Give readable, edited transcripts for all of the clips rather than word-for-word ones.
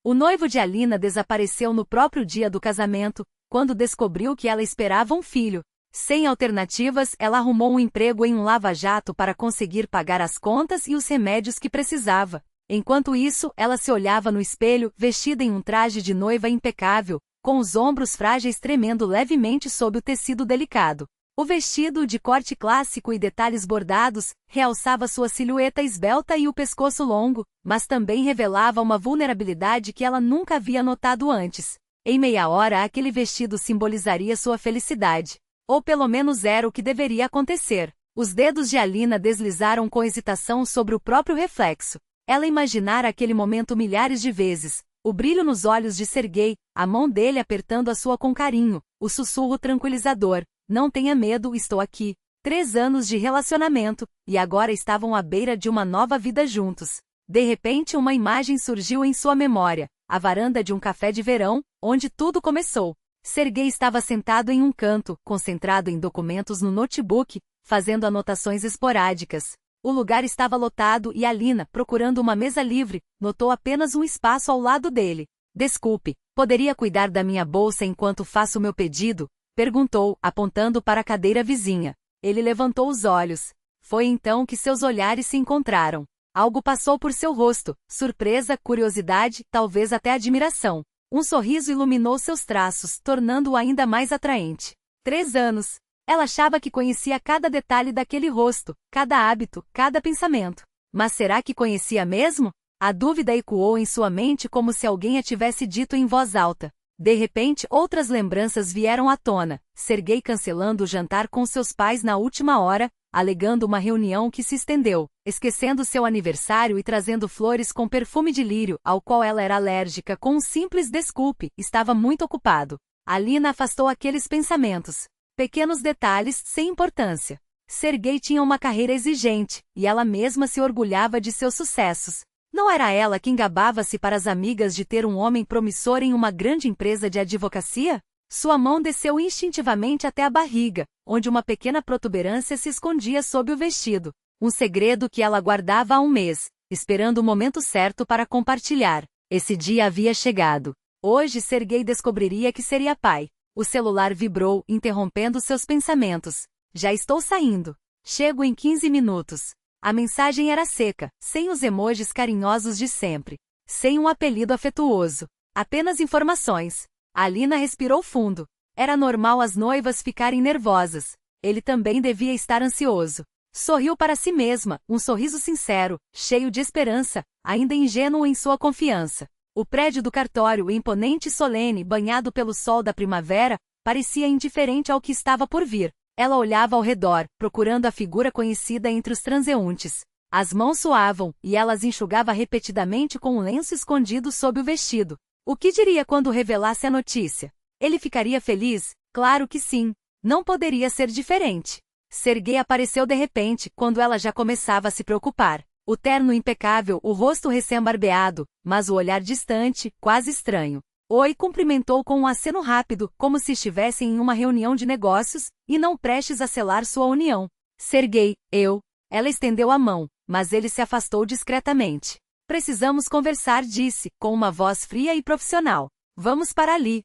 O noivo de Alina desapareceu no próprio dia do casamento, quando descobriu que ela esperava um filho. Sem alternativas, ela arrumou um emprego em um lava-jato para conseguir pagar as contas e os remédios que precisava. Enquanto isso, ela se olhava no espelho, vestida em um traje de noiva impecável, com os ombros frágeis tremendo levemente sob o tecido delicado. O vestido, de corte clássico e detalhes bordados, realçava sua silhueta esbelta e o pescoço longo, mas também revelava uma vulnerabilidade que ela nunca havia notado antes. Em meia hora, aquele vestido simbolizaria sua felicidade. Ou pelo menos era o que deveria acontecer. Os dedos de Alina deslizaram com hesitação sobre o próprio reflexo. Ela imaginara aquele momento milhares de vezes. O brilho nos olhos de Serguei, a mão dele apertando a sua com carinho, o sussurro tranquilizador. Não tenha medo, estou aqui. 3 anos de relacionamento, e agora estavam à beira de uma nova vida juntos. De repente uma imagem surgiu em sua memória. A varanda de um café de verão, onde tudo começou. Serguei estava sentado em um canto, concentrado em documentos no notebook, fazendo anotações esporádicas. O lugar estava lotado e Alina, procurando uma mesa livre, notou apenas um espaço ao lado dele. Desculpe, poderia cuidar da minha bolsa enquanto faço meu pedido? Perguntou, apontando para a cadeira vizinha. Ele levantou os olhos. Foi então que seus olhares se encontraram. Algo passou por seu rosto, surpresa, curiosidade, talvez até admiração. Um sorriso iluminou seus traços, tornando-o ainda mais atraente. 3 anos. Ela achava que conhecia cada detalhe daquele rosto, cada hábito, cada pensamento. Mas será que conhecia mesmo? A dúvida ecoou em sua mente como se alguém a tivesse dito em voz alta. De repente, outras lembranças vieram à tona. Serguei cancelando o jantar com seus pais na última hora, alegando uma reunião que se estendeu, esquecendo seu aniversário e trazendo flores com perfume de lírio, ao qual ela era alérgica com um simples desculpe, estava muito ocupado. Alina afastou aqueles pensamentos. Pequenos detalhes, sem importância. Serguei tinha uma carreira exigente, e ela mesma se orgulhava de seus sucessos. Não era ela quem gabava-se para as amigas de ter um homem promissor em uma grande empresa de advocacia? Sua mão desceu instintivamente até a barriga, onde uma pequena protuberância se escondia sob o vestido. Um segredo que ela guardava há um mês, esperando o momento certo para compartilhar. Esse dia havia chegado. Hoje Serguei descobriria que seria pai. O celular vibrou, interrompendo seus pensamentos. Já estou saindo. Chego em 15 minutos. A mensagem era seca, sem os emojis carinhosos de sempre. Sem um apelido afetuoso. Apenas informações. Alina respirou fundo. Era normal as noivas ficarem nervosas. Ele também devia estar ansioso. Sorriu para si mesma, um sorriso sincero, cheio de esperança, ainda ingênuo em sua confiança. O prédio do cartório, imponente e solene, banhado pelo sol da primavera, parecia indiferente ao que estava por vir. Ela olhava ao redor, procurando a figura conhecida entre os transeuntes. As mãos suavam, e ela as enxugava repetidamente com um lenço escondido sob o vestido. O que diria quando revelasse a notícia? Ele ficaria feliz? Claro que sim. Não poderia ser diferente. Serguei apareceu de repente, quando ela já começava a se preocupar. O terno impecável, o rosto recém-barbeado, mas o olhar distante, quase estranho. Oi, cumprimentou com um aceno rápido, como se estivessem em uma reunião de negócios, e não prestes a selar sua união. Serguei, eu. Ela estendeu a mão, mas ele se afastou discretamente. Precisamos conversar, disse, com uma voz fria e profissional. Vamos para ali.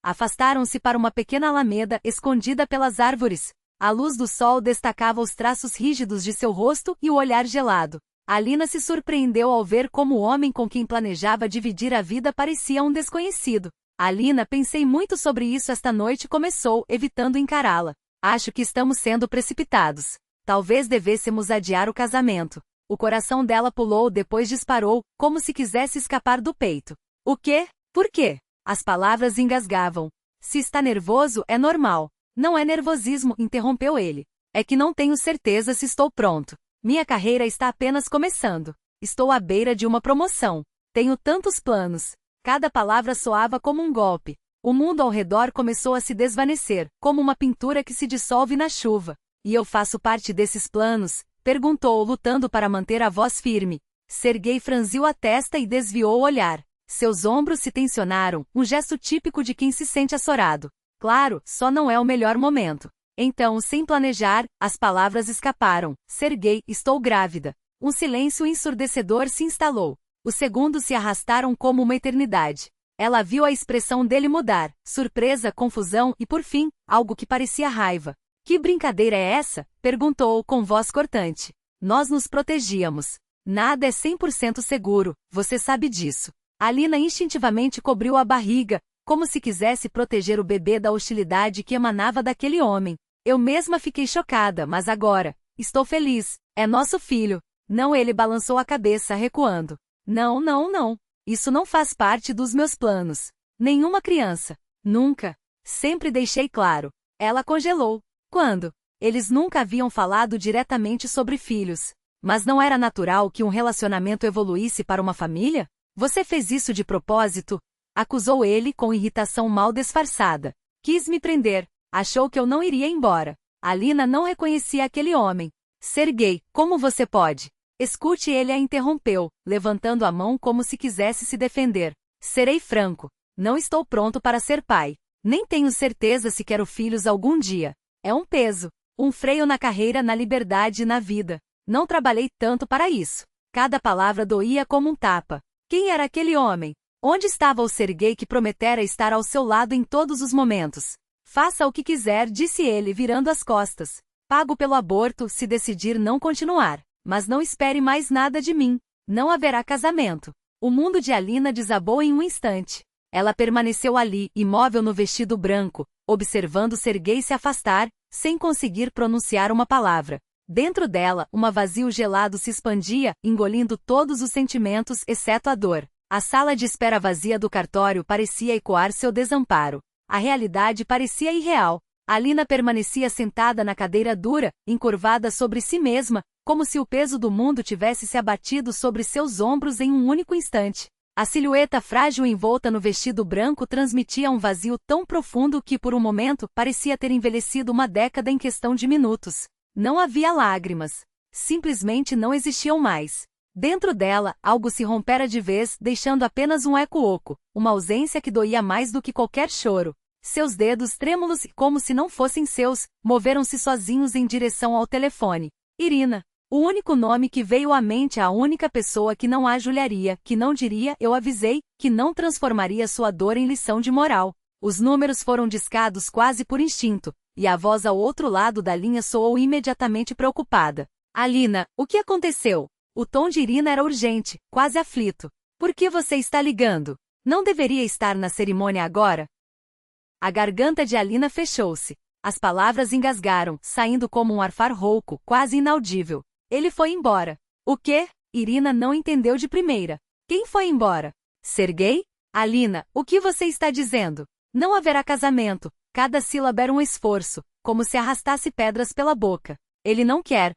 Afastaram-se para uma pequena alameda, escondida pelas árvores. A luz do sol destacava os traços rígidos de seu rosto e o olhar gelado. Alina se surpreendeu ao ver como o homem com quem planejava dividir a vida parecia um desconhecido. Alina, pensei muito sobre isso esta noite, começou, evitando encará-la. Acho que estamos sendo precipitados. Talvez devêssemos adiar o casamento. O coração dela pulou, depois disparou, como se quisesse escapar do peito. O quê? Por quê? As palavras engasgavam. Se está nervoso, é normal. Não é nervosismo, interrompeu ele. É que não tenho certeza se estou pronto. Minha carreira está apenas começando. Estou à beira de uma promoção. Tenho tantos planos. Cada palavra soava como um golpe. O mundo ao redor começou a se desvanecer, como uma pintura que se dissolve na chuva. E eu faço parte desses planos? Perguntou, lutando para manter a voz firme. Serguei franziu a testa e desviou o olhar. Seus ombros se tensionaram, um gesto típico de quem se sente açorado. Claro, só não é o melhor momento. Então, sem planejar, as palavras escaparam. Serguei, estou grávida. Um silêncio ensurdecedor se instalou. Os segundos se arrastaram como uma eternidade. Ela viu a expressão dele mudar, surpresa, confusão e, por fim, algo que parecia raiva. Que brincadeira é essa? Perguntou com voz cortante. Nós nos protegíamos. Nada é 100% seguro, você sabe disso. Alina instintivamente cobriu a barriga, como se quisesse proteger o bebê da hostilidade que emanava daquele homem. Eu mesma fiquei chocada, mas agora, estou feliz. É nosso filho. Não, ele balançou a cabeça, recuando. Não, não, não. Isso não faz parte dos meus planos. Nenhuma criança. Nunca. Sempre deixei claro. Ela congelou. Quando? Eles nunca haviam falado diretamente sobre filhos. Mas não era natural que um relacionamento evoluísse para uma família? Você fez isso de propósito? Acusou ele com irritação mal disfarçada. Quis me prender. Achou que eu não iria embora. Alina não reconhecia aquele homem. Serguei, como você pode? Escute, ele a interrompeu, levantando a mão como se quisesse se defender. Serei franco. Não estou pronto para ser pai. Nem tenho certeza se quero filhos algum dia. É um peso. Um freio na carreira, na liberdade e na vida. Não trabalhei tanto para isso. Cada palavra doía como um tapa. Quem era aquele homem? Onde estava o Serguei que prometera estar ao seu lado em todos os momentos? Faça o que quiser, disse ele, virando as costas. Pago pelo aborto se decidir não continuar. Mas não espere mais nada de mim. Não haverá casamento. O mundo de Alina desabou em um instante. Ela permaneceu ali, imóvel no vestido branco, observando Serguei se afastar, sem conseguir pronunciar uma palavra. Dentro dela, um vazio gelado se expandia, engolindo todos os sentimentos, exceto a dor. A sala de espera vazia do cartório parecia ecoar seu desamparo. A realidade parecia irreal. Alina permanecia sentada na cadeira dura, encurvada sobre si mesma, como se o peso do mundo tivesse se abatido sobre seus ombros em um único instante. A silhueta frágil envolta no vestido branco transmitia um vazio tão profundo que, por um momento, parecia ter envelhecido uma década em questão de minutos. Não havia lágrimas. Simplesmente não existiam mais. Dentro dela, algo se rompera de vez, deixando apenas um eco oco, uma ausência que doía mais do que qualquer choro. Seus dedos, trêmulos e como se não fossem seus, moveram-se sozinhos em direção ao telefone. Irina. O único nome que veio à mente, a única pessoa que não a ajoelharia, que não diria "eu avisei", que não transformaria sua dor em lição de moral. Os números foram discados quase por instinto, e a voz ao outro lado da linha soou imediatamente preocupada. Alina, o que aconteceu? O tom de Irina era urgente, quase aflito. Por que você está ligando? Não deveria estar na cerimônia agora? A garganta de Alina fechou-se. As palavras engasgaram, saindo como um arfar rouco, quase inaudível. Ele foi embora. O quê? Irina não entendeu de primeira. Quem foi embora? Serguei? Alina, o que você está dizendo? Não haverá casamento. Cada sílaba era um esforço, como se arrastasse pedras pela boca. Ele não quer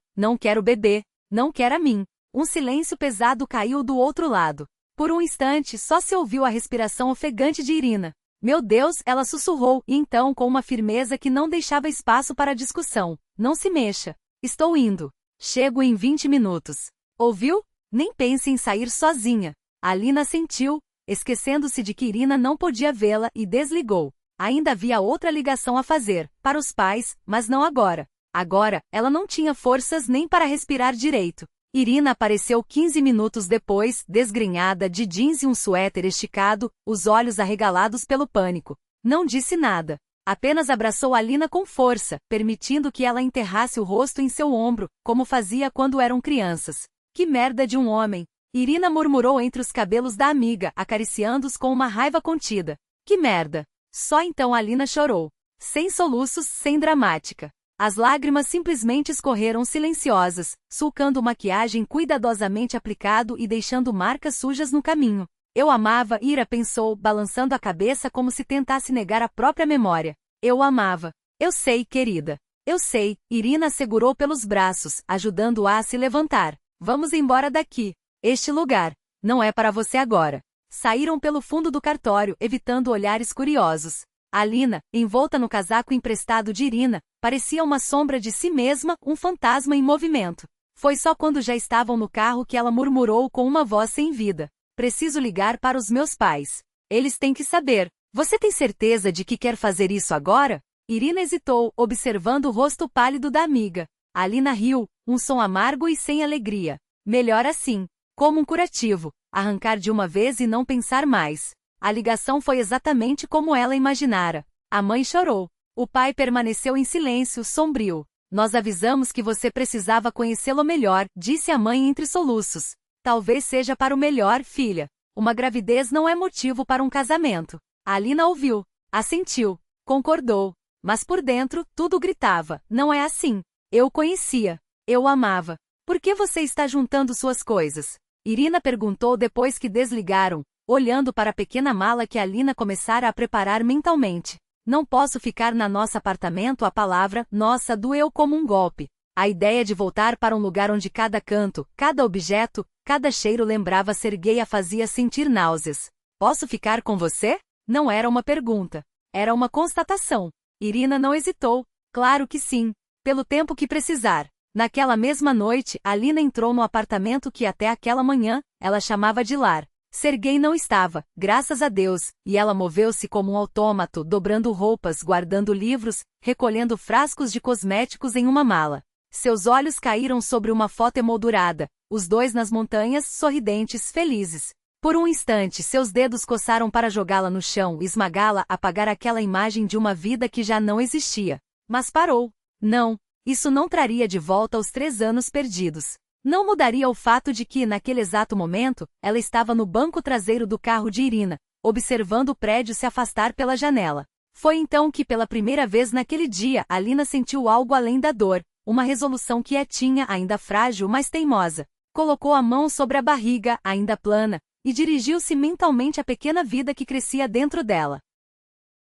o bebê, não quer a mim. Um silêncio pesado caiu do outro lado. Por um instante, só se ouviu a respiração ofegante de Irina. Meu Deus, ela sussurrou, e então com uma firmeza que não deixava espaço para discussão. Não se mexa. Estou indo. Chego em 20 minutos. Ouviu? Nem pense em sair sozinha. Alina sentiu, esquecendo-se de que Irina não podia vê-la, e desligou. Ainda havia outra ligação a fazer, para os pais, mas não agora. Agora, ela não tinha forças nem para respirar direito. Irina apareceu 15 minutos depois, desgrenhada, de jeans e um suéter esticado, os olhos arregalados pelo pânico. Não disse nada. Apenas abraçou Alina com força, permitindo que ela enterrasse o rosto em seu ombro, como fazia quando eram crianças. Que merda de um homem! Irina murmurou entre os cabelos da amiga, acariciando-os com uma raiva contida. Que merda! Só então Alina chorou. Sem soluços, sem dramática. As lágrimas simplesmente escorreram silenciosas, sulcando maquiagem cuidadosamente aplicado e deixando marcas sujas no caminho. Eu amava, Ira pensou, balançando a cabeça como se tentasse negar a própria memória. Eu amava. Eu sei, querida. Eu sei, Irina segurou pelos braços, ajudando-a a se levantar. Vamos embora daqui. Este lugar não é para você agora. Saíram pelo fundo do cartório, evitando olhares curiosos. Alina, envolta no casaco emprestado de Irina, parecia uma sombra de si mesma, um fantasma em movimento. Foi só quando já estavam no carro que ela murmurou com uma voz sem vida. Preciso ligar para os meus pais. Eles têm que saber. Você tem certeza de que quer fazer isso agora? Irina hesitou, observando o rosto pálido da amiga. Alina riu, um som amargo e sem alegria. Melhor assim. Como um curativo. arrancar de uma vez e não pensar mais. A ligação foi exatamente como ela imaginara. A mãe chorou. O pai permaneceu em silêncio, sombrio. Nós avisamos que você precisava conhecê-lo melhor, disse a mãe entre soluços. Talvez seja para o melhor, filha. Uma gravidez não é motivo para um casamento. Alina ouviu, assentiu, concordou. Mas por dentro, tudo gritava, não é assim. Eu o conhecia. Eu o amava. Por que você está juntando suas coisas? Irina perguntou depois que desligaram, olhando para a pequena mala que Alina começara a preparar mentalmente. Não posso ficar no nosso apartamento. A palavra, nossa, doeu como um golpe. A ideia de voltar para um lugar onde cada canto, cada objeto, cada cheiro lembrava Serguei a fazia sentir náuseas. Posso ficar com você? Não era uma pergunta. Era uma constatação. Irina não hesitou. Claro que sim. Pelo tempo que precisar. Naquela mesma noite, Alina entrou no apartamento que até aquela manhã, ela chamava de lar. Serguei não estava, graças a Deus, e ela moveu-se como um autômato, dobrando roupas, guardando livros, recolhendo frascos de cosméticos em uma mala. Seus olhos caíram sobre uma foto emoldurada, os dois nas montanhas, sorridentes, felizes. Por um instante, seus dedos coçaram para jogá-la no chão, esmagá-la, apagar aquela imagem de uma vida que já não existia. Mas parou. Não, isso não traria de volta os 3 anos perdidos. Não mudaria o fato de que, naquele exato momento, ela estava no banco traseiro do carro de Irina, observando o prédio se afastar pela janela. Foi então que, pela primeira vez naquele dia, Alina sentiu algo além da dor, uma resolução quietinha, ainda frágil, mas teimosa. Colocou a mão sobre a barriga, ainda plana, e dirigiu-se mentalmente à pequena vida que crescia dentro dela.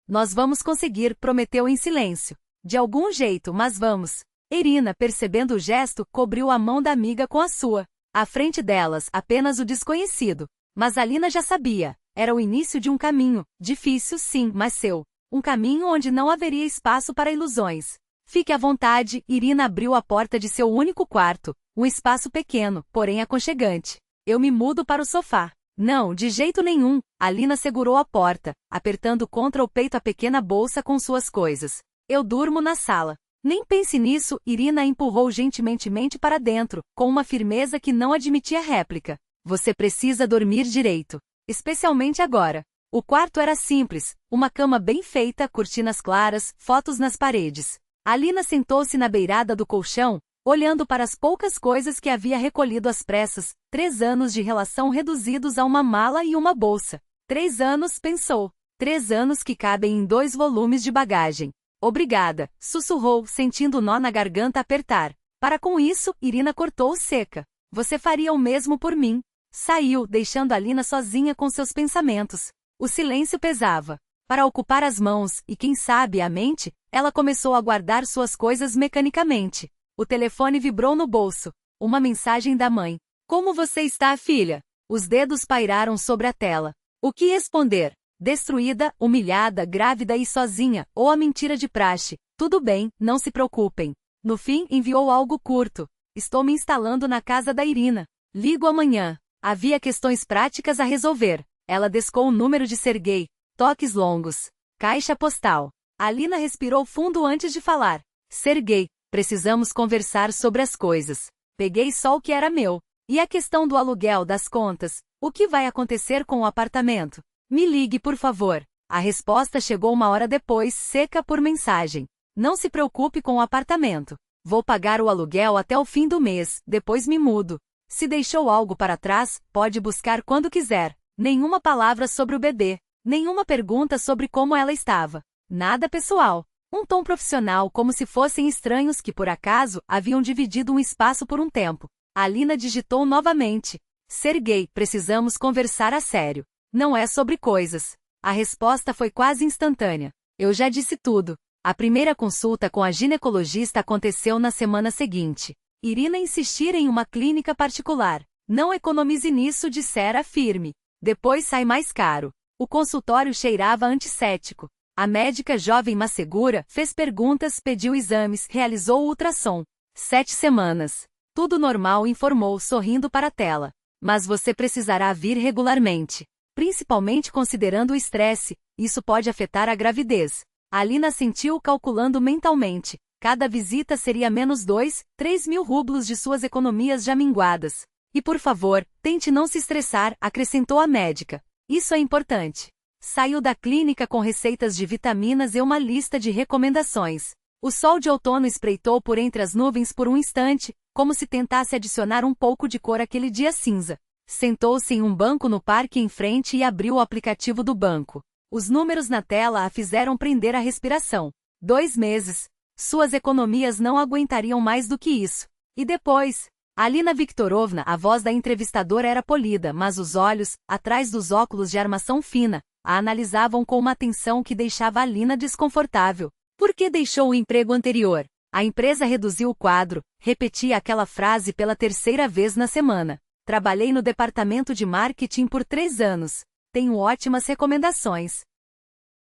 Nós vamos conseguir, prometeu em silêncio. De algum jeito, mas vamos. Irina, percebendo o gesto, cobriu a mão da amiga com a sua. À frente delas, apenas o desconhecido. Mas Alina já sabia. Era o início de um caminho. Difícil, sim, mas seu. Um caminho onde não haveria espaço para ilusões. Fique à vontade. Irina abriu a porta de seu único quarto. Um espaço pequeno, porém aconchegante. Eu me mudo para o sofá. Não, de jeito nenhum. Alina segurou a porta, apertando contra o peito a pequena bolsa com suas coisas. Eu durmo na sala. Nem pense nisso, Irina a empurrou gentilmente para dentro, com uma firmeza que não admitia réplica. Você precisa dormir direito. Especialmente agora. O quarto era simples, uma cama bem feita, cortinas claras, fotos nas paredes. Alina sentou-se na beirada do colchão, olhando para as poucas coisas que havia recolhido às pressas. 3 anos de relação reduzidos a uma mala e uma bolsa. 3 anos, pensou. 3 anos que cabem em 2 volumes de bagagem. Obrigada, sussurrou, sentindo o nó na garganta apertar. Para com isso, Irina cortou seca. Você faria o mesmo por mim. Saiu, deixando Alina sozinha com seus pensamentos. O silêncio pesava. Para ocupar as mãos, e quem sabe a mente, ela começou a guardar suas coisas mecanicamente. O telefone vibrou no bolso. Uma mensagem da mãe. Como você está, filha? Os dedos pairaram sobre a tela. O que responder? Destruída, humilhada, grávida e sozinha, ou a mentira de praxe. Tudo bem, não se preocupem. No fim, enviou algo curto. Estou me instalando na casa da Irina. Ligo amanhã. Havia questões práticas a resolver. Ela descou o número de Serguei. Toques longos. Caixa postal. Alina respirou fundo antes de falar. Serguei, precisamos conversar sobre as coisas. Peguei só o que era meu. E a questão do aluguel das contas? O que vai acontecer com o apartamento? Me ligue, por favor. A resposta chegou 1 hora depois, seca por mensagem. Não se preocupe com o apartamento. Vou pagar o aluguel até o fim do mês, depois me mudo. Se deixou algo para trás, pode buscar quando quiser. Nenhuma palavra sobre o bebê. Nenhuma pergunta sobre como ela estava. Nada pessoal. Um tom profissional, como se fossem estranhos que, por acaso, haviam dividido um espaço por um tempo. Alina digitou novamente. Serguei, precisamos conversar a sério. Não é sobre coisas. A resposta foi quase instantânea. Eu já disse tudo. A primeira consulta com a ginecologista aconteceu na semana seguinte. Irina insistira em uma clínica particular. Não economize nisso, dissera firme. Depois sai mais caro. O consultório cheirava antissético. A médica jovem mas segura fez perguntas, pediu exames, realizou o ultrassom. 7 semanas. Tudo normal, informou sorrindo para a tela. Mas você precisará vir regularmente. Principalmente considerando o estresse, isso pode afetar a gravidez. Alina sentiu calculando mentalmente. Cada visita seria menos 2, 3 mil rublos de suas economias já minguadas. E por favor, tente não se estressar, acrescentou a médica. Isso é importante. Saiu da clínica com receitas de vitaminas e uma lista de recomendações. O sol de outono espreitou por entre as nuvens por um instante, como se tentasse adicionar um pouco de cor àquele dia cinza. Sentou-se em um banco no parque em frente e abriu o aplicativo do banco. Os números na tela a fizeram prender a respiração. 2 meses. Suas economias não aguentariam mais do que isso. E depois? Alina Viktorovna, a voz da entrevistadora era polida, mas os olhos, atrás dos óculos de armação fina, a analisavam com uma atenção que deixava Alina desconfortável. Por que deixou o emprego anterior? A empresa reduziu o quadro, repetia aquela frase pela 3ª vez na semana. Trabalhei no departamento de marketing por 3 anos. Tenho ótimas recomendações.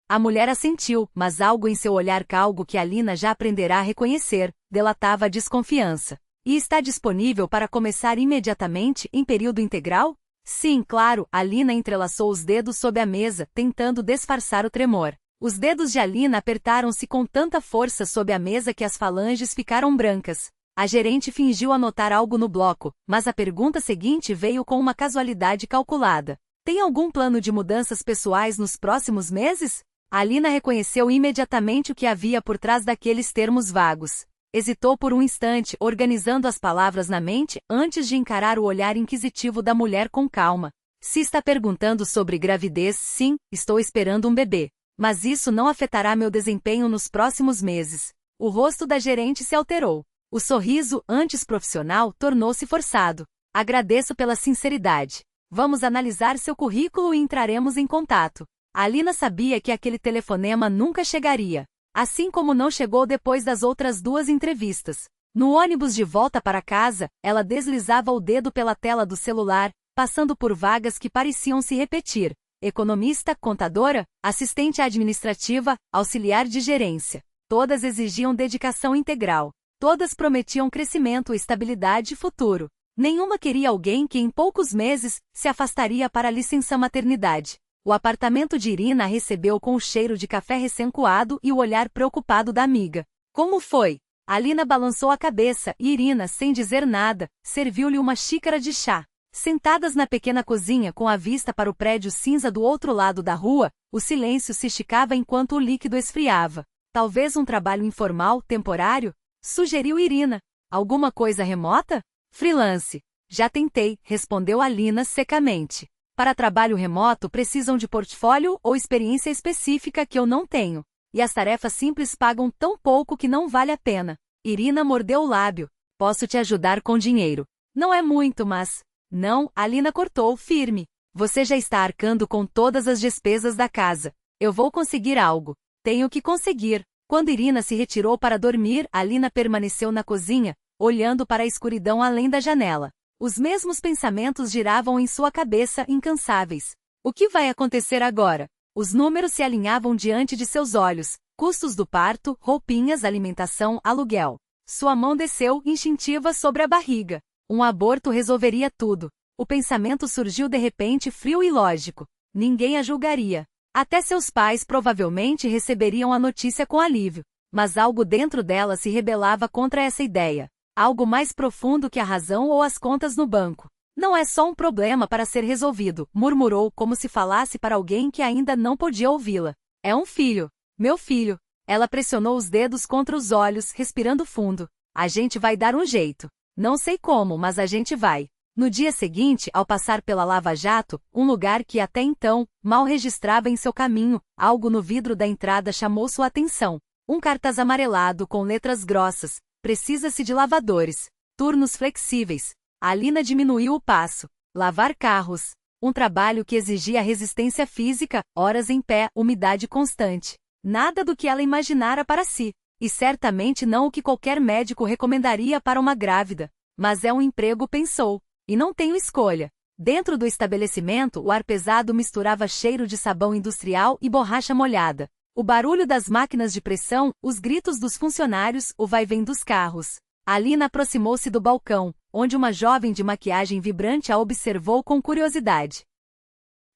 A mulher assentiu, mas algo em seu olhar calmo que Alina já aprenderá a reconhecer, delatava desconfiança. E está disponível para começar imediatamente, em período integral? Sim, claro, Alina entrelaçou os dedos sob a mesa, tentando disfarçar o tremor. Os dedos de Alina apertaram-se com tanta força sob a mesa que as falanges ficaram brancas. A gerente fingiu anotar algo no bloco, mas a pergunta seguinte veio com uma casualidade calculada. Tem algum plano de mudanças pessoais nos próximos meses? Alina reconheceu imediatamente o que havia por trás daqueles termos vagos. Hesitou por um instante, organizando as palavras na mente, antes de encarar o olhar inquisitivo da mulher com calma. Se está perguntando sobre gravidez, sim, estou esperando um bebê. Mas isso não afetará meu desempenho nos próximos meses. O rosto da gerente se alterou. O sorriso, antes profissional, tornou-se forçado. Agradeço pela sinceridade. Vamos analisar seu currículo e entraremos em contato. Alina sabia que aquele telefonema nunca chegaria. Assim como não chegou depois das outras 2 entrevistas. No ônibus de volta para casa, ela deslizava o dedo pela tela do celular, passando por vagas que pareciam se repetir. Economista, contadora, assistente administrativa, auxiliar de gerência. Todas exigiam dedicação integral. Todas prometiam crescimento, estabilidade e futuro. Nenhuma queria alguém que em poucos meses se afastaria para a licença maternidade. O apartamento de Irina a recebeu com o cheiro de café recém-coado e o olhar preocupado da amiga. Como foi? Alina balançou a cabeça e Irina, sem dizer nada, serviu-lhe uma xícara de chá. Sentadas na pequena cozinha com a vista para o prédio cinza do outro lado da rua, o silêncio se esticava enquanto o líquido esfriava. Talvez um trabalho informal, temporário? Sugeriu Irina. Alguma coisa remota? Freelance. Já tentei, respondeu Alina secamente. Para trabalho remoto precisam de portfólio ou experiência específica que eu não tenho. E as tarefas simples pagam tão pouco que não vale a pena. Irina mordeu o lábio. Posso te ajudar com dinheiro. Não é muito, mas... Não, Alina cortou, firme. Você já está arcando com todas as despesas da casa. Eu vou conseguir algo. Tenho que conseguir. Quando Irina se retirou para dormir, Alina permaneceu na cozinha, olhando para a escuridão além da janela. Os mesmos pensamentos giravam em sua cabeça, incansáveis. O que vai acontecer agora? Os números se alinhavam diante de seus olhos. Custos do parto, roupinhas, alimentação, aluguel. Sua mão desceu, instintiva, sobre a barriga. Um aborto resolveria tudo. O pensamento surgiu de repente frio e lógico. Ninguém a julgaria. Até seus pais provavelmente receberiam a notícia com alívio. Mas algo dentro dela se rebelava contra essa ideia. Algo mais profundo que a razão ou as contas no banco. Não é só um problema para ser resolvido, murmurou como se falasse para alguém que ainda não podia ouvi-la. É um filho. Meu filho. Ela pressionou os dedos contra os olhos, respirando fundo. A gente vai dar um jeito. Não sei como, mas a gente vai. No dia seguinte, ao passar pela Lava Jato, um lugar que até então mal registrava em seu caminho, algo no vidro da entrada chamou sua atenção. Um cartaz amarelado com letras grossas. Precisa-se de lavadores. Turnos flexíveis. Alina diminuiu o passo. Lavar carros. Um trabalho que exigia resistência física, horas em pé, umidade constante. Nada do que ela imaginara para si. E certamente não o que qualquer médico recomendaria para uma grávida. Mas é um emprego, pensou. E não tenho escolha. Dentro do estabelecimento, o ar pesado misturava cheiro de sabão industrial e borracha molhada. O barulho das máquinas de pressão, os gritos dos funcionários, o vai-vem dos carros. Alina aproximou-se do balcão, onde uma jovem de maquiagem vibrante a observou com curiosidade.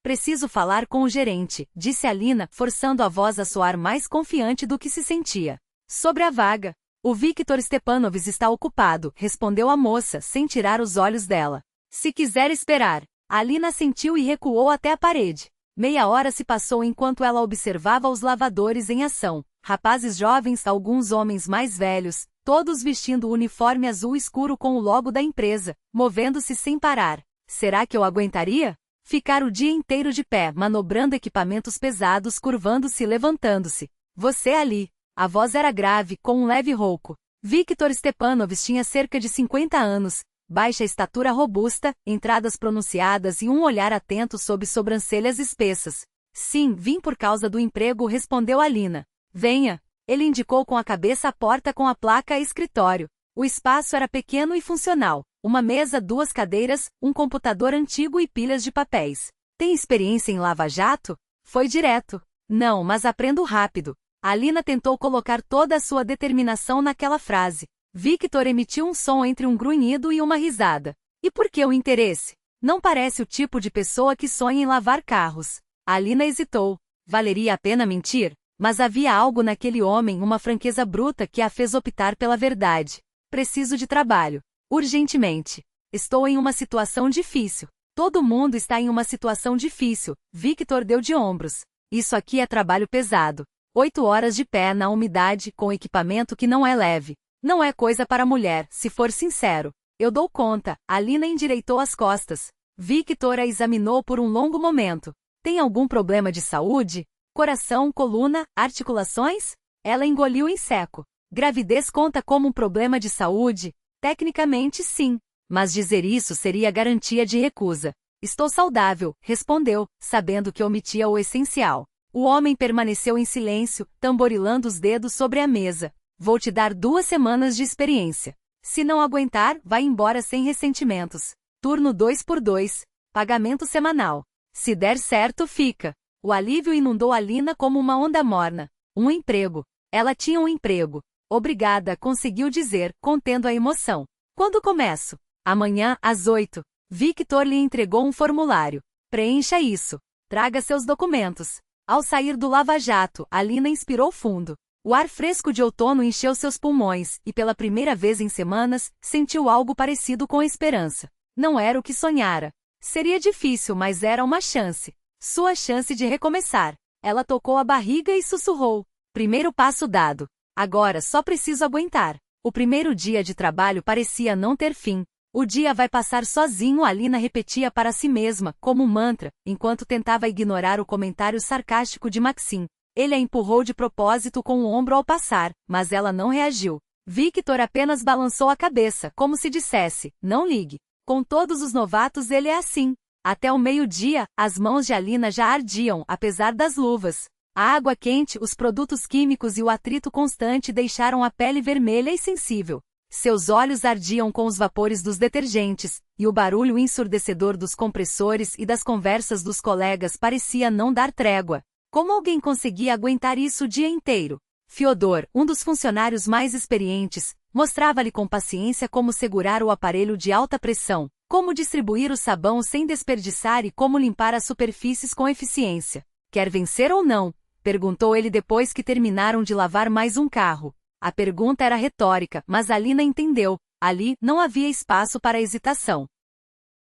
Preciso falar com o gerente, disse Alina, forçando a voz a soar mais confiante do que se sentia. Sobre a vaga. O Viktor Stepanovich está ocupado, respondeu a moça, sem tirar os olhos dela. Se quiser esperar. Alina assentiu e recuou até a parede. Meia hora se passou enquanto ela observava os lavadores em ação. Rapazes jovens, alguns homens mais velhos, todos vestindo o uniforme azul escuro com o logo da empresa, movendo-se sem parar. Será que eu aguentaria? Ficar o dia inteiro de pé, manobrando equipamentos pesados, curvando-se e levantando-se. Você ali. A voz era grave, com um leve rouco. Viktor Stepanovich tinha cerca de 50 anos, baixa estatura robusta, entradas pronunciadas e um olhar atento sob sobrancelhas espessas. Sim, vim por causa do emprego, respondeu Alina. Venha. Ele indicou com a cabeça a porta com a placa escritório. O espaço era pequeno e funcional. Uma mesa, 2 cadeiras, um computador antigo e pilhas de papéis. Tem experiência em lava-jato? Foi direto. Não, mas aprendo rápido. Alina tentou colocar toda a sua determinação naquela frase. Viktor emitiu um som entre um grunhido e uma risada. E por que o interesse? Não parece o tipo de pessoa que sonha em lavar carros. Alina hesitou. Valeria a pena mentir? Mas havia algo naquele homem, uma franqueza bruta que a fez optar pela verdade. Preciso de trabalho. Urgentemente. Estou em uma situação difícil. Todo mundo está em uma situação difícil. Viktor deu de ombros. Isso aqui é trabalho pesado. 8 horas de pé na umidade, com equipamento que não é leve. Não é coisa para mulher, se for sincero. Eu dou conta. Alina endireitou as costas. Viktor a examinou por um longo momento. Tem algum problema de saúde? Coração, coluna, articulações? Ela engoliu em seco. Gravidez conta como um problema de saúde? Tecnicamente sim. Mas dizer isso seria garantia de recusa. Estou saudável, respondeu, sabendo que omitia o essencial. O homem permaneceu em silêncio, tamborilando os dedos sobre a mesa. Vou te dar 2 semanas de experiência. Se não aguentar, vai embora sem ressentimentos. Turno 2x2. Pagamento semanal. Se der certo, fica. O alívio inundou Alina como uma onda morna. Um emprego. Ela tinha um emprego. Obrigada, conseguiu dizer, contendo a emoção. Quando começo? Amanhã, às 8. Viktor lhe entregou um formulário. Preencha isso. Traga seus documentos. Ao sair do lava-jato, Alina inspirou fundo. O ar fresco de outono encheu seus pulmões, e pela primeira vez em semanas, sentiu algo parecido com esperança. Não era o que sonhara. Seria difícil, mas era uma chance. Sua chance de recomeçar. Ela tocou a barriga e sussurrou. Primeiro passo dado. Agora só preciso aguentar. O primeiro dia de trabalho parecia não ter fim. O dia vai passar sozinho, Alina repetia para si mesma, como um mantra, enquanto tentava ignorar o comentário sarcástico de Maxim. Ele a empurrou de propósito com o ombro ao passar, mas ela não reagiu. Viktor apenas balançou a cabeça, como se dissesse, não ligue. Com todos os novatos ele é assim. Até o meio-dia, as mãos de Alina já ardiam, apesar das luvas. A água quente, os produtos químicos e o atrito constante deixaram a pele vermelha e sensível. Seus olhos ardiam com os vapores dos detergentes, e o barulho ensurdecedor dos compressores e das conversas dos colegas parecia não dar trégua. Como alguém conseguia aguentar isso o dia inteiro? Fyodor, um dos funcionários mais experientes, mostrava-lhe com paciência como segurar o aparelho de alta pressão, como distribuir o sabão sem desperdiçar e como limpar as superfícies com eficiência. Quer vencer ou não? Perguntou ele depois que terminaram de lavar mais um carro. A pergunta era retórica, mas Alina entendeu. Ali, não havia espaço para hesitação.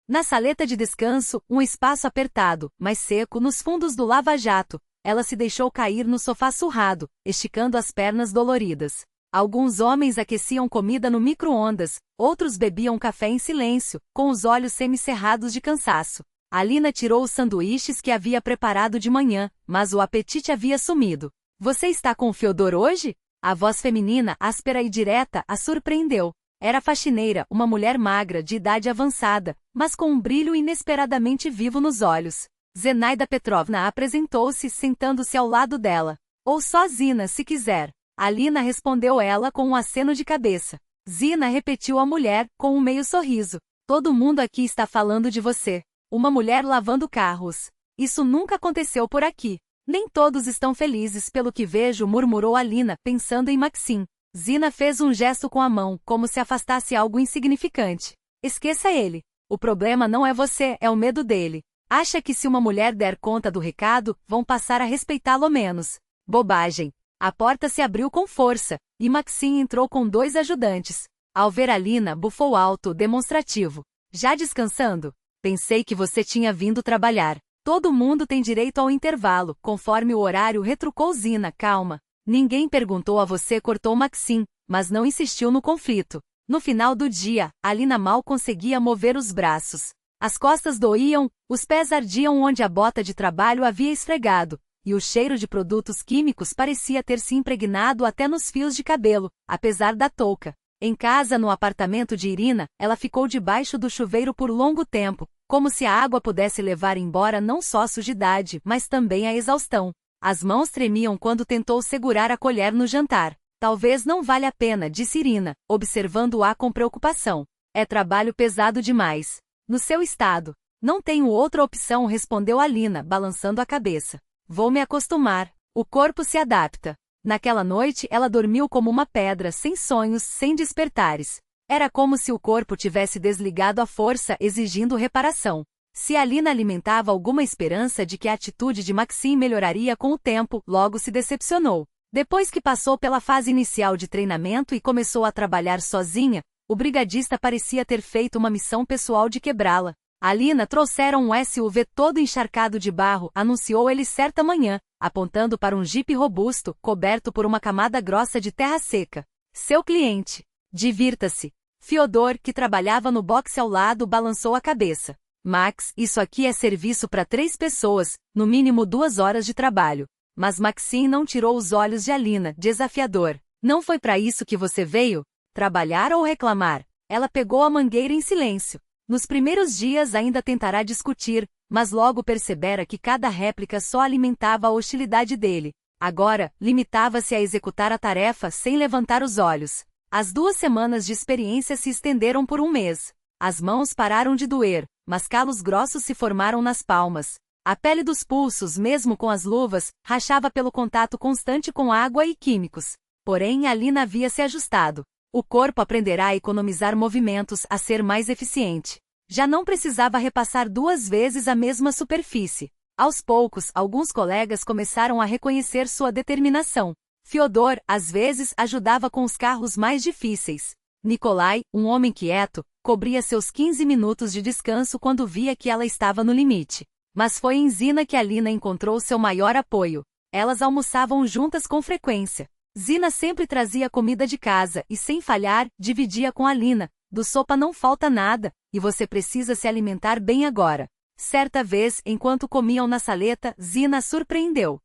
Na saleta de descanso, um espaço apertado, mas seco nos fundos do lava-jato, ela se deixou cair no sofá surrado, esticando as pernas doloridas. Alguns homens aqueciam comida no micro-ondas, outros bebiam café em silêncio, com os olhos semicerrados de cansaço. Alina tirou os sanduíches que havia preparado de manhã, mas o apetite havia sumido. Você está com o Fyodor hoje? A voz feminina, áspera e direta, a surpreendeu. Era a faxineira, uma mulher magra, de idade avançada, mas com um brilho inesperadamente vivo nos olhos. Zenaida Petrovna apresentou-se, sentando-se ao lado dela. Ou só Zina, se quiser. Alina respondeu ela com um aceno de cabeça. Zina, repetiu a mulher, com um meio sorriso. Todo mundo aqui está falando de você. Uma mulher lavando carros. Isso nunca aconteceu por aqui. Nem todos estão felizes pelo que vejo, murmurou Alina, pensando em Maxim. Zina fez um gesto com a mão, como se afastasse algo insignificante. Esqueça ele. O problema não é você, é o medo dele. Acha que se uma mulher der conta do recado, vão passar a respeitá-lo menos. Bobagem. A porta se abriu com força, e Maxim entrou com 2 ajudantes. Ao ver Alina, bufou alto, demonstrativo. Já descansando? Pensei que você tinha vindo trabalhar. Todo mundo tem direito ao intervalo, conforme o horário, retrucou Zina. Calma. Ninguém perguntou a você, cortou Maxim, mas não insistiu no conflito. No final do dia, Alina mal conseguia mover os braços. As costas doíam, os pés ardiam onde a bota de trabalho havia esfregado, e o cheiro de produtos químicos parecia ter se impregnado até nos fios de cabelo, apesar da touca. Em casa, no apartamento de Irina, ela ficou debaixo do chuveiro por longo tempo, como se a água pudesse levar embora não só a sujidade, mas também a exaustão. As mãos tremiam quando tentou segurar a colher no jantar. Talvez não valha a pena, disse Irina, observando-a com preocupação. É trabalho pesado demais. No seu estado. Não tenho outra opção, respondeu Alina, balançando a cabeça. Vou me acostumar. O corpo se adapta. Naquela noite ela dormiu como uma pedra, sem sonhos, sem despertares. Era como se o corpo tivesse desligado à força, exigindo reparação. Se Alina alimentava alguma esperança de que a atitude de Maxim melhoraria com o tempo, logo se decepcionou. Depois que passou pela fase inicial de treinamento e começou a trabalhar sozinha, o brigadista parecia ter feito uma missão pessoal de quebrá-la. Alina trouxeram um SUV todo encharcado de barro, anunciou ele certa manhã, apontando para um jipe robusto, coberto por uma camada grossa de terra seca. Seu cliente. Divirta-se. Fyodor, que trabalhava no boxe ao lado, balançou a cabeça. Max, isso aqui é serviço para 3 pessoas, no mínimo 2 horas de trabalho. Mas Maxim não tirou os olhos de Alina, desafiador. Não foi para isso que você veio? Trabalhar ou reclamar? Ela pegou a mangueira em silêncio. Nos primeiros dias ainda tentará discutir, mas logo percebera que cada réplica só alimentava a hostilidade dele. Agora, limitava-se a executar a tarefa sem levantar os olhos. As 2 semanas de experiência se estenderam por 1 mês. As mãos pararam de doer, mas calos grossos se formaram nas palmas. A pele dos pulsos, mesmo com as luvas, rachava pelo contato constante com água e químicos. Porém, Alina havia se ajustado. O corpo aprenderá a economizar movimentos, a ser mais eficiente. Já não precisava repassar 2 vezes a mesma superfície. Aos poucos, alguns colegas começaram a reconhecer sua determinação. Fyodor, às vezes, ajudava com os carros mais difíceis. Nikolai, um homem quieto, cobria seus 15 minutos de descanso quando via que ela estava no limite. Mas foi em Zina que Alina encontrou seu maior apoio. Elas almoçavam juntas com frequência. Zina sempre trazia comida de casa e, sem falhar, dividia com Alina. Do sopa não falta nada, e você precisa se alimentar bem agora. Certa vez, enquanto comiam na saleta, Zina surpreendeu.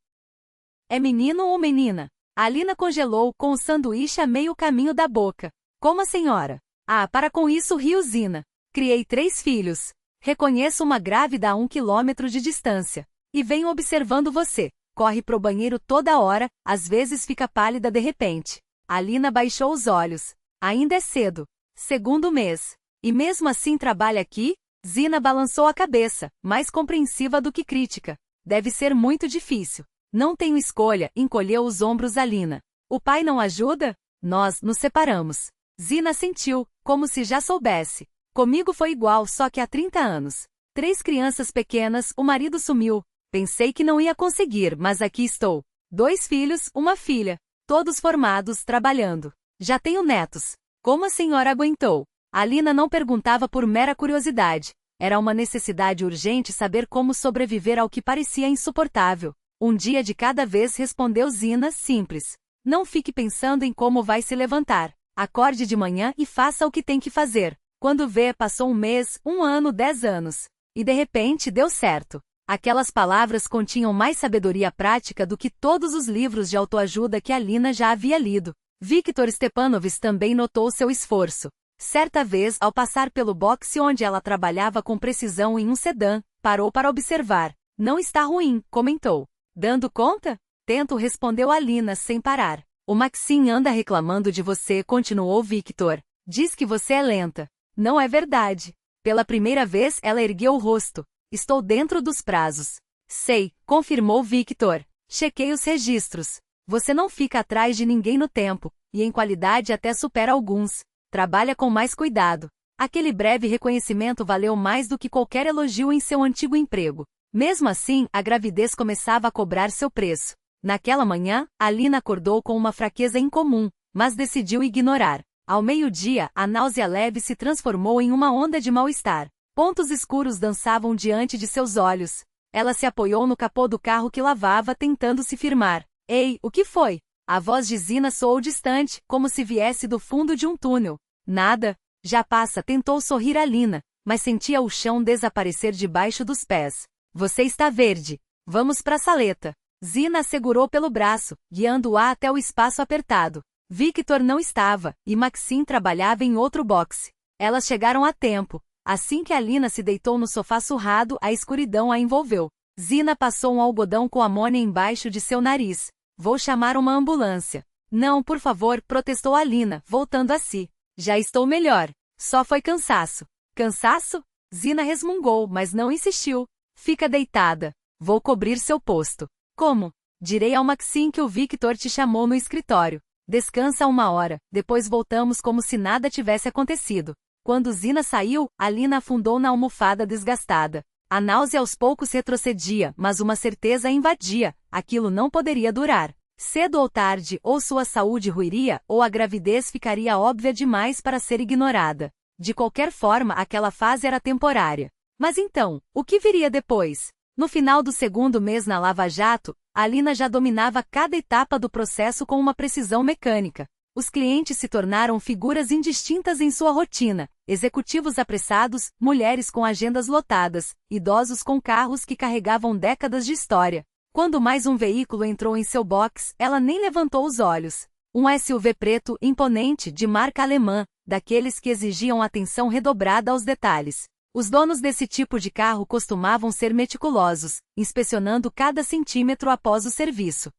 É menino ou menina? Alina congelou, com o sanduíche a meio caminho da boca. Como a senhora? Ah, para com isso, riu Zina. Criei 3 filhos. Reconheço uma grávida a 1 quilômetro de distância. E venho observando você. Corre pro banheiro toda hora, às vezes fica pálida de repente. Alina baixou os olhos. Ainda é cedo. 2º mês. E mesmo assim trabalha aqui? Zina balançou a cabeça, mais compreensiva do que crítica. Deve ser muito difícil. Não tenho escolha, encolheu os ombros Alina. O pai não ajuda? Nós nos separamos. Zina sentiu, como se já soubesse. Comigo foi igual, só que há 30 anos. 3 crianças pequenas, o marido sumiu. Pensei que não ia conseguir, mas aqui estou. 2 filhos, uma filha. Todos formados, trabalhando. Já tenho netos. Como a senhora aguentou? Alina não perguntava por mera curiosidade. Era uma necessidade urgente saber como sobreviver ao que parecia insuportável. Um dia de cada vez, respondeu Zina, simples. Não fique pensando em como vai se levantar. Acorde de manhã e faça o que tem que fazer. Quando vê, passou 1 mês, 1 ano, 10 anos. E de repente deu certo. Aquelas palavras continham mais sabedoria prática do que todos os livros de autoajuda que Alina já havia lido. Viktor Stepanovich também notou seu esforço. Certa vez, ao passar pelo boxe onde ela trabalhava com precisão em um sedã, parou para observar. Não está ruim, comentou. Dando conta? Tento, respondeu Alina sem parar. O Maxim anda reclamando de você, continuou Viktor. Diz que você é lenta. Não é verdade. Pela primeira vez ela ergueu o rosto. Estou dentro dos prazos. Sei, confirmou Viktor. Chequei os registros. Você não fica atrás de ninguém no tempo, e em qualidade até supera alguns. Trabalha com mais cuidado. Aquele breve reconhecimento valeu mais do que qualquer elogio em seu antigo emprego. Mesmo assim, a gravidez começava a cobrar seu preço. Naquela manhã, Alina acordou com uma fraqueza incomum, mas decidiu ignorar. Ao meio-dia, a náusea leve se transformou em uma onda de mal-estar. Pontos escuros dançavam diante de seus olhos. Ela se apoiou no capô do carro que lavava, tentando se firmar. Ei, o que foi? A voz de Zina soou distante, como se viesse do fundo de um túnel. Nada. Já passa, tentou sorrir Alina, mas sentia o chão desaparecer debaixo dos pés. Você está verde. Vamos pra saleta. Zina a segurou pelo braço, guiando-a até o espaço apertado. Victor não estava, e Maxine trabalhava em outro boxe. Elas chegaram a tempo. Assim que Alina se deitou no sofá surrado, a escuridão a envolveu. Zina passou um algodão com amônia embaixo de seu nariz. Vou chamar uma ambulância. Não, por favor, protestou Alina, voltando a si. Já estou melhor. Só foi cansaço. Cansaço? Zina resmungou, mas não insistiu. Fica deitada. Vou cobrir seu posto. Como? Direi ao Maxine que o Victor te chamou no escritório. Descansa 1 hora, depois voltamos como se nada tivesse acontecido. Quando Zina saiu, Alina afundou na almofada desgastada. A náusea aos poucos retrocedia, mas uma certeza a invadia: aquilo não poderia durar. Cedo ou tarde, ou sua saúde ruiria, ou a gravidez ficaria óbvia demais para ser ignorada. De qualquer forma, aquela fase era temporária. Mas então, o que viria depois? No final do 2º mês na Lava Jato, Alina já dominava cada etapa do processo com uma precisão mecânica. Os clientes se tornaram figuras indistintas em sua rotina: executivos apressados, mulheres com agendas lotadas, idosos com carros que carregavam décadas de história. Quando mais um veículo entrou em seu box, ela nem levantou os olhos. Um SUV preto, imponente, de marca alemã, daqueles que exigiam atenção redobrada aos detalhes. Os donos desse tipo de carro costumavam ser meticulosos, inspecionando cada centímetro após o serviço.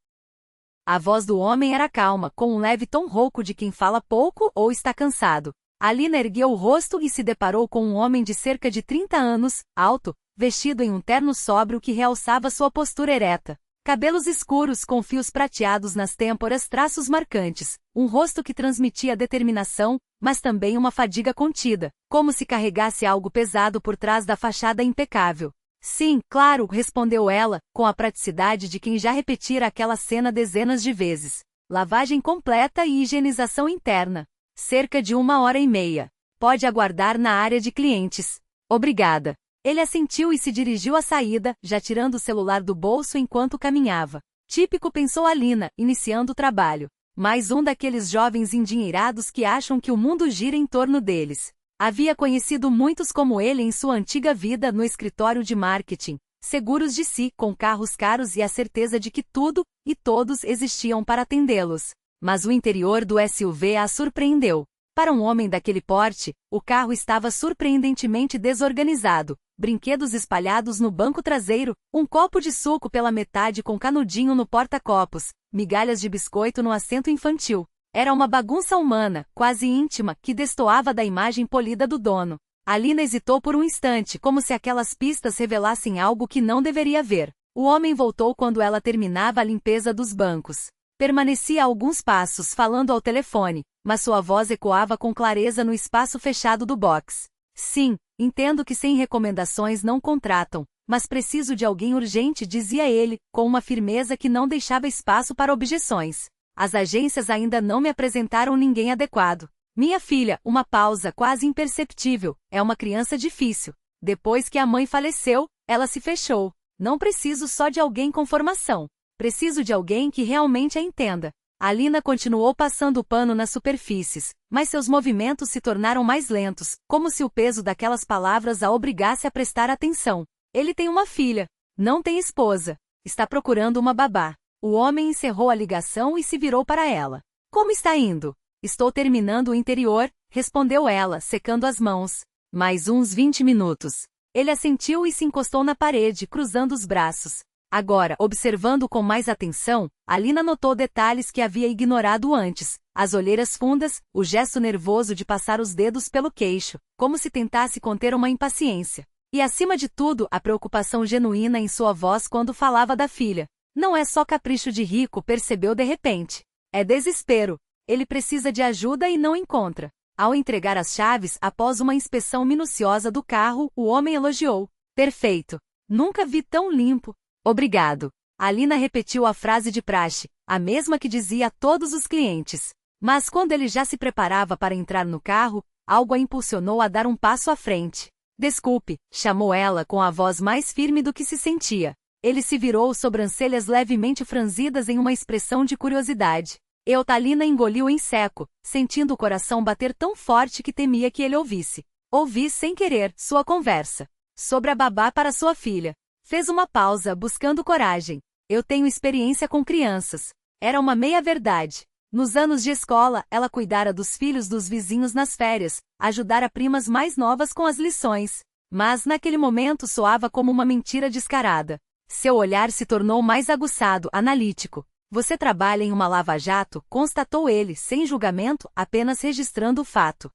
A voz do homem era calma, com um leve tom rouco de quem fala pouco ou está cansado. Alina ergueu o rosto e se deparou com um homem de cerca de 30 anos, alto, vestido em um terno sóbrio que realçava sua postura ereta. Cabelos escuros com fios prateados nas têmporas, traços marcantes, um rosto que transmitia determinação, mas também uma fadiga contida, como se carregasse algo pesado por trás da fachada impecável. Sim, claro, respondeu ela, com a praticidade de quem já repetira aquela cena dezenas de vezes. Lavagem completa e higienização interna. Cerca de 1 hora e meia. Pode aguardar na área de clientes. Obrigada. Ele assentiu e se dirigiu à saída, já tirando o celular do bolso enquanto caminhava. Típico, pensou Alina, iniciando o trabalho. Mais um daqueles jovens endinheirados que acham que o mundo gira em torno deles. Havia conhecido muitos como ele em sua antiga vida no escritório de marketing, seguros de si, com carros caros e a certeza de que tudo e todos existiam para atendê-los. Mas o interior do SUV a surpreendeu. Para um homem daquele porte, o carro estava surpreendentemente desorganizado. Brinquedos espalhados no banco traseiro, um copo de suco pela metade com canudinho no porta-copos, migalhas de biscoito no assento infantil. Era uma bagunça humana, quase íntima, que destoava da imagem polida do dono. Alina hesitou por um instante, como se aquelas pistas revelassem algo que não deveria ver. O homem voltou quando ela terminava a limpeza dos bancos. Permanecia a alguns passos falando ao telefone, mas sua voz ecoava com clareza no espaço fechado do box. Sim, entendo que sem recomendações não contratam, mas preciso de alguém urgente, dizia ele, com uma firmeza que não deixava espaço para objeções. As agências ainda não me apresentaram ninguém adequado. Minha filha, uma pausa quase imperceptível, é uma criança difícil. Depois que a mãe faleceu, ela se fechou. Não preciso só de alguém com formação. Preciso de alguém que realmente a entenda. Alina continuou passando o pano nas superfícies, mas seus movimentos se tornaram mais lentos, como se o peso daquelas palavras a obrigasse a prestar atenção. Ele tem uma filha. Não tem esposa. Está procurando uma babá. O homem encerrou a ligação e se virou para ela. Como está indo? Estou terminando o interior, respondeu ela, secando as mãos. Mais uns 20 minutos. Ele assentiu e se encostou na parede, cruzando os braços. Agora, observando com mais atenção, Alina notou detalhes que havia ignorado antes. As olheiras fundas, o gesto nervoso de passar os dedos pelo queixo, como se tentasse conter uma impaciência. E acima de tudo, a preocupação genuína em sua voz quando falava da filha. Não é só capricho de rico, percebeu de repente. É desespero. Ele precisa de ajuda e não encontra. Ao entregar as chaves, após uma inspeção minuciosa do carro, o homem elogiou. Perfeito. Nunca vi tão limpo. Obrigado. Alina repetiu a frase de praxe, a mesma que dizia a todos os clientes. Mas quando ele já se preparava para entrar no carro, algo a impulsionou a dar um passo à frente. Desculpe, chamou ela com a voz mais firme do que se sentia. Ele se virou, sobrancelhas levemente franzidas em uma expressão de curiosidade. Eudalina engoliu em seco, sentindo o coração bater tão forte que temia que ele ouvisse. Ouvi sem querer sua conversa sobre a babá para sua filha. Fez uma pausa, buscando coragem. Eu tenho experiência com crianças. Era uma meia-verdade. Nos anos de escola, ela cuidara dos filhos dos vizinhos nas férias, ajudara primas mais novas com as lições. Mas naquele momento soava como uma mentira descarada. Seu olhar se tornou mais aguçado, analítico. Você trabalha em uma lava-jato, constatou ele, sem julgamento, apenas registrando o fato.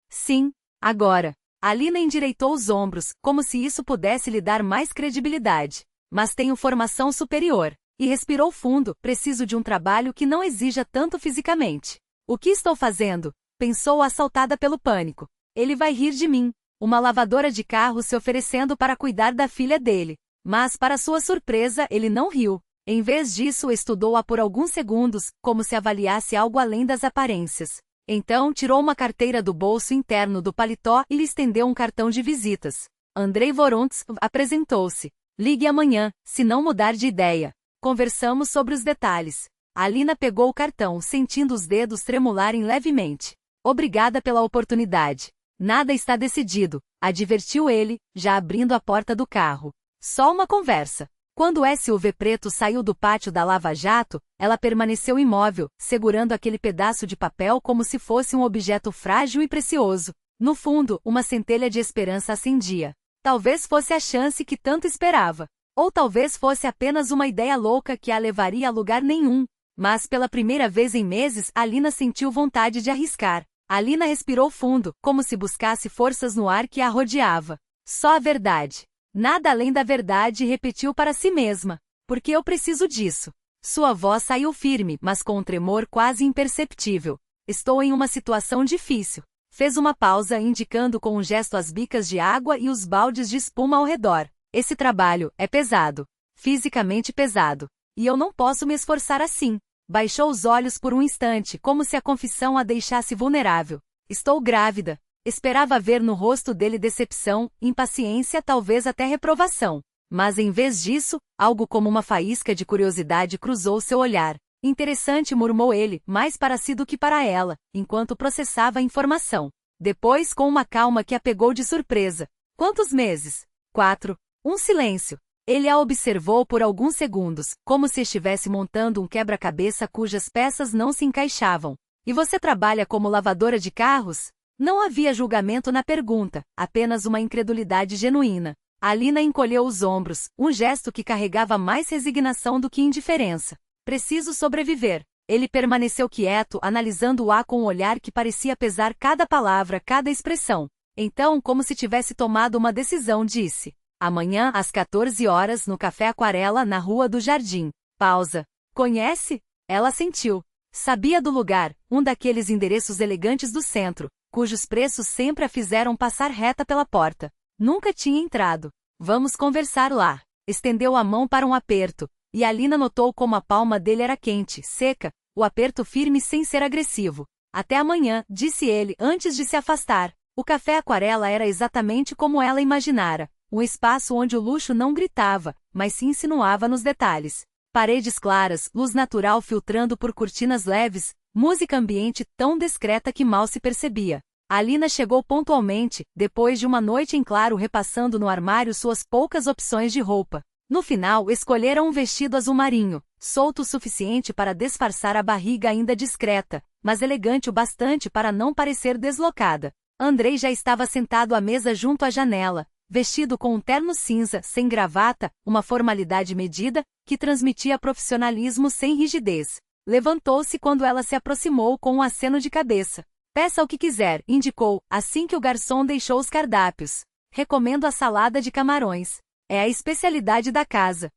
Sim, agora. Alina endireitou os ombros, como se isso pudesse lhe dar mais credibilidade. Mas tenho formação superior. E respirou fundo, preciso de um trabalho que não exija tanto fisicamente. O que estou fazendo? Pensou assaltada pelo pânico. Ele vai rir de mim. Uma lavadora de carro se oferecendo para cuidar da filha dele. Mas, para sua surpresa, ele não riu. Em vez disso, estudou-a por alguns segundos, como se avaliasse algo além das aparências. Então, tirou uma carteira do bolso interno do paletó e lhe estendeu um cartão de visitas. Andrei Vorontsov apresentou-se. Ligue amanhã, se não mudar de ideia. Conversamos sobre os detalhes. Alina pegou o cartão, sentindo os dedos tremularem levemente. Obrigada pela oportunidade. Nada está decidido, advertiu ele, já abrindo a porta do carro. Só uma conversa. Quando o SUV preto saiu do pátio da Lava Jato, ela permaneceu imóvel, segurando aquele pedaço de papel como se fosse um objeto frágil e precioso. No fundo, uma centelha de esperança acendia. Talvez fosse a chance que tanto esperava. Ou talvez fosse apenas uma ideia louca que a levaria a lugar nenhum. Mas pela primeira vez em meses, Alina sentiu vontade de arriscar. Alina respirou fundo, como se buscasse forças no ar que a rodeava. Só a verdade. Nada além da verdade, repetiu para si mesma. Porque eu preciso disso. Sua voz saiu firme, mas com um tremor quase imperceptível. Estou em uma situação difícil. Fez uma pausa, indicando com um gesto as bicas de água e os baldes de espuma ao redor. Esse trabalho é pesado. Fisicamente pesado. E eu não posso me esforçar assim. Baixou os olhos por um instante, como se a confissão a deixasse vulnerável. Estou grávida. Esperava ver no rosto dele decepção, impaciência, talvez até reprovação. Mas em vez disso, algo como uma faísca de curiosidade cruzou seu olhar. Interessante, murmurou ele, mais para si do que para ela, enquanto processava a informação. Depois, com uma calma que a pegou de surpresa. Quantos meses? 4. Um silêncio. Ele a observou por alguns segundos, como se estivesse montando um quebra-cabeça cujas peças não se encaixavam. E você trabalha como lavadora de carros? Não havia julgamento na pergunta, apenas uma incredulidade genuína. Alina encolheu os ombros, um gesto que carregava mais resignação do que indiferença. Preciso sobreviver. Ele permaneceu quieto, analisando-a com um olhar que parecia pesar cada palavra, cada expressão. Então, como se tivesse tomado uma decisão, disse: amanhã, às 14 horas, no Café Aquarela, na Rua do Jardim. Pausa. Conhece? Ela sentiu. Sabia do lugar, um daqueles endereços elegantes do centro, cujos preços sempre a fizeram passar reta pela porta. Nunca tinha entrado. Vamos conversar lá. Estendeu a mão para um aperto, e Alina notou como a palma dele era quente, seca, o aperto firme sem ser agressivo. Até amanhã, disse ele antes de se afastar. O Café Aquarela era exatamente como ela imaginara. Um espaço onde o luxo não gritava, mas se insinuava nos detalhes. Paredes claras, luz natural filtrando por cortinas leves, música ambiente tão discreta que mal se percebia. Alina chegou pontualmente, depois de uma noite em claro repassando no armário suas poucas opções de roupa. No final, escolheram um vestido azul marinho, solto o suficiente para disfarçar a barriga ainda discreta, mas elegante o bastante para não parecer deslocada. Andrei já estava sentado à mesa junto à janela, vestido com um terno cinza, sem gravata, uma formalidade medida, que transmitia profissionalismo sem rigidez. Levantou-se quando ela se aproximou com um aceno de cabeça. Peça o que quiser, indicou, assim que o garçom deixou os cardápios. Recomendo a salada de camarões. É a especialidade da casa.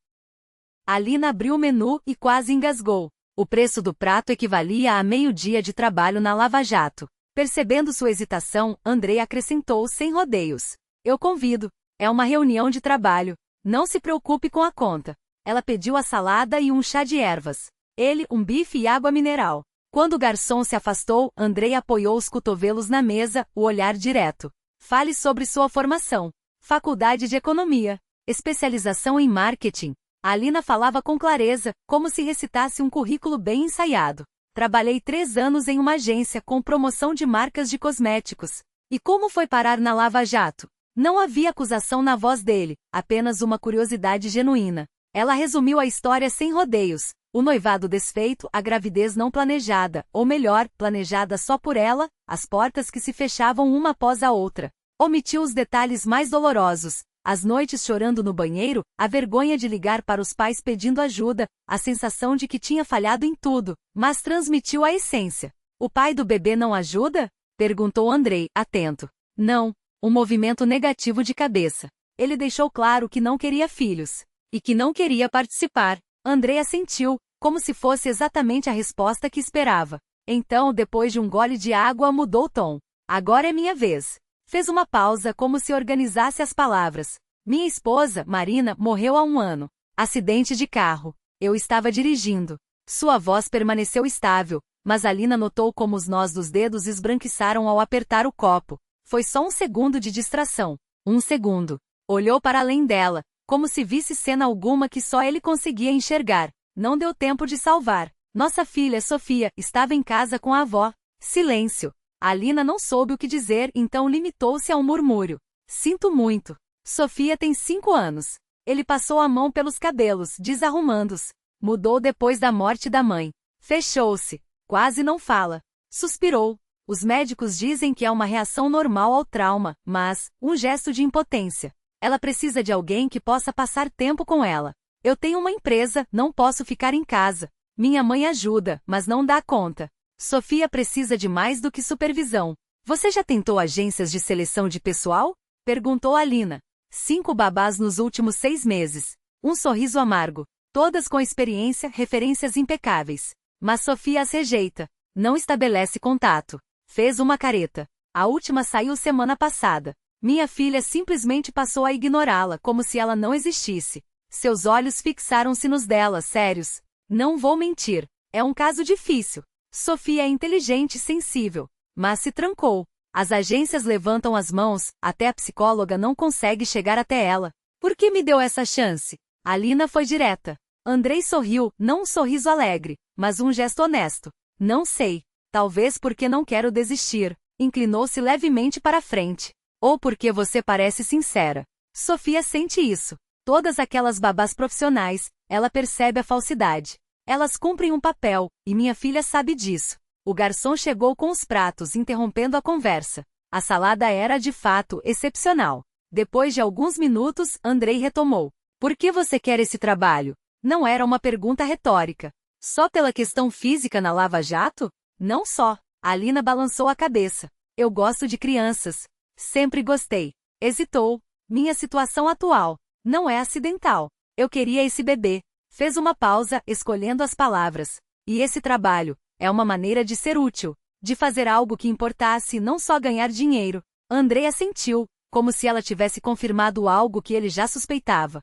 Alina abriu o menu e quase engasgou. O preço do prato equivalia a meio-dia de trabalho na Lava Jato. Percebendo sua hesitação, Andrei acrescentou sem rodeios. Eu convido. É uma reunião de trabalho. Não se preocupe com a conta. Ela pediu a salada e um chá de ervas. Ele, um bife e água mineral. Quando o garçom se afastou, Andrei apoiou os cotovelos na mesa, o olhar direto. Fale sobre sua formação. Faculdade de Economia. Especialização em Marketing. A Alina falava com clareza, como se recitasse um currículo bem ensaiado. Trabalhei 3 anos em uma agência com promoção de marcas de cosméticos. E como foi parar na Lava Jato? Não havia acusação na voz dele, apenas uma curiosidade genuína. Ela resumiu a história sem rodeios. O noivado desfeito, a gravidez não planejada, ou melhor, planejada só por ela, as portas que se fechavam uma após a outra. Omitiu os detalhes mais dolorosos. As noites chorando no banheiro, a vergonha de ligar para os pais pedindo ajuda, a sensação de que tinha falhado em tudo, mas transmitiu a essência. O pai do bebê não ajuda? Perguntou Andrei, atento. Não. Um movimento negativo de cabeça. Ele deixou claro que não queria filhos. E que não queria participar. Andrei assentiu, como se fosse exatamente a resposta que esperava. Então, depois de um gole de água, mudou o tom. Agora é minha vez. Fez uma pausa como se organizasse as palavras. Minha esposa, Marina, morreu há 1 ano. Acidente de carro. Eu estava dirigindo. Sua voz permaneceu estável, mas Alina notou como os nós dos dedos esbranquiçaram ao apertar o copo. Foi só 1 segundo de distração. 1 segundo. Olhou para além dela, como se visse cena alguma que só ele conseguia enxergar. Não deu tempo de salvar. Nossa filha, Sofia, estava em casa com a avó. Silêncio. A Alina não soube o que dizer, então limitou-se a um murmúrio. Sinto muito. Sofia tem 5 anos. Ele passou a mão pelos cabelos, desarrumando-os. Mudou depois da morte da mãe. Fechou-se. Quase não fala. Suspirou. Os médicos dizem que é uma reação normal ao trauma, mas, um gesto de impotência. Ela precisa de alguém que possa passar tempo com ela. Eu tenho uma empresa, não posso ficar em casa. Minha mãe ajuda, mas não dá conta. Sofia precisa de mais do que supervisão. Você já tentou agências de seleção de pessoal? Perguntou Alina. 5 babás nos últimos 6 meses. Um sorriso amargo. Todas com experiência, referências impecáveis. Mas Sofia as rejeita. Não estabelece contato. Fez uma careta. A última saiu semana passada. Minha filha simplesmente passou a ignorá-la como se ela não existisse. Seus olhos fixaram-se nos dela, sérios. Não vou mentir. É um caso difícil. Sofia é inteligente e sensível. Mas se trancou. As agências levantam as mãos, até a psicóloga não consegue chegar até ela. Por que me deu essa chance? Alina foi direta. Andrei sorriu, não um sorriso alegre, mas um gesto honesto. Não sei. Talvez porque não quero desistir. Inclinou-se levemente para a frente. Ou porque você parece sincera. Sofia sente isso. Todas aquelas babás profissionais, ela percebe a falsidade. Elas cumprem um papel, e minha filha sabe disso. O garçom chegou com os pratos, interrompendo a conversa. A salada era, de fato, excepcional. Depois de alguns minutos, Andrei retomou. Por que você quer esse trabalho? Não era uma pergunta retórica. Só pela questão física na Lava Jato? Não só. A Alina balançou a cabeça. Eu gosto de crianças. Sempre gostei. Hesitou. Minha situação atual não é acidental. Eu queria esse bebê. Fez uma pausa, escolhendo as palavras. E esse trabalho é uma maneira de ser útil, de fazer algo que importasse, não só ganhar dinheiro. Andrei assentiu, como se ela tivesse confirmado algo que ele já suspeitava.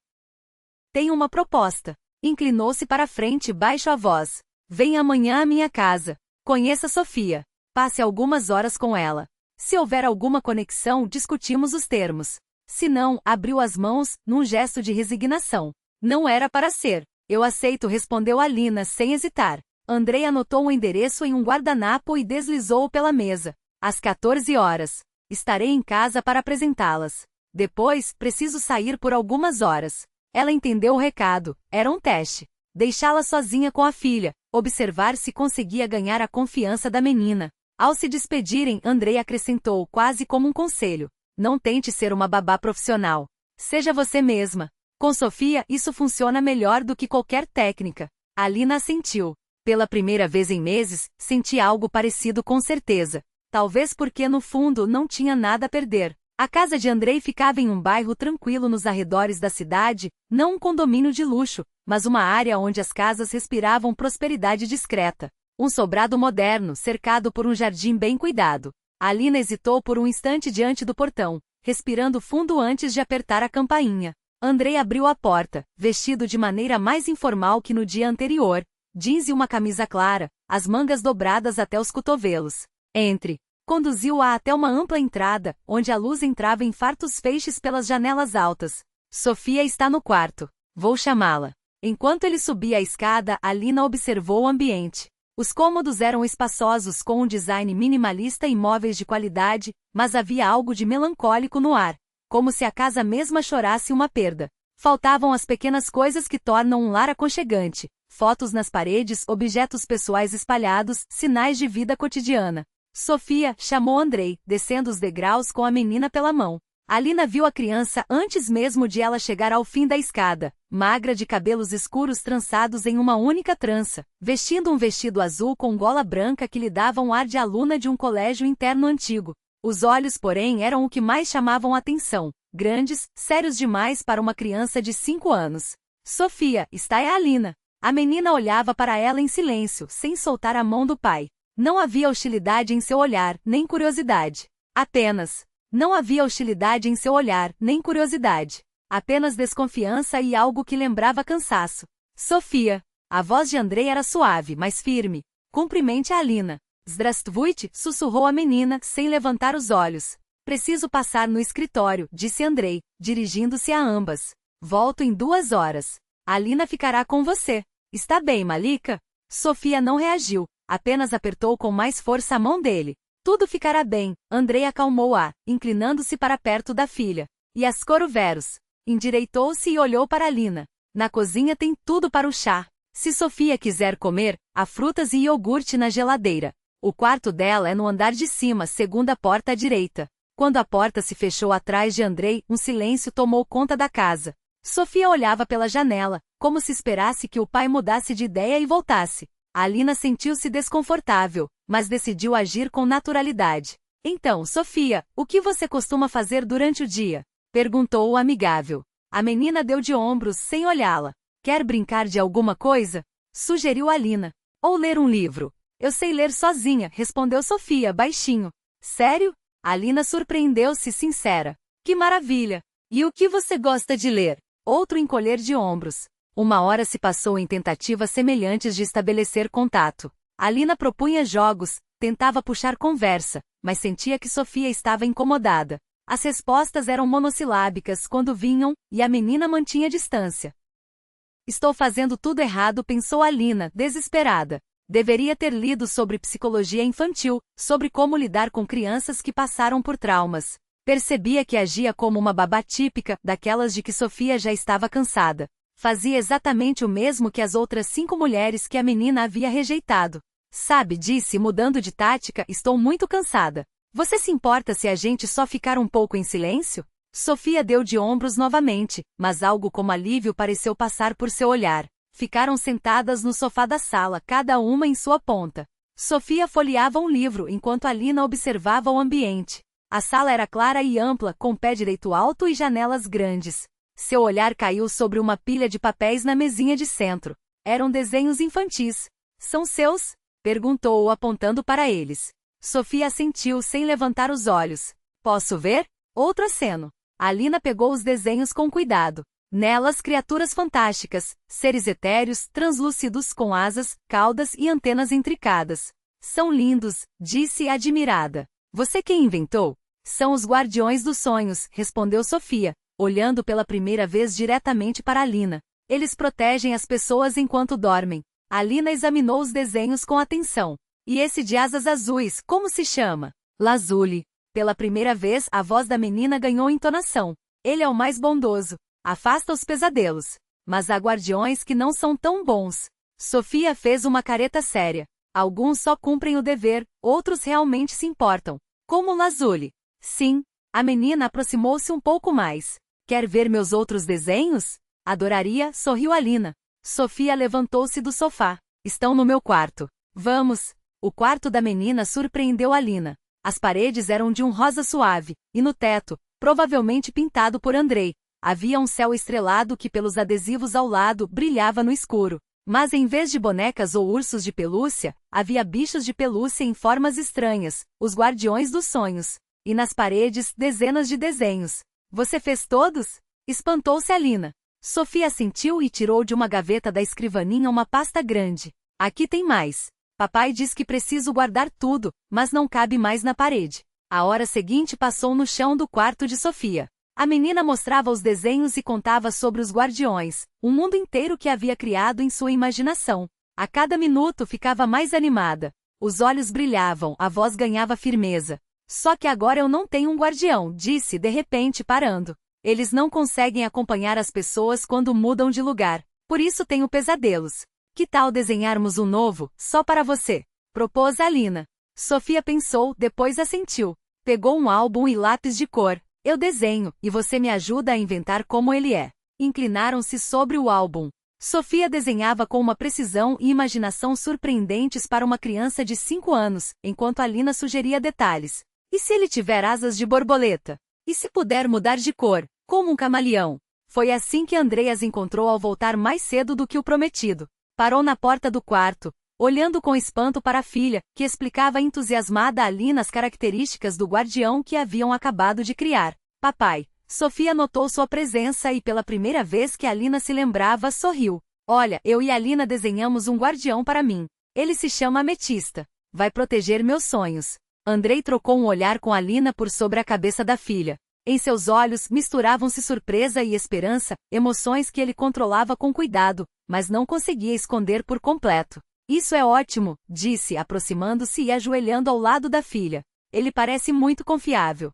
Tenho uma proposta. Inclinou-se para frente, baixo a voz. Venha amanhã à minha casa. Conheça Sofia. Passe algumas horas com ela. Se houver alguma conexão, discutimos os termos. Se não, abriu as mãos, num gesto de resignação. Não era para ser. Eu aceito, respondeu Alina sem hesitar. Andrei anotou o endereço em um guardanapo e deslizou-o pela mesa. Às 14 horas. Estarei em casa para apresentá-las. Depois, preciso sair por algumas horas. Ela entendeu o recado. Era um teste. Deixá-la sozinha com a filha. Observar se conseguia ganhar a confiança da menina. Ao se despedirem, Andrei acrescentou, quase como um conselho. Não tente ser uma babá profissional. Seja você mesma. Com Sofia, isso funciona melhor do que qualquer técnica. Alina assentiu. Pela primeira vez em meses, senti algo parecido com certeza. Talvez porque no fundo não tinha nada a perder. A casa de Andrei ficava em um bairro tranquilo nos arredores da cidade, não um condomínio de luxo, mas uma área onde as casas respiravam prosperidade discreta. Um sobrado moderno, cercado por um jardim bem cuidado. Alina hesitou por um instante diante do portão, respirando fundo antes de apertar a campainha. Andrei abriu a porta, vestido de maneira mais informal que no dia anterior. jeans e uma camisa clara, as mangas dobradas até os cotovelos. Entre. Conduziu-a até uma ampla entrada, onde a luz entrava em fartos feixes pelas janelas altas. Sofia está no quarto. Vou chamá-la. Enquanto ele subia a escada, Alina observou o ambiente. Os cômodos eram espaçosos com um design minimalista e móveis de qualidade, mas havia algo de melancólico no ar, como se a casa mesma chorasse uma perda. Faltavam as pequenas coisas que tornam um lar aconchegante. Fotos nas paredes, objetos pessoais espalhados, sinais de vida cotidiana. Sofia, chamou Andrei, descendo os degraus com a menina pela mão. Alina viu a criança antes mesmo de ela chegar ao fim da escada, magra de cabelos escuros trançados em uma única trança, vestindo um vestido azul com gola branca que lhe dava um ar de aluna de um colégio interno antigo. Os olhos, porém, eram o que mais chamavam a atenção, grandes, sérios demais para uma criança de 5 anos. Sofia, está é a Alina. A menina olhava para ela em silêncio, sem soltar a mão do pai. Não havia hostilidade em seu olhar, nem curiosidade. Apenas. Não havia hostilidade em seu olhar, nem curiosidade. Apenas desconfiança e algo que lembrava cansaço. Sofia. A voz de Andrei era suave, mas firme. Cumprimente a Alina. Zdravstvuyte, sussurrou a menina, sem levantar os olhos. Preciso passar no escritório, disse Andrei, dirigindo-se a ambas. Volto em 2 horas. Alina ficará com você. Está bem, Malika? Sofia não reagiu, apenas apertou com mais força a mão dele. Tudo ficará bem, Andrei acalmou-a, inclinando-se para perto da filha. E as coroveros? Endireitou-se e olhou para Alina. Na cozinha tem tudo para o chá. Se Sofia quiser comer, há frutas e iogurte na geladeira. O quarto dela é no andar de cima, segunda porta à direita. Quando a porta se fechou atrás de Andrei, um silêncio tomou conta da casa. Sofia olhava pela janela, como se esperasse que o pai mudasse de ideia e voltasse. Alina sentiu-se desconfortável, mas decidiu agir com naturalidade. Então, Sofia, o que você costuma fazer durante o dia? Perguntou o amigável. A menina deu de ombros sem olhá-la. Quer brincar de alguma coisa? Sugeriu Alina. Ou ler um livro? Eu sei ler sozinha, respondeu Sofia baixinho. Sério? Alina surpreendeu-se sincera. Que maravilha! E o que você gosta de ler? Outro encolher de ombros. 1 hora se passou em tentativas semelhantes de estabelecer contato. Alina propunha jogos, tentava puxar conversa, mas sentia que Sofia estava incomodada. As respostas eram monossilábicas quando vinham, e a menina mantinha distância. Estou fazendo tudo errado, pensou Alina, desesperada. Deveria ter lido sobre psicologia infantil, sobre como lidar com crianças que passaram por traumas. Percebia que agia como uma babá típica, daquelas de que Sofia já estava cansada. Fazia exatamente o mesmo que as outras 5 mulheres que a menina havia rejeitado. Sabe, disse mudando de tática, estou muito cansada. Você se importa se a gente só ficar um pouco em silêncio? Sofia deu de ombros novamente, mas algo como alívio pareceu passar por seu olhar. Ficaram sentadas no sofá da sala, cada uma em sua ponta. Sofia folheava um livro enquanto Alina observava o ambiente. A sala era clara e ampla, com pé direito alto e janelas grandes. Seu olhar caiu sobre uma pilha de papéis na mesinha de centro. Eram desenhos infantis. São seus? Perguntou-o apontando para eles. Sofia assentiu sem levantar os olhos. Posso ver? Outro aceno. Alina pegou os desenhos com cuidado. Nelas, criaturas fantásticas, seres etéreos, translúcidos com asas, caudas e antenas intricadas. São lindos, disse admirada. Você quem inventou? São os guardiões dos sonhos, respondeu Sofia, olhando pela primeira vez diretamente para Alina. Eles protegem as pessoas enquanto dormem. Alina examinou os desenhos com atenção. E esse de asas azuis, como se chama? Lazuli. Pela primeira vez, a voz da menina ganhou entonação. Ele é o mais bondoso. Afasta os pesadelos. Mas há guardiões que não são tão bons. Sofia fez uma careta séria. Alguns só cumprem o dever, outros realmente se importam. Como Lazuli. Sim. A menina aproximou-se um pouco mais. Quer ver meus outros desenhos? Adoraria, sorriu Alina. Sofia levantou-se do sofá. Estão no meu quarto. Vamos. O quarto da menina surpreendeu Alina. As paredes eram de um rosa suave, e no teto, provavelmente pintado por Andrei, havia um céu estrelado que pelos adesivos ao lado brilhava no escuro. Mas em vez de bonecas ou ursos de pelúcia, havia bichos de pelúcia em formas estranhas, os guardiões dos sonhos. E nas paredes, dezenas de desenhos. Você fez todos? Espantou-se Alina. Sofia assentiu e tirou de uma gaveta da escrivaninha uma pasta grande. Aqui tem mais. Papai diz que preciso guardar tudo, mas não cabe mais na parede. A hora seguinte passou no chão do quarto de Sofia. A menina mostrava os desenhos e contava sobre os guardiões, um mundo inteiro que havia criado em sua imaginação. A cada minuto ficava mais animada. Os olhos brilhavam, a voz ganhava firmeza. Só que agora eu não tenho um guardião, disse de repente parando. Eles não conseguem acompanhar as pessoas quando mudam de lugar. Por isso tenho pesadelos. Que tal desenharmos um novo, só para você? Propôs Alina. Sofia pensou, depois assentiu. Pegou um álbum e lápis de cor. Eu desenho, e você me ajuda a inventar como ele é. Inclinaram-se sobre o álbum. Sofia desenhava com uma precisão e imaginação surpreendentes para uma criança de 5 anos, enquanto Alina sugeria detalhes. E se ele tiver asas de borboleta? E se puder mudar de cor, como um camaleão? Foi assim que Andrei as encontrou ao voltar mais cedo do que o prometido. Parou na porta do quarto, olhando com espanto para a filha, que explicava entusiasmada a Alina as características do guardião que haviam acabado de criar. Papai. Sofia notou sua presença e pela primeira vez que Alina se lembrava, sorriu. Olha, eu e Alina desenhamos um guardião para mim. Ele se chama Ametista. Vai proteger meus sonhos. Andrei trocou um olhar com Alina por sobre a cabeça da filha. Em seus olhos misturavam-se surpresa e esperança, emoções que ele controlava com cuidado, mas não conseguia esconder por completo. Isso é ótimo, disse, aproximando-se e ajoelhando ao lado da filha. Ele parece muito confiável.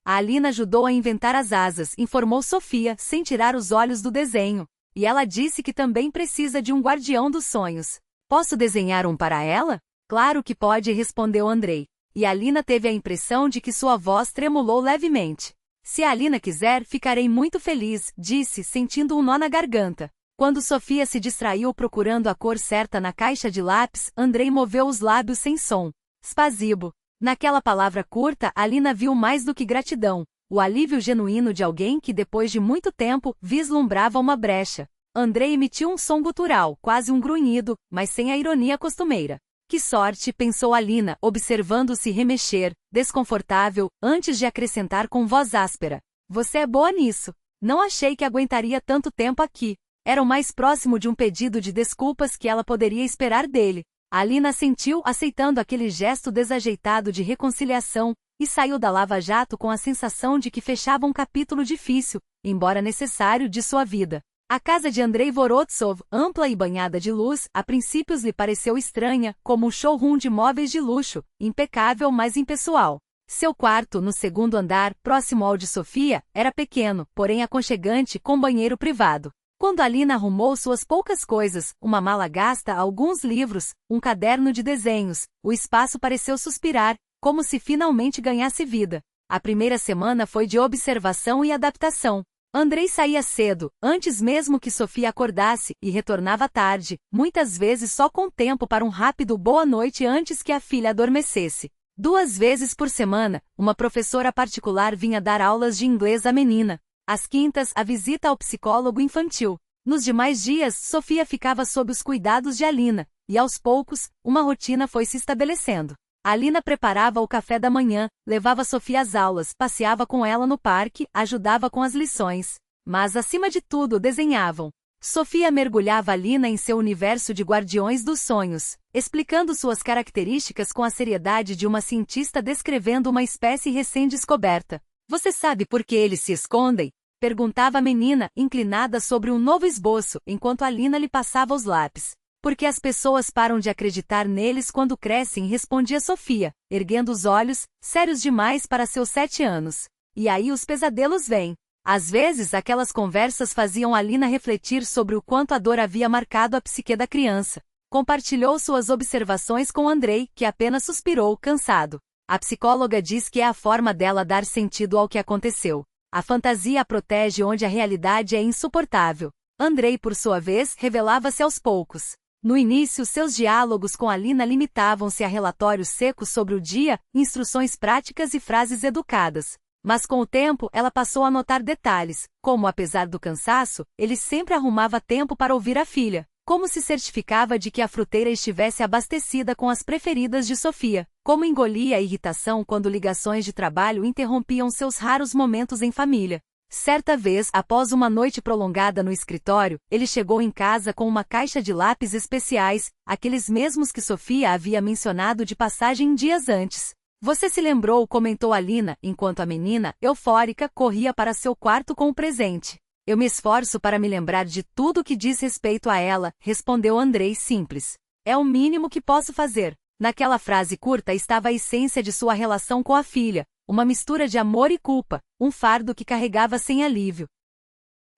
A Alina ajudou a inventar as asas, informou Sofia, sem tirar os olhos do desenho. E ela disse que também precisa de um guardião dos sonhos. Posso desenhar um para ela? Claro que pode, respondeu Andrei. E Alina teve a impressão de que sua voz tremulou levemente. Se a Alina quiser, ficarei muito feliz, disse, sentindo um nó na garganta. Quando Sofia se distraiu procurando a cor certa na caixa de lápis, Andrei moveu os lábios sem som. Spasibo. Naquela palavra curta, Alina viu mais do que gratidão, o alívio genuíno de alguém que depois de muito tempo, vislumbrava uma brecha. Andrei emitiu um som gutural, quase um grunhido, mas sem a ironia costumeira. Que sorte, pensou Alina, observando-se remexer, desconfortável, antes de acrescentar com voz áspera. Você é boa nisso. Não achei que aguentaria tanto tempo aqui. Era o mais próximo de um pedido de desculpas que ela poderia esperar dele. Alina assentiu, aceitando aquele gesto desajeitado de reconciliação, e saiu da lava-jato com a sensação de que fechava um capítulo difícil, embora necessário, de sua vida. A casa de Andrei Vorotsov, ampla e banhada de luz, a princípios lhe pareceu estranha, como um showroom de móveis de luxo, impecável mas impessoal. Seu quarto, no segundo andar, próximo ao de Sofia, era pequeno, porém aconchegante, com banheiro privado. Quando Alina arrumou suas poucas coisas, uma mala gasta, alguns livros, um caderno de desenhos, o espaço pareceu suspirar, como se finalmente ganhasse vida. A primeira semana foi de observação e adaptação. Andrei saía cedo, antes mesmo que Sofia acordasse, e retornava tarde, muitas vezes só com tempo para um rápido boa noite antes que a filha adormecesse. 2 vezes por semana, uma professora particular vinha dar aulas de inglês à menina. Às quintas, a visita ao psicólogo infantil. Nos demais dias, Sofia ficava sob os cuidados de Alina, e aos poucos, uma rotina foi se estabelecendo. Alina preparava o café da manhã, levava Sofia às aulas, passeava com ela no parque, ajudava com as lições. Mas, acima de tudo, desenhavam. Sofia mergulhava Alina em seu universo de guardiões dos sonhos, explicando suas características com a seriedade de uma cientista descrevendo uma espécie recém-descoberta. Você sabe por que eles se escondem? Perguntava a menina, inclinada sobre um novo esboço, enquanto Alina lhe passava os lápis. Porque as pessoas param de acreditar neles quando crescem, respondia Sofia, erguendo os olhos, sérios demais para seus 7 anos. E aí os pesadelos vêm. Às vezes aquelas conversas faziam Alina refletir sobre o quanto a dor havia marcado a psique da criança. Compartilhou suas observações com Andrei, que apenas suspirou, cansado. A psicóloga diz que é a forma dela dar sentido ao que aconteceu. A fantasia a protege onde a realidade é insuportável. Andrei, por sua vez, revelava-se aos poucos. No início, seus diálogos com Alina limitavam-se a relatórios secos sobre o dia, instruções práticas e frases educadas. Mas com o tempo, ela passou a notar detalhes, como, apesar do cansaço, ele sempre arrumava tempo para ouvir a filha. Como se certificava de que a fruteira estivesse abastecida com as preferidas de Sofia. Como engolia a irritação quando ligações de trabalho interrompiam seus raros momentos em família. Certa vez, após uma noite prolongada no escritório, ele chegou em casa com uma caixa de lápis especiais, aqueles mesmos que Sofia havia mencionado de passagem dias antes. Você se lembrou, comentou Alina, enquanto a menina, eufórica, corria para seu quarto com o presente. Eu me esforço para me lembrar de tudo que diz respeito a ela, respondeu Andrei simples. É o mínimo que posso fazer. Naquela frase curta estava a essência de sua relação com a filha, uma mistura de amor e culpa, um fardo que carregava sem alívio.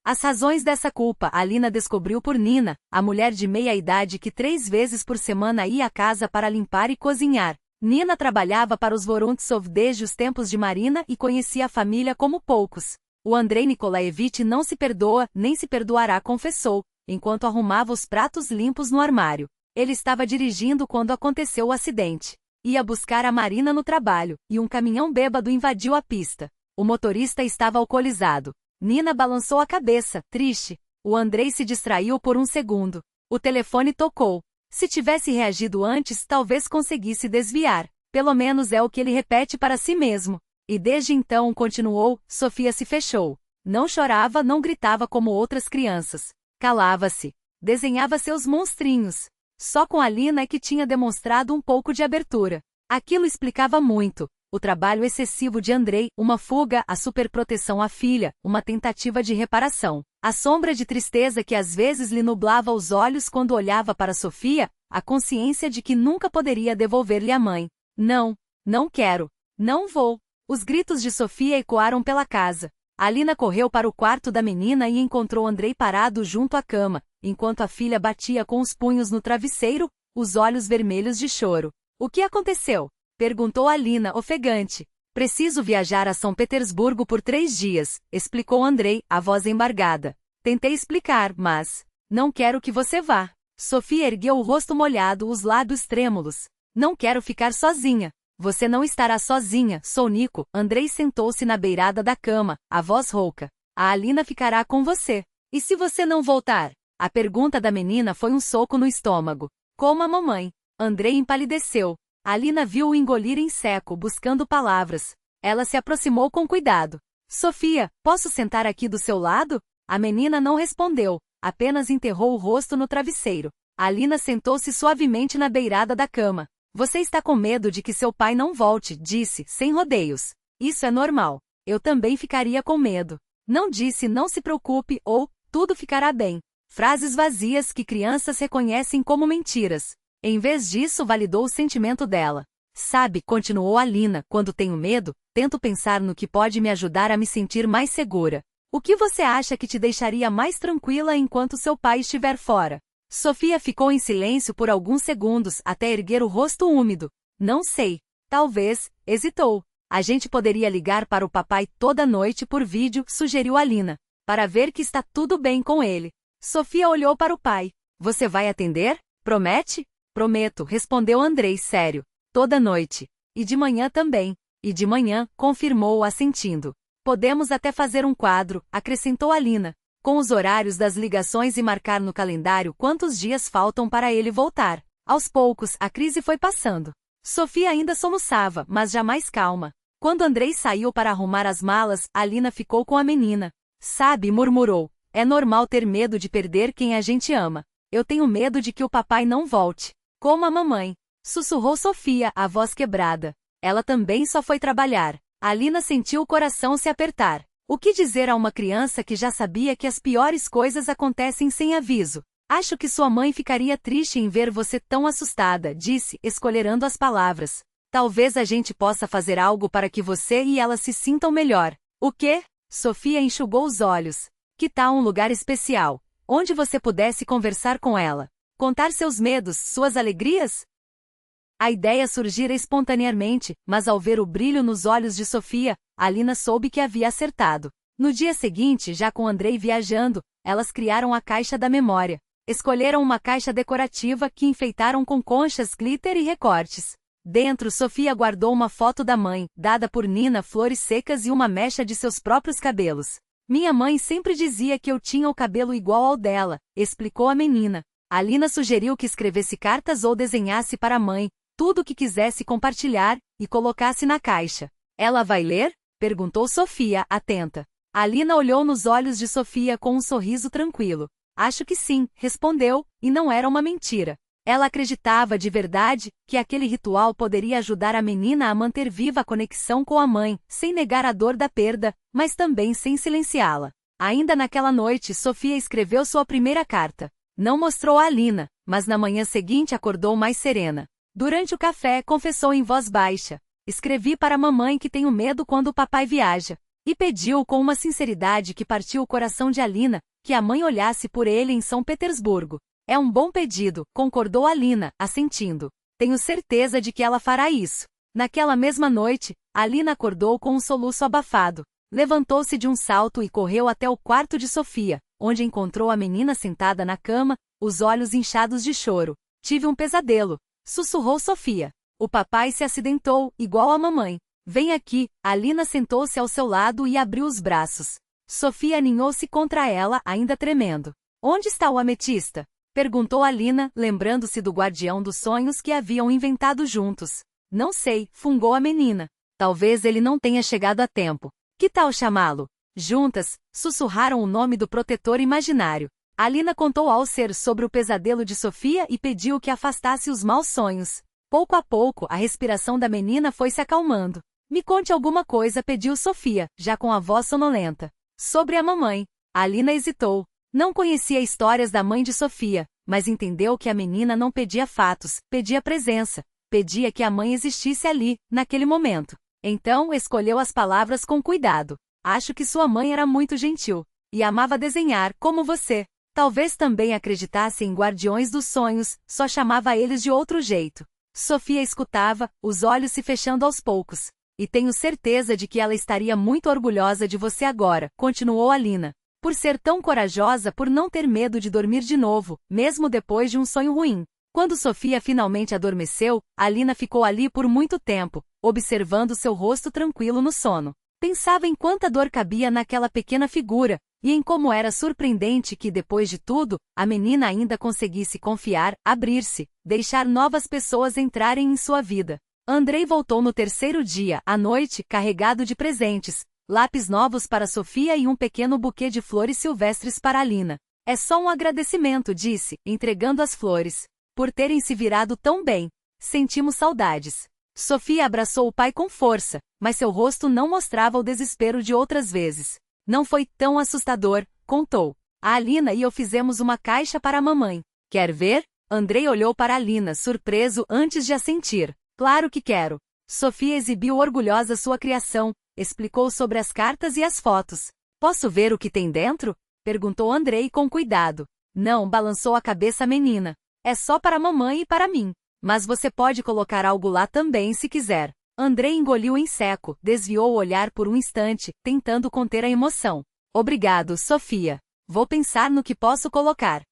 As razões dessa culpa Alina descobriu por Nina, a mulher de meia-idade que 3 vezes por semana ia à casa para limpar e cozinhar. Nina trabalhava para os Vorontsov desde os tempos de Marina e conhecia a família como poucos. O Andrei Nikolaevich não se perdoa, nem se perdoará, confessou, enquanto arrumava os pratos limpos no armário. Ele estava dirigindo quando aconteceu o acidente. Ia buscar a Marina no trabalho, e um caminhão bêbado invadiu a pista. O motorista estava alcoolizado. Nina balançou a cabeça, triste. O Andrei se distraiu por um segundo. O telefone tocou. Se tivesse reagido antes, talvez conseguisse desviar. Pelo menos é o que ele repete para si mesmo. E desde então, continuou, Sofia se fechou. Não chorava, não gritava como outras crianças. Calava-se. Desenhava seus monstrinhos. Só com Alina é que tinha demonstrado um pouco de abertura. Aquilo explicava muito. O trabalho excessivo de Andrei, uma fuga, a superproteção à filha, uma tentativa de reparação. A sombra de tristeza que às vezes lhe nublava os olhos quando olhava para Sofia, a consciência de que nunca poderia devolver-lhe a mãe. Não, não quero, não vou. Os gritos de Sofia ecoaram pela casa. Alina correu para o quarto da menina e encontrou Andrei parado junto à cama, enquanto a filha batia com os punhos no travesseiro, os olhos vermelhos de choro. O que aconteceu? Perguntou Alina, ofegante. Preciso viajar a São Petersburgo por 3 dias, explicou Andrei, a voz embargada. Tentei explicar, mas... Não quero que você vá. Sofia ergueu o rosto molhado, os lábios trêmulos. Não quero ficar sozinha. Você não estará sozinha, sou Nico. Andrei sentou-se na beirada da cama, a voz rouca. A Alina ficará com você. E se você não voltar? A pergunta da menina foi um soco no estômago. Como a mamãe. Andrei empalideceu. Alina viu-o engolir em seco, buscando palavras. Ela se aproximou com cuidado. Sofia, posso sentar aqui do seu lado? A menina não respondeu, apenas enterrou o rosto no travesseiro. Alina sentou-se suavemente na beirada da cama. Você está com medo de que seu pai não volte, disse, sem rodeios. Isso é normal. Eu também ficaria com medo. Não disse não se preocupe ou tudo ficará bem. Frases vazias que crianças reconhecem como mentiras. Em vez disso, validou o sentimento dela. Sabe, continuou Alina, quando tenho medo, tento pensar no que pode me ajudar a me sentir mais segura. O que você acha que te deixaria mais tranquila enquanto seu pai estiver fora? Sofia ficou em silêncio por alguns segundos até erguer o rosto úmido. Não sei. Talvez, hesitou. A gente poderia ligar para o papai toda noite por vídeo, sugeriu Alina, para ver que está tudo bem com ele. Sofia olhou para o pai. Você vai atender? Promete? Prometo, respondeu Andrei sério. Toda noite. E de manhã também. E de manhã, confirmou assentindo. Podemos até fazer um quadro, acrescentou Alina, com os horários das ligações e marcar no calendário quantos dias faltam para ele voltar. Aos poucos, a crise foi passando. Sofia ainda soluçava, mas já mais calma. Quando Andrei saiu para arrumar as malas, Alina ficou com a menina. Sabe, murmurou, é normal ter medo de perder quem a gente ama. Eu tenho medo de que o papai não volte. Como a mamãe. Sussurrou Sofia, a voz quebrada. Ela também só foi trabalhar. Alina sentiu o coração se apertar. O que dizer a uma criança que já sabia que as piores coisas acontecem sem aviso? Acho que sua mãe ficaria triste em ver você tão assustada, disse, escolhendo as palavras. Talvez a gente possa fazer algo para que você e ela se sintam melhor. O quê? Sofia enxugou os olhos. Que tal um lugar especial, onde você pudesse conversar com ela? Contar seus medos, suas alegrias? A ideia surgira espontaneamente, mas ao ver o brilho nos olhos de Sofia, Alina soube que havia acertado. No dia seguinte, já com Andrei viajando, elas criaram a caixa da memória. Escolheram uma caixa decorativa que enfeitaram com conchas, glitter e recortes. Dentro, Sofia guardou uma foto da mãe, dada por Nina, flores secas e uma mecha de seus próprios cabelos. Minha mãe sempre dizia que eu tinha o cabelo igual ao dela, explicou a menina. Alina sugeriu que escrevesse cartas ou desenhasse para a mãe, tudo o que quisesse compartilhar, e colocasse na caixa. Ela vai ler? Perguntou Sofia, atenta. Alina olhou nos olhos de Sofia com um sorriso tranquilo. Acho que sim, respondeu, e não era uma mentira. Ela acreditava de verdade que aquele ritual poderia ajudar a menina a manter viva a conexão com a mãe, sem negar a dor da perda, mas também sem silenciá-la. Ainda naquela noite, Sofia escreveu sua primeira carta. Não mostrou a Alina, mas na manhã seguinte acordou mais serena. Durante o café, confessou em voz baixa. Escrevi para a mamãe que tenho medo quando o papai viaja. E pediu com uma sinceridade que partiu o coração de Alina, que a mãe olhasse por ele em São Petersburgo. É um bom pedido, concordou Alina, assentindo. Tenho certeza de que ela fará isso. Naquela mesma noite, Alina acordou com um soluço abafado. Levantou-se de um salto e correu até o quarto de Sofia, onde encontrou a menina sentada na cama, os olhos inchados de choro. Tive um pesadelo, sussurrou Sofia. O papai se acidentou, igual a mamãe. Vem aqui, Alina sentou-se ao seu lado e abriu os braços. Sofia aninhou-se contra ela, ainda tremendo. Onde está o ametista? Perguntou Alina, lembrando-se do guardião dos sonhos que haviam inventado juntos. Não sei, fungou a menina. Talvez ele não tenha chegado a tempo. Que tal chamá-lo? Juntas, sussurraram o nome do protetor imaginário. Alina contou ao ser sobre o pesadelo de Sofia e pediu que afastasse os maus sonhos. Pouco a pouco, a respiração da menina foi se acalmando. Me conte alguma coisa, pediu Sofia, já com a voz sonolenta. Sobre a mamãe. Alina hesitou. Não conhecia histórias da mãe de Sofia, mas entendeu que a menina não pedia fatos, pedia presença. Pedia que a mãe existisse ali, naquele momento. Então, escolheu as palavras com cuidado. Acho que sua mãe era muito gentil. E amava desenhar, como você. Talvez também acreditasse em guardiões dos sonhos, só chamava eles de outro jeito. Sofia escutava, os olhos se fechando aos poucos. E tenho certeza de que ela estaria muito orgulhosa de você agora, continuou Alina. Por ser tão corajosa, por não ter medo de dormir de novo, mesmo depois de um sonho ruim. Quando Sofia finalmente adormeceu, Alina ficou ali por muito tempo, observando seu rosto tranquilo no sono. Pensava em quanta dor cabia naquela pequena figura, e em como era surpreendente que, depois de tudo, a menina ainda conseguisse confiar, abrir-se, deixar novas pessoas entrarem em sua vida. Andrei voltou no terceiro dia, à noite, carregado de presentes, lápis novos para Sofia e um pequeno buquê de flores silvestres para Alina. É só um agradecimento, disse, entregando as flores. Por terem se virado tão bem. Sentimos saudades. Sofia abraçou o pai com força, mas seu rosto não mostrava o desespero de outras vezes. Não foi tão assustador, contou. A Alina e eu fizemos uma caixa para a mamãe. Quer ver? Andrei olhou para Alina, surpreso antes de assentir. Claro que quero. Sofia exibiu orgulhosa sua criação, explicou sobre as cartas e as fotos. Posso ver o que tem dentro? Perguntou Andrei com cuidado. Não, balançou a cabeça a menina. É só para a mamãe e para mim. Mas você pode colocar algo lá também se quiser. Andrei engoliu em seco, desviou o olhar por um instante, tentando conter a emoção. Obrigado, Sofia. Vou pensar no que posso colocar.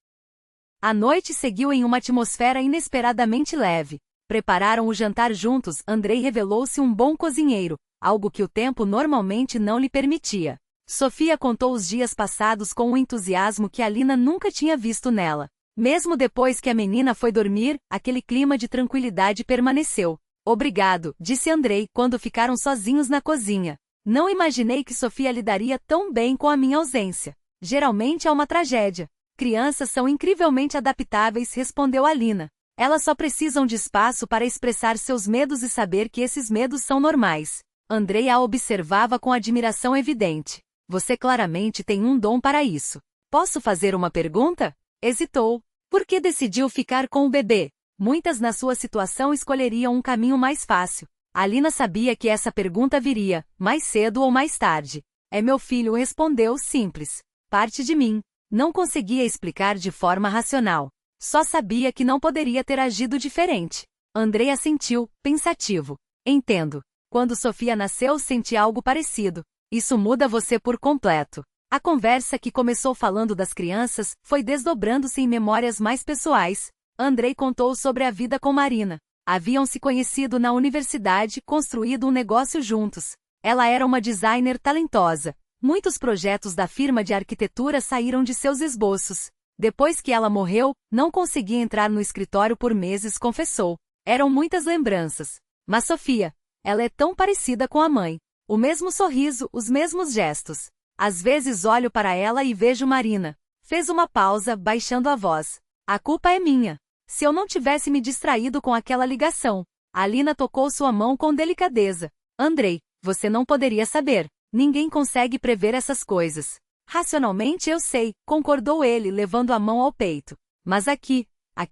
A noite seguiu em uma atmosfera inesperadamente leve. Prepararam o jantar juntos. Andrei revelou-se um bom cozinheiro, algo que o tempo normalmente não lhe permitia. Sofia contou os dias passados com um entusiasmo que Alina nunca tinha visto nela. Mesmo depois que a menina foi dormir, aquele clima de tranquilidade permaneceu. Obrigado, disse Andrei, quando ficaram sozinhos na cozinha. Não imaginei que Sofia lidaria tão bem com a minha ausência. Geralmente é uma tragédia. Crianças são incrivelmente adaptáveis, respondeu Alina. Elas só precisam de espaço para expressar seus medos e saber que esses medos são normais. Andrei a observava com admiração evidente. Você claramente tem um dom para isso. Posso fazer uma pergunta? Hesitou. Por que decidiu ficar com o bebê? Muitas na sua situação escolheriam um caminho mais fácil. Alina sabia que essa pergunta viria, mais cedo ou mais tarde. É meu filho, respondeu simples. Parte de mim. Não conseguia explicar de forma racional. Só sabia que não poderia ter agido diferente. Andrei assentiu, pensativo. Entendo. Quando Sofia nasceu, senti algo parecido. Isso muda você por completo. A conversa, que começou falando das crianças, foi desdobrando-se em memórias mais pessoais. Andrei contou sobre a vida com Marina. Haviam se conhecido na universidade, construído um negócio juntos. Ela era uma designer talentosa. Muitos projetos da firma de arquitetura saíram de seus esboços. Depois que ela morreu, não conseguia entrar no escritório por meses, confessou. Eram muitas lembranças. Mas Sofia, ela é tão parecida com a mãe. O mesmo sorriso, os mesmos gestos. Às vezes olho para ela e vejo Marina. Fez uma pausa, baixando a voz. A culpa é minha. Se eu não tivesse me distraído com aquela ligação. Alina tocou sua mão com delicadeza. Andrei, você não poderia saber. Ninguém consegue prever essas coisas. Racionalmente eu sei, concordou ele, levando a mão ao peito. Mas aqui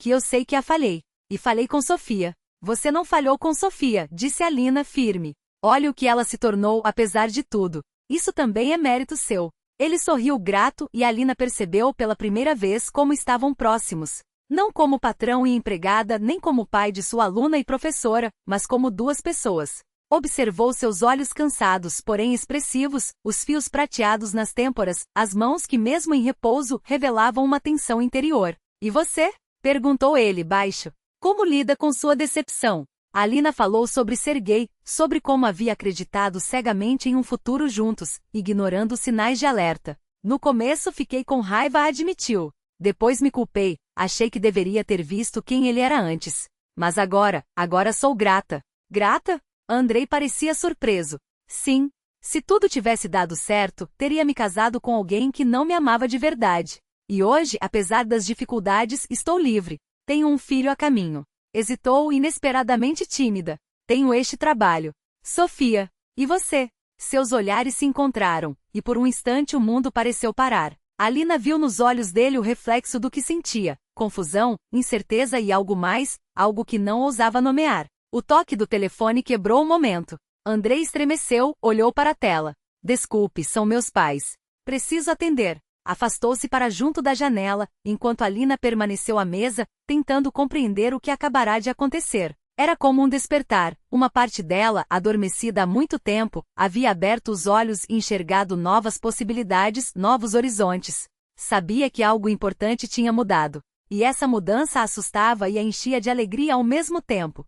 eu sei que a falhei. E falhei com Sofia. Você não falhou com Sofia, disse Alina firme. Olha o que ela se tornou apesar de tudo. Isso também é mérito seu. Ele sorriu grato e Alina percebeu pela primeira vez como estavam próximos. Não como patrão e empregada, nem como pai de sua aluna e professora, mas como duas pessoas. Observou seus olhos cansados, porém expressivos, os fios prateados nas têmporas, as mãos que mesmo em repouso revelavam uma tensão interior. E você? Perguntou ele baixo. Como lida com sua decepção? Alina falou sobre Serguei, sobre como havia acreditado cegamente em um futuro juntos, ignorando sinais de alerta. No começo fiquei com raiva, admitiu. Depois me culpei, achei que deveria ter visto quem ele era antes. Mas agora sou grata. Grata? Andrei parecia surpreso. Sim. Se tudo tivesse dado certo, teria me casado com alguém que não me amava de verdade. E hoje, apesar das dificuldades, estou livre. Tenho um filho a caminho. Hesitou inesperadamente tímida. Tenho este trabalho. Sofia. E você? Seus olhares se encontraram, e por um instante o mundo pareceu parar. Alina viu nos olhos dele o reflexo do que sentia. Confusão, incerteza e algo mais, algo que não ousava nomear. O toque do telefone quebrou o momento. Andrei estremeceu, olhou para a tela. Desculpe, são meus pais. Preciso atender. Afastou-se para junto da janela, enquanto Alina permaneceu à mesa, tentando compreender o que acabará de acontecer. Era como um despertar. Uma parte dela, adormecida há muito tempo, havia aberto os olhos e enxergado novas possibilidades, novos horizontes. Sabia que algo importante tinha mudado. E essa mudança a assustava e a enchia de alegria ao mesmo tempo.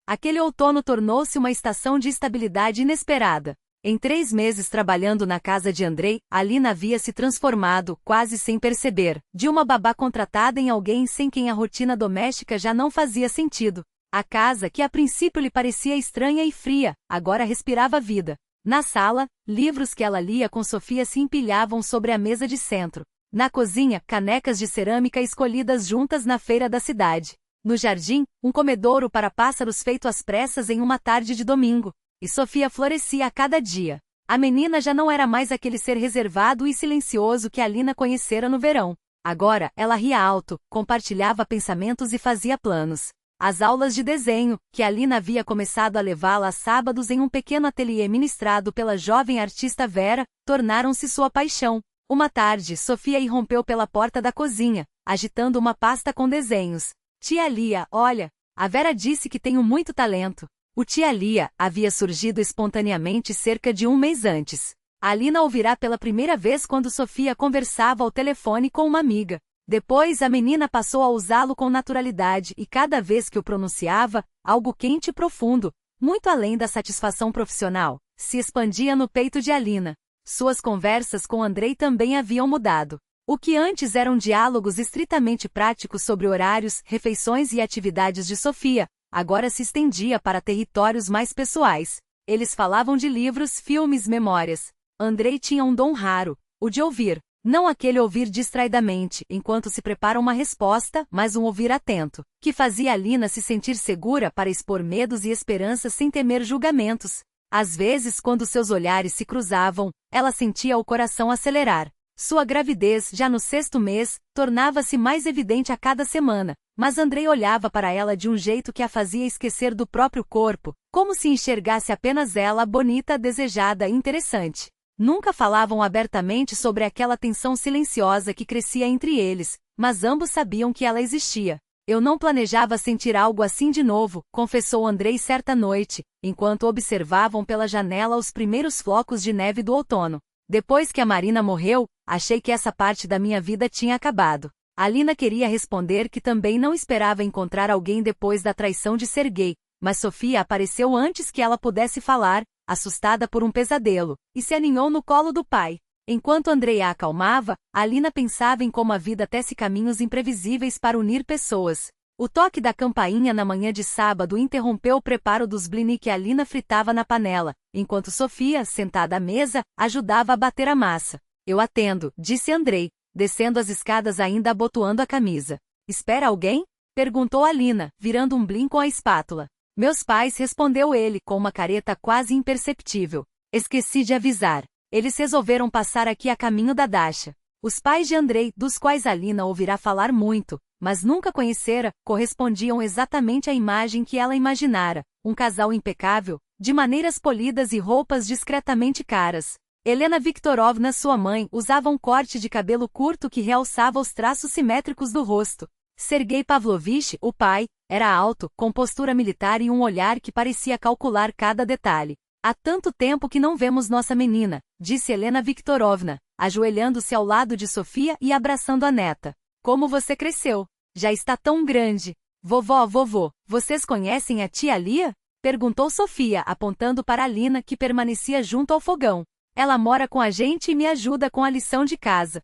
Aquele outono tornou-se uma estação de estabilidade inesperada. Em 3 meses trabalhando na casa de Andrei, Alina havia se transformado, quase sem perceber, de uma babá contratada em alguém sem quem a rotina doméstica já não fazia sentido. A casa, que a princípio lhe parecia estranha e fria, agora respirava vida. Na sala, livros que ela lia com Sofia se empilhavam sobre a mesa de centro. Na cozinha, canecas de cerâmica escolhidas juntas na feira da cidade. No jardim, um comedouro para pássaros feito às pressas em uma tarde de domingo. E Sofia florescia a cada dia. A menina já não era mais aquele ser reservado e silencioso que Alina conhecera no verão. Agora, ela ria alto, compartilhava pensamentos e fazia planos. As aulas de desenho, que Alina havia começado a levá-la aos sábados em um pequeno ateliê ministrado pela jovem artista Vera, tornaram-se sua paixão. Uma tarde, Sofia irrompeu pela porta da cozinha, agitando uma pasta com desenhos. Tia Lia, olha, a Vera disse que tenho muito talento. O Tia Lia havia surgido espontaneamente cerca de 1 mês antes. Alina ouvirá pela primeira vez quando Sofia conversava ao telefone com uma amiga. Depois a menina passou a usá-lo com naturalidade e cada vez que o pronunciava, algo quente e profundo, muito além da satisfação profissional, se expandia no peito de Alina. Suas conversas com Andrei também haviam mudado. O que antes eram diálogos estritamente práticos sobre horários, refeições e atividades de Sofia, agora se estendia para territórios mais pessoais. Eles falavam de livros, filmes, memórias. Andrei tinha um dom raro, o de ouvir. Não aquele ouvir distraidamente, enquanto se prepara uma resposta, mas um ouvir atento, que fazia Alina se sentir segura para expor medos e esperanças sem temer julgamentos. Às vezes, quando seus olhares se cruzavam, ela sentia o coração acelerar. Sua gravidez, já no 6º mês, tornava-se mais evidente a cada semana, mas Andrei olhava para ela de um jeito que a fazia esquecer do próprio corpo, como se enxergasse apenas ela bonita, desejada e interessante. Nunca falavam abertamente sobre aquela tensão silenciosa que crescia entre eles, mas ambos sabiam que ela existia. Eu não planejava sentir algo assim de novo, confessou Andrei certa noite, enquanto observavam pela janela os primeiros flocos de neve do outono. Depois que a Marina morreu, achei que essa parte da minha vida tinha acabado. Alina queria responder que também não esperava encontrar alguém depois da traição de Serguei, mas Sofia apareceu antes que ela pudesse falar, assustada por um pesadelo, e se aninhou no colo do pai. Enquanto Andrei a acalmava, Alina pensava em como a vida tece caminhos imprevisíveis para unir pessoas. O toque da campainha na manhã de sábado interrompeu o preparo dos blini que Alina fritava na panela, enquanto Sofia, sentada à mesa, ajudava a bater a massa. Eu atendo, disse Andrei, descendo as escadas ainda abotoando a camisa. Espera alguém? Perguntou Alina, virando um blin com a espátula. Meus pais, respondeu ele com uma careta quase imperceptível. Esqueci de avisar. Eles resolveram passar aqui a caminho da Dasha. Os pais de Andrei, dos quais Alina ouvirá falar muito, mas nunca conhecera, correspondiam exatamente à imagem que ela imaginara, um casal impecável, de maneiras polidas e roupas discretamente caras. Helena Viktorovna, sua mãe, usava um corte de cabelo curto que realçava os traços simétricos do rosto. Sergei Pavlovich, o pai, era alto, com postura militar e um olhar que parecia calcular cada detalhe. Há tanto tempo que não vemos nossa menina, disse Helena Viktorovna, ajoelhando-se ao lado de Sofia e abraçando a neta. Como você cresceu! Já está tão grande! Vovô, vocês conhecem a tia Lia? Perguntou Sofia, apontando para Alina que permanecia junto ao fogão. Ela mora com a gente e me ajuda com a lição de casa.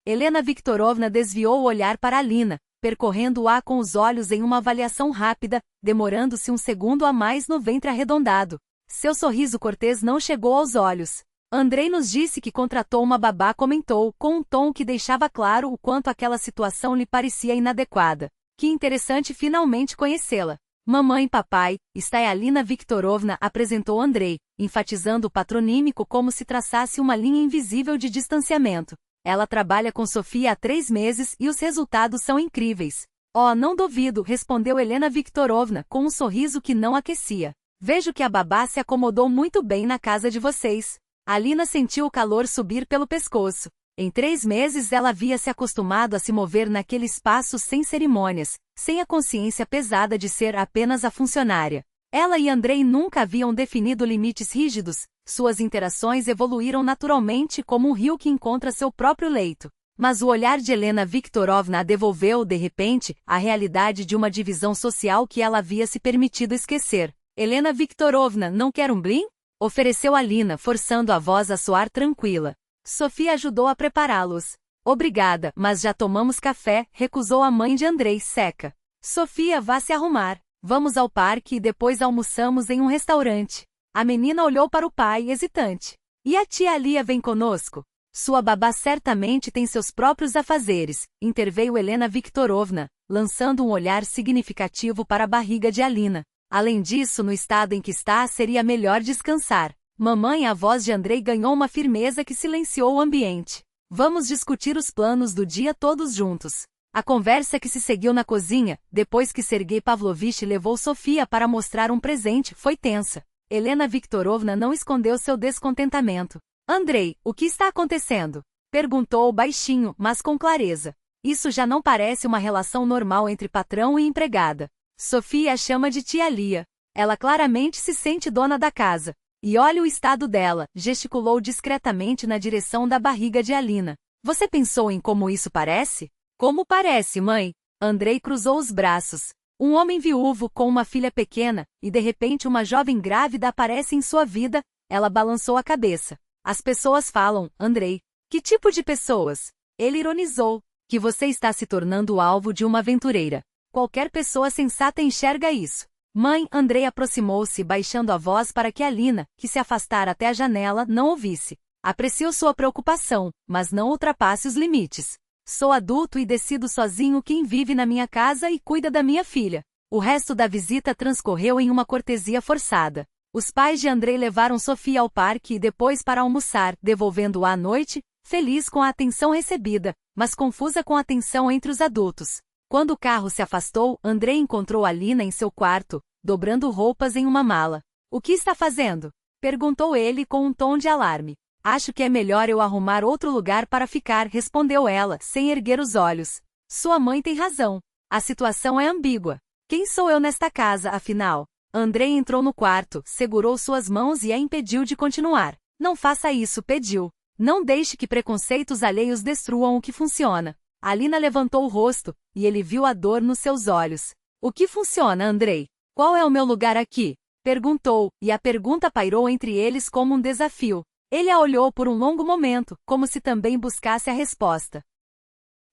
Helena Viktorovna desviou o olhar para Alina, percorrendo-a com os olhos em uma avaliação rápida, demorando-se um segundo a mais no ventre arredondado. Seu sorriso cortês não chegou aos olhos. Andrei nos disse que contratou uma babá, comentou, com um tom que deixava claro o quanto aquela situação lhe parecia inadequada. Que interessante finalmente conhecê-la. Mamãe e papai, está é Alina Viktorovna, apresentou Andrei, enfatizando o patronímico como se traçasse uma linha invisível de distanciamento. Ela trabalha com Sofia há 3 meses e os resultados são incríveis. Oh, não duvido, respondeu Helena Viktorovna com um sorriso que não aquecia. Vejo que a babá se acomodou muito bem na casa de vocês. Alina sentiu o calor subir pelo pescoço. Em 3 meses ela havia se acostumado a se mover naquele espaço sem cerimônias, sem a consciência pesada de ser apenas a funcionária. Ela e Andrei nunca haviam definido limites rígidos, suas interações evoluíram naturalmente como um rio que encontra seu próprio leito. Mas o olhar de Helena Viktorovna a devolveu, de repente, a realidade de uma divisão social que ela havia se permitido esquecer. Helena Viktorovna, não quer um blin? Ofereceu Alina, forçando a voz a soar tranquila. Sofia ajudou a prepará-los. Obrigada, mas já tomamos café, recusou a mãe de Andrei, seca. Sofia, vá se arrumar. Vamos ao parque e depois almoçamos em um restaurante. A menina olhou para o pai, hesitante. E a tia Lia vem conosco? Sua babá certamente tem seus próprios afazeres, interveio Helena Viktorovna, lançando um olhar significativo para a barriga de Alina. Além disso, no estado em que está, seria melhor descansar. Mamãe, a voz de Andrei ganhou uma firmeza que silenciou o ambiente. Vamos discutir os planos do dia todos juntos. A conversa que se seguiu na cozinha, depois que Sergei Pavlovich levou Sofia para mostrar um presente, foi tensa. Helena Viktorovna não escondeu seu descontentamento. Andrei, o que está acontecendo? Perguntou baixinho, mas com clareza. Isso já não parece uma relação normal entre patrão e empregada. Sofia a chama de tia Lia. Ela claramente se sente dona da casa. E olha o estado dela, gesticulou discretamente na direção da barriga de Alina. Você pensou em como isso parece? Como parece, mãe? Andrei cruzou os braços. Um homem viúvo com uma filha pequena, e de repente uma jovem grávida aparece em sua vida. Ela balançou a cabeça. As pessoas falam, Andrei. Que tipo de pessoas? Ele ironizou. Que você está se tornando o alvo de uma aventureira. Qualquer pessoa sensata enxerga isso. Mãe, Andrei aproximou-se baixando a voz para que Alina, que se afastara até a janela, não ouvisse. Aprecio sua preocupação, mas não ultrapasse os limites. Sou adulto e decido sozinho quem vive na minha casa e cuida da minha filha. O resto da visita transcorreu em uma cortesia forçada. Os pais de Andrei levaram Sofia ao parque e depois para almoçar, devolvendo-a à noite, feliz com a atenção recebida, mas confusa com a atenção entre os adultos. Quando o carro se afastou, Andrei encontrou Alina em seu quarto, dobrando roupas em uma mala. O que está fazendo? Perguntou ele com um tom de alarme. Acho que é melhor eu arrumar outro lugar para ficar, respondeu ela, sem erguer os olhos. Sua mãe tem razão. A situação é ambígua. Quem sou eu nesta casa, afinal? Andrei entrou no quarto, segurou suas mãos e a impediu de continuar. Não faça isso, pediu. Não deixe que preconceitos alheios destruam o que funciona. Alina levantou o rosto, e ele viu a dor nos seus olhos. O que funciona, Andrei? Qual é o meu lugar aqui? Perguntou, e a pergunta pairou entre eles como um desafio. Ele a olhou por um longo momento, como se também buscasse a resposta.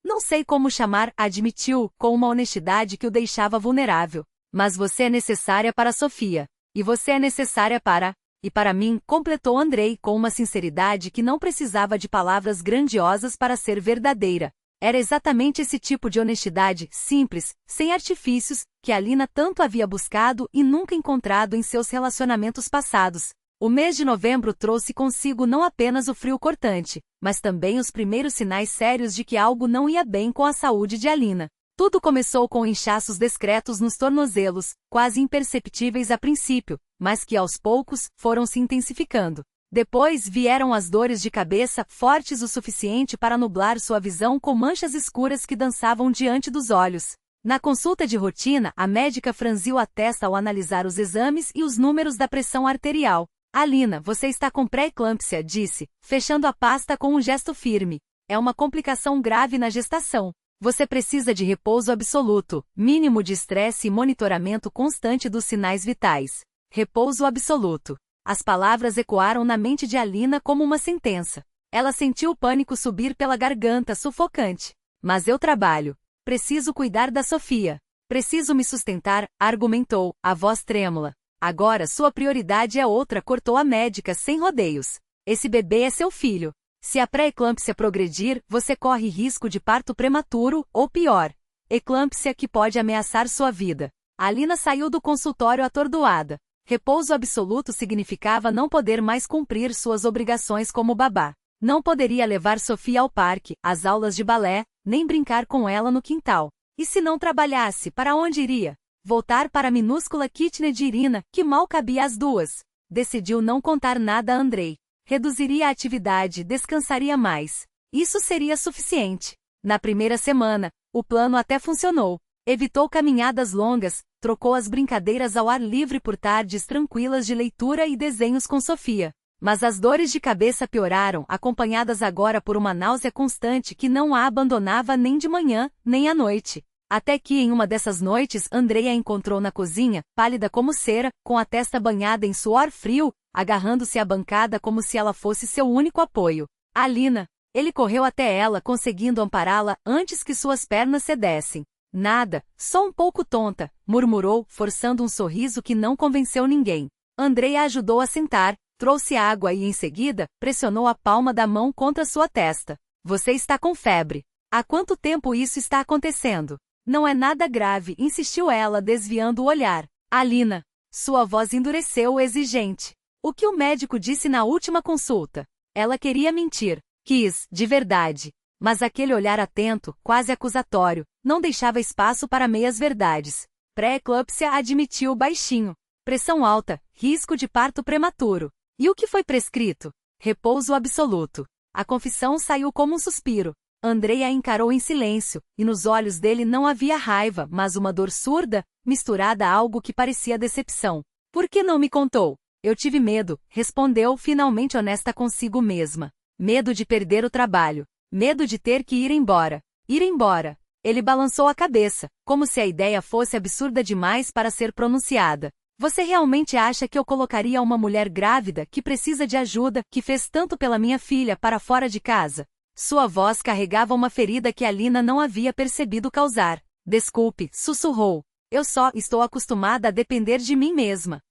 Não sei como chamar, admitiu, com uma honestidade que o deixava vulnerável. Mas você é necessária para Sofia. E você é necessária para... E para mim, completou Andrei com uma sinceridade que não precisava de palavras grandiosas para ser verdadeira. Era exatamente esse tipo de honestidade, simples, sem artifícios, que Alina tanto havia buscado e nunca encontrado em seus relacionamentos passados. O mês de novembro trouxe consigo não apenas o frio cortante, mas também os primeiros sinais sérios de que algo não ia bem com a saúde de Alina. Tudo começou com inchaços discretos nos tornozelos, quase imperceptíveis a princípio, mas que aos poucos foram se intensificando. Depois vieram as dores de cabeça, fortes o suficiente para nublar sua visão com manchas escuras que dançavam diante dos olhos. Na consulta de rotina, a médica franziu a testa ao analisar os exames e os números da pressão arterial. Alina, você está com pré-eclâmpsia, disse, fechando a pasta com um gesto firme. É uma complicação grave na gestação. Você precisa de repouso absoluto, mínimo de estresse e monitoramento constante dos sinais vitais. Repouso absoluto. As palavras ecoaram na mente de Alina como uma sentença. Ela sentiu o pânico subir pela garganta, sufocante. Mas eu trabalho. Preciso cuidar da Sofia. Preciso me sustentar, argumentou, a voz trêmula. Agora sua prioridade é outra, cortou a médica sem rodeios. Esse bebê é seu filho. Se a pré-eclâmpsia progredir, você corre risco de parto prematuro, ou pior, eclâmpsia que pode ameaçar sua vida. Alina saiu do consultório atordoada. Repouso absoluto significava não poder mais cumprir suas obrigações como babá. Não poderia levar Sofia ao parque, às aulas de balé, nem brincar com ela no quintal. E se não trabalhasse, para onde iria? Voltar para a minúscula kitnet de Irina, que mal cabia às duas. Decidiu não contar nada a Andrei. Reduziria a atividade, descansaria mais. Isso seria suficiente. Na primeira semana, o plano até funcionou. Evitou caminhadas longas, trocou as brincadeiras ao ar livre por tardes tranquilas de leitura e desenhos com Sofia. Mas as dores de cabeça pioraram, acompanhadas agora por uma náusea constante que não a abandonava nem de manhã, nem à noite. Até que em uma dessas noites Andrei a encontrou na cozinha, pálida como cera, com a testa banhada em suor frio, agarrando-se à bancada como se ela fosse seu único apoio. Alina. Ele correu até ela, conseguindo ampará-la antes que suas pernas cedessem. Nada, só um pouco tonta, murmurou, forçando um sorriso que não convenceu ninguém. Andrei a ajudou a sentar, trouxe água e em seguida, pressionou a palma da mão contra sua testa. Você está com febre. Há quanto tempo isso está acontecendo? Não é nada grave, insistiu ela, desviando o olhar. Alina. Sua voz endureceu, exigente. O que o médico disse na última consulta? Ela queria mentir. Quis, de verdade. Mas aquele olhar atento, quase acusatório, não deixava espaço para meias-verdades. Pré-eclâmpsia, admitiu baixinho. Pressão alta, risco de parto prematuro. E o que foi prescrito? Repouso absoluto. A confissão saiu como um suspiro. Andrei a encarou em silêncio, e nos olhos dele não havia raiva, mas uma dor surda, misturada a algo que parecia decepção. Por que não me contou? Eu tive medo, respondeu, finalmente honesta consigo mesma. Medo de perder o trabalho. Medo de ter que ir embora. Ir embora. Ele balançou a cabeça, como se a ideia fosse absurda demais para ser pronunciada. Você realmente acha que eu colocaria uma mulher grávida, que precisa de ajuda, que fez tanto pela minha filha, para fora de casa? Sua voz carregava uma ferida que Alina não havia percebido causar. Desculpe, sussurrou. Eu só estou acostumada a depender de mim mesma.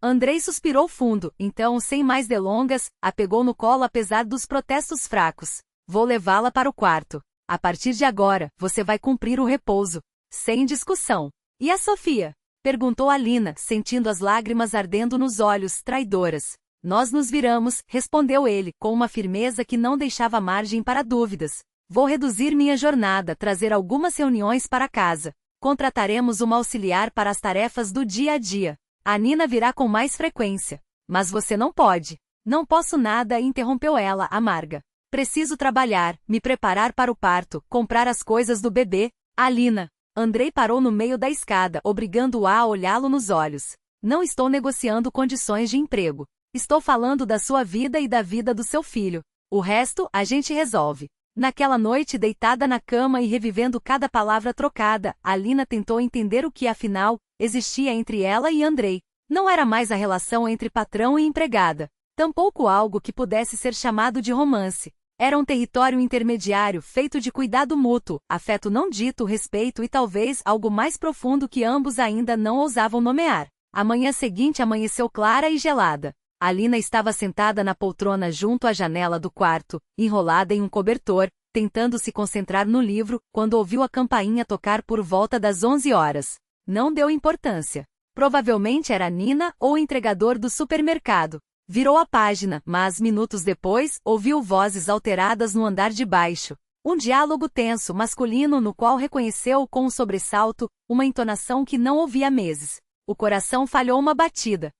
Andrei suspirou fundo, então, sem mais delongas, a pegou no colo apesar dos protestos fracos. Vou levá-la para o quarto. A partir de agora, você vai cumprir o repouso. Sem discussão. E a Sofia? Perguntou Alina, sentindo as lágrimas ardendo nos olhos, traidoras. Nós nos viramos, respondeu ele, com uma firmeza que não deixava margem para dúvidas. Vou reduzir minha jornada, trazer algumas reuniões para casa. Contrataremos uma auxiliar para as tarefas do dia a dia. A Nina virá com mais frequência. Mas você não pode. Não posso nada, interrompeu ela, amarga. Preciso trabalhar, me preparar para o parto, comprar as coisas do bebê. Alina. Andrei parou no meio da escada, obrigando-a a olhá-lo nos olhos. Não estou negociando condições de emprego. Estou falando da sua vida e da vida do seu filho. O resto, a gente resolve. Naquela noite, deitada na cama e revivendo cada palavra trocada, Alina tentou entender o que, afinal, existia entre ela e Andrei. Não era mais a relação entre patrão e empregada. Tampouco algo que pudesse ser chamado de romance. Era um território intermediário feito de cuidado mútuo, afeto não dito, respeito e talvez algo mais profundo que ambos ainda não ousavam nomear. A manhã seguinte amanheceu clara e gelada. Alina estava sentada na poltrona junto à janela do quarto, enrolada em um cobertor, tentando se concentrar no livro, quando ouviu a campainha tocar por volta das 11 horas. Não deu importância. Provavelmente era Nina ou o entregador do supermercado. Virou a página, mas minutos depois, ouviu vozes alteradas no andar de baixo. Um diálogo tenso masculino no qual reconheceu com um sobressalto uma entonação que não ouvia há meses. O coração falhou uma batida.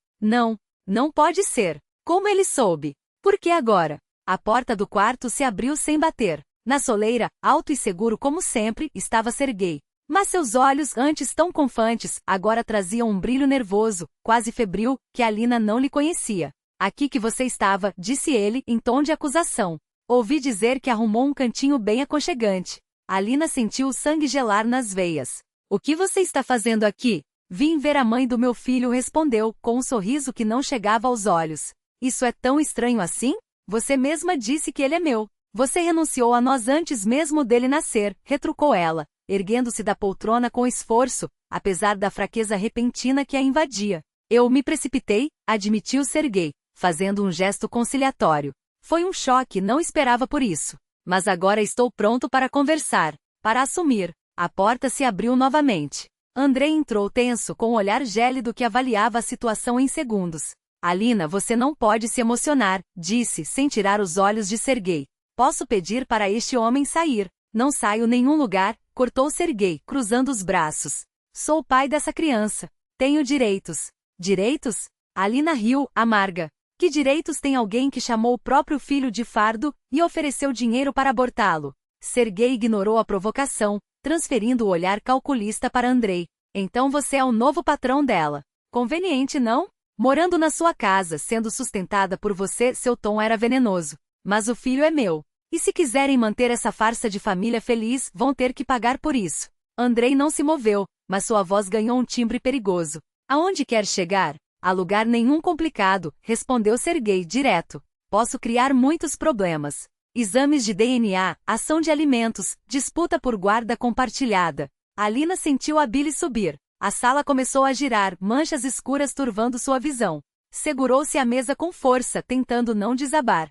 Não pode ser. Como ele soube? Por que agora? A porta do quarto se abriu sem bater. Na soleira, alto e seguro como sempre, estava Serguei. Mas seus olhos, antes tão confiantes, agora traziam um brilho nervoso, quase febril, que Alina não lhe conhecia. Aqui que você estava, disse ele, em tom de acusação. Ouvi dizer que arrumou um cantinho bem aconchegante. Alina sentiu o sangue gelar nas veias. O que você está fazendo aqui? Vim ver a mãe do meu filho, respondeu, com um sorriso que não chegava aos olhos. Isso é tão estranho assim? Você mesma disse que ele é meu. Você renunciou a nós antes mesmo dele nascer, retrucou ela, erguendo-se da poltrona com esforço, apesar da fraqueza repentina que a invadia. Eu me precipitei, admitiu Serguei, fazendo um gesto conciliatório. Foi um choque, não esperava por isso. Mas agora estou pronto para conversar, para assumir. A porta se abriu novamente. Andrei entrou tenso com um olhar gélido que avaliava a situação em segundos. Alina, você não pode se emocionar, disse, sem tirar os olhos de Serguei. Posso pedir para este homem sair. Não saio nenhum lugar, cortou Serguei, cruzando os braços. Sou o pai dessa criança. Tenho direitos. Direitos? Alina riu, amarga. Que direitos tem alguém que chamou o próprio filho de fardo e ofereceu dinheiro para abortá-lo? Serguei ignorou a provocação, transferindo o olhar calculista para Andrei. Então você é o novo patrão dela. Conveniente, não? Morando na sua casa, sendo sustentada por você, seu tom era venenoso. Mas o filho é meu. E se quiserem manter essa farsa de família feliz, vão ter que pagar por isso. Andrei não se moveu, mas sua voz ganhou um timbre perigoso. Aonde quer chegar? A lugar nenhum complicado, respondeu Serguei direto. Posso criar muitos problemas. Exames de DNA, ação de alimentos, disputa por guarda compartilhada. Alina sentiu a bile subir. A sala começou a girar, manchas escuras turvando sua visão. Segurou-se à mesa com força, tentando não desabar.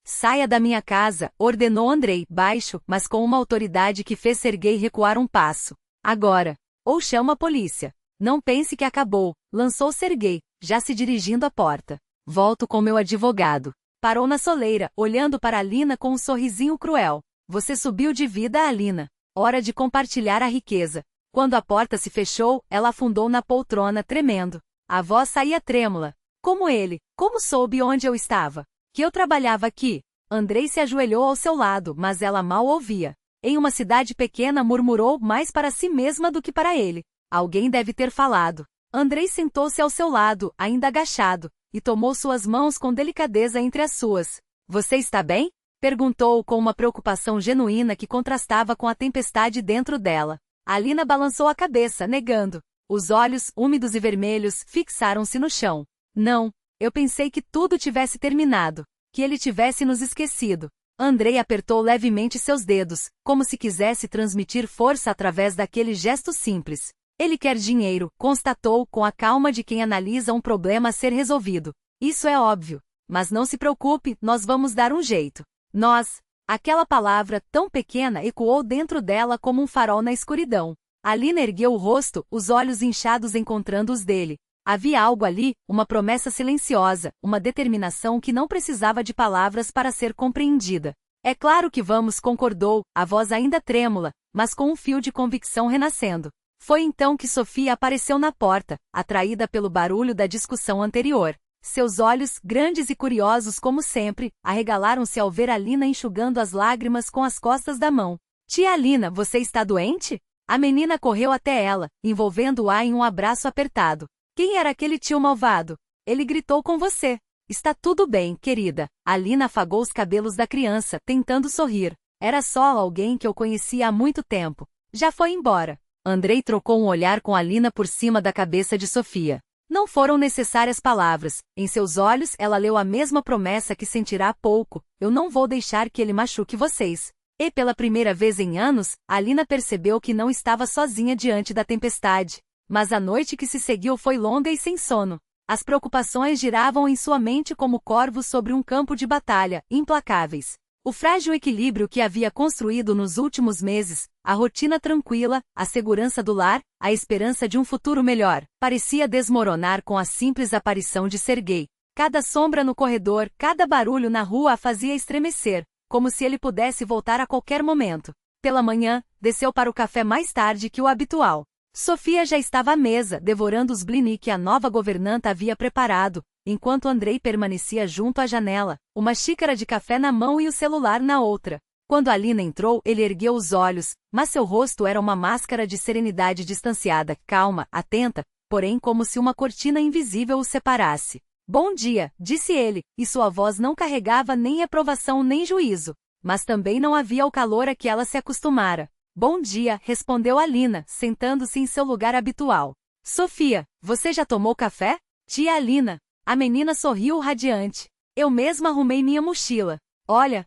Saia da minha casa, ordenou Andrei, baixo, mas com uma autoridade que fez Serguei recuar um passo. Agora. Ou chama a polícia. Não pense que acabou, lançou Serguei, já se dirigindo à porta. Volto com meu advogado. Parou na soleira, olhando para Alina com um sorrisinho cruel. Você subiu de vida, Alina. Hora de compartilhar a riqueza. Quando a porta se fechou, ela afundou na poltrona, tremendo. A voz saía trêmula. Como ele? Como soube onde eu estava? Que eu trabalhava aqui? Andrei se ajoelhou ao seu lado, mas ela mal ouvia. Em uma cidade pequena, murmurou mais para si mesma do que para ele. Alguém deve ter falado. Andrei sentou-se ao seu lado, ainda agachado, e tomou suas mãos com delicadeza entre as suas. Você está bem? Perguntou com uma preocupação genuína que contrastava com a tempestade dentro dela. Alina balançou a cabeça, negando. Os olhos, úmidos e vermelhos, fixaram-se no chão. Não, eu pensei que tudo tivesse terminado, que ele tivesse nos esquecido. Andrei apertou levemente seus dedos, como se quisesse transmitir força através daquele gesto simples. Ele quer dinheiro, constatou com a calma de quem analisa um problema a ser resolvido. Isso é óbvio. Mas não se preocupe, nós vamos dar um jeito. Nós. Aquela palavra, tão pequena, ecoou dentro dela como um farol na escuridão. Alina ergueu o rosto, os olhos inchados encontrando os dele. Havia algo ali, uma promessa silenciosa, uma determinação que não precisava de palavras para ser compreendida. É claro que vamos, concordou, a voz ainda trêmula, mas com um fio de convicção renascendo. Foi então que Sofia apareceu na porta, atraída pelo barulho da discussão anterior. Seus olhos, grandes e curiosos como sempre, arregalaram-se ao ver Alina enxugando as lágrimas com as costas da mão. Tia Alina, você está doente? A menina correu até ela, envolvendo-a em um abraço apertado. Quem era aquele tio malvado? Ele gritou com você. Está tudo bem, querida. Alina afagou os cabelos da criança, tentando sorrir. Era só alguém que eu conhecia há muito tempo. Já foi embora. Andrei trocou um olhar com Alina por cima da cabeça de Sofia. Não foram necessárias palavras. Em seus olhos ela leu a mesma promessa que sentirá há pouco: eu não vou deixar que ele machuque vocês. E pela primeira vez em anos, Alina percebeu que não estava sozinha diante da tempestade. Mas a noite que se seguiu foi longa e sem sono. As preocupações giravam em sua mente como corvos sobre um campo de batalha, implacáveis. O frágil equilíbrio que havia construído nos últimos meses, a rotina tranquila, a segurança do lar, a esperança de um futuro melhor, parecia desmoronar com a simples aparição de Serguei. Cada sombra no corredor, cada barulho na rua a fazia estremecer, como se ele pudesse voltar a qualquer momento. Pela manhã, desceu para o café mais tarde que o habitual. Sofia já estava à mesa, devorando os blini que a nova governanta havia preparado, enquanto Andrei permanecia junto à janela, uma xícara de café na mão e o celular na outra. Quando Alina entrou, ele ergueu os olhos, mas seu rosto era uma máscara de serenidade distanciada, calma, atenta, porém como se uma cortina invisível o separasse. Bom dia, disse ele, e sua voz não carregava nem aprovação nem juízo. Mas também não havia o calor a que ela se acostumara. Bom dia, respondeu Alina, sentando-se em seu lugar habitual. Sofia, você já tomou café? Tia Alina. A menina sorriu radiante. Eu mesma arrumei minha mochila. Olha.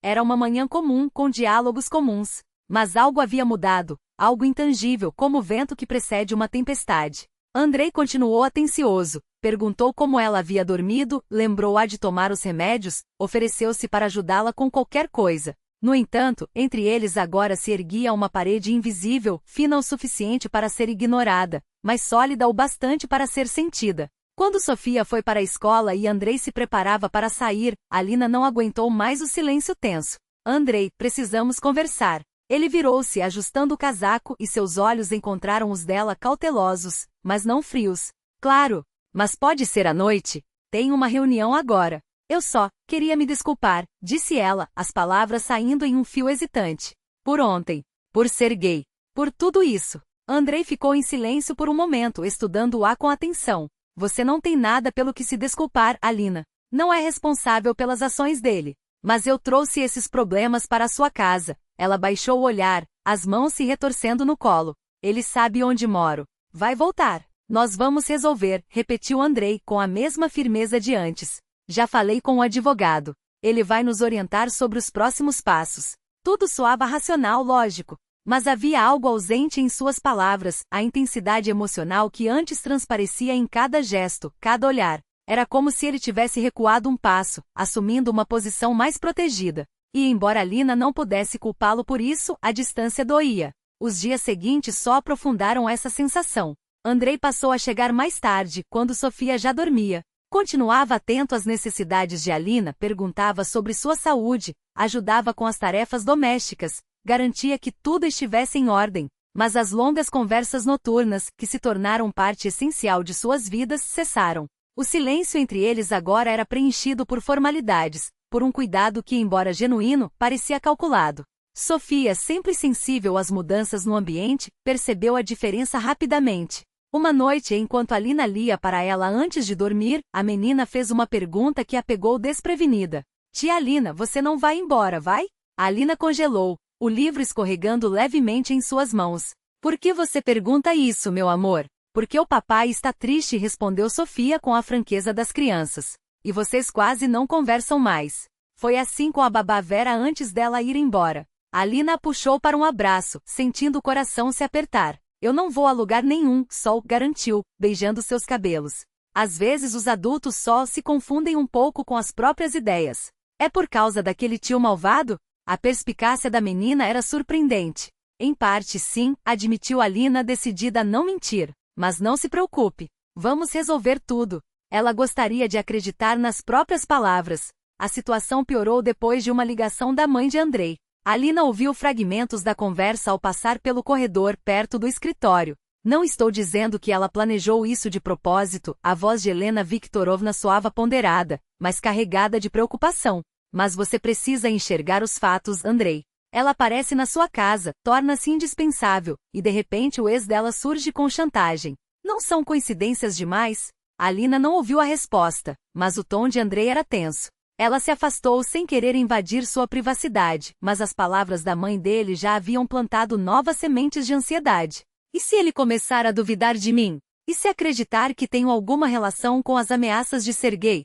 Era uma manhã comum, com diálogos comuns. Mas algo havia mudado, algo intangível, como o vento que precede uma tempestade. Andrei continuou atencioso, perguntou como ela havia dormido, lembrou-a de tomar os remédios, ofereceu-se para ajudá-la com qualquer coisa. No entanto, entre eles agora se erguia uma parede invisível, fina o suficiente para ser ignorada, mas sólida o bastante para ser sentida. Quando Sofia foi para a escola e Andrei se preparava para sair, Alina não aguentou mais o silêncio tenso. Andrei, precisamos conversar. Ele virou-se, ajustando o casaco, e seus olhos encontraram os dela cautelosos, mas não frios. Claro, mas pode ser à noite? Tenho uma reunião agora. Eu só queria me desculpar, disse ela, as palavras saindo em um fio hesitante. Por ontem. Por ser gay. Por tudo isso. Andrei ficou em silêncio por um momento, estudando-a com atenção. Você não tem nada pelo que se desculpar, Alina. Não é responsável pelas ações dele. Mas eu trouxe esses problemas para a sua casa. Ela baixou o olhar, as mãos se retorcendo no colo. Ele sabe onde moro. Vai voltar. Nós vamos resolver, repetiu Andrei com a mesma firmeza de antes. Já falei com o advogado. Ele vai nos orientar sobre os próximos passos. Tudo soava racional, lógico. Mas havia algo ausente em suas palavras, a intensidade emocional que antes transparecia em cada gesto, cada olhar. Era como se ele tivesse recuado um passo, assumindo uma posição mais protegida. E embora Alina não pudesse culpá-lo por isso, a distância doía. Os dias seguintes só aprofundaram essa sensação. Andrei passou a chegar mais tarde, quando Sofia já dormia. Continuava atento às necessidades de Alina, perguntava sobre sua saúde, ajudava com as tarefas domésticas, garantia que tudo estivesse em ordem. Mas as longas conversas noturnas, que se tornaram parte essencial de suas vidas, cessaram. O silêncio entre eles agora era preenchido por formalidades, por um cuidado que, embora genuíno, parecia calculado. Sofia, sempre sensível às mudanças no ambiente, percebeu a diferença rapidamente. Uma noite, enquanto Alina lia para ela antes de dormir, a menina fez uma pergunta que a pegou desprevenida. Tia Alina, você não vai embora, vai? A Alina congelou, o livro escorregando levemente em suas mãos. Por que você pergunta isso, meu amor? Porque o papai está triste, respondeu Sofia com a franqueza das crianças. E vocês quase não conversam mais. Foi assim com a babá Vera antes dela ir embora. Alina a puxou para um abraço, sentindo o coração se apertar. Eu não vou a lugar nenhum, Sol garantiu, beijando seus cabelos. Às vezes os adultos só se confundem um pouco com as próprias ideias. É por causa daquele tio malvado? A perspicácia da menina era surpreendente. Em parte sim, admitiu Alina decidida a não mentir. Mas não se preocupe. Vamos resolver tudo. Ela gostaria de acreditar nas próprias palavras. A situação piorou depois de uma ligação da mãe de Andrei. Alina ouviu fragmentos da conversa ao passar pelo corredor perto do escritório. Não estou dizendo que ela planejou isso de propósito, a voz de Helena Viktorovna soava ponderada, mas carregada de preocupação. Mas você precisa enxergar os fatos, Andrei. Ela aparece na sua casa, torna-se indispensável, e de repente o ex dela surge com chantagem. Não são coincidências demais? Alina não ouviu a resposta, mas o tom de Andrei era tenso. Ela se afastou sem querer invadir sua privacidade, mas as palavras da mãe dele já haviam plantado novas sementes de ansiedade. E se ele começar a duvidar de mim? E se acreditar que tenho alguma relação com as ameaças de Sergei?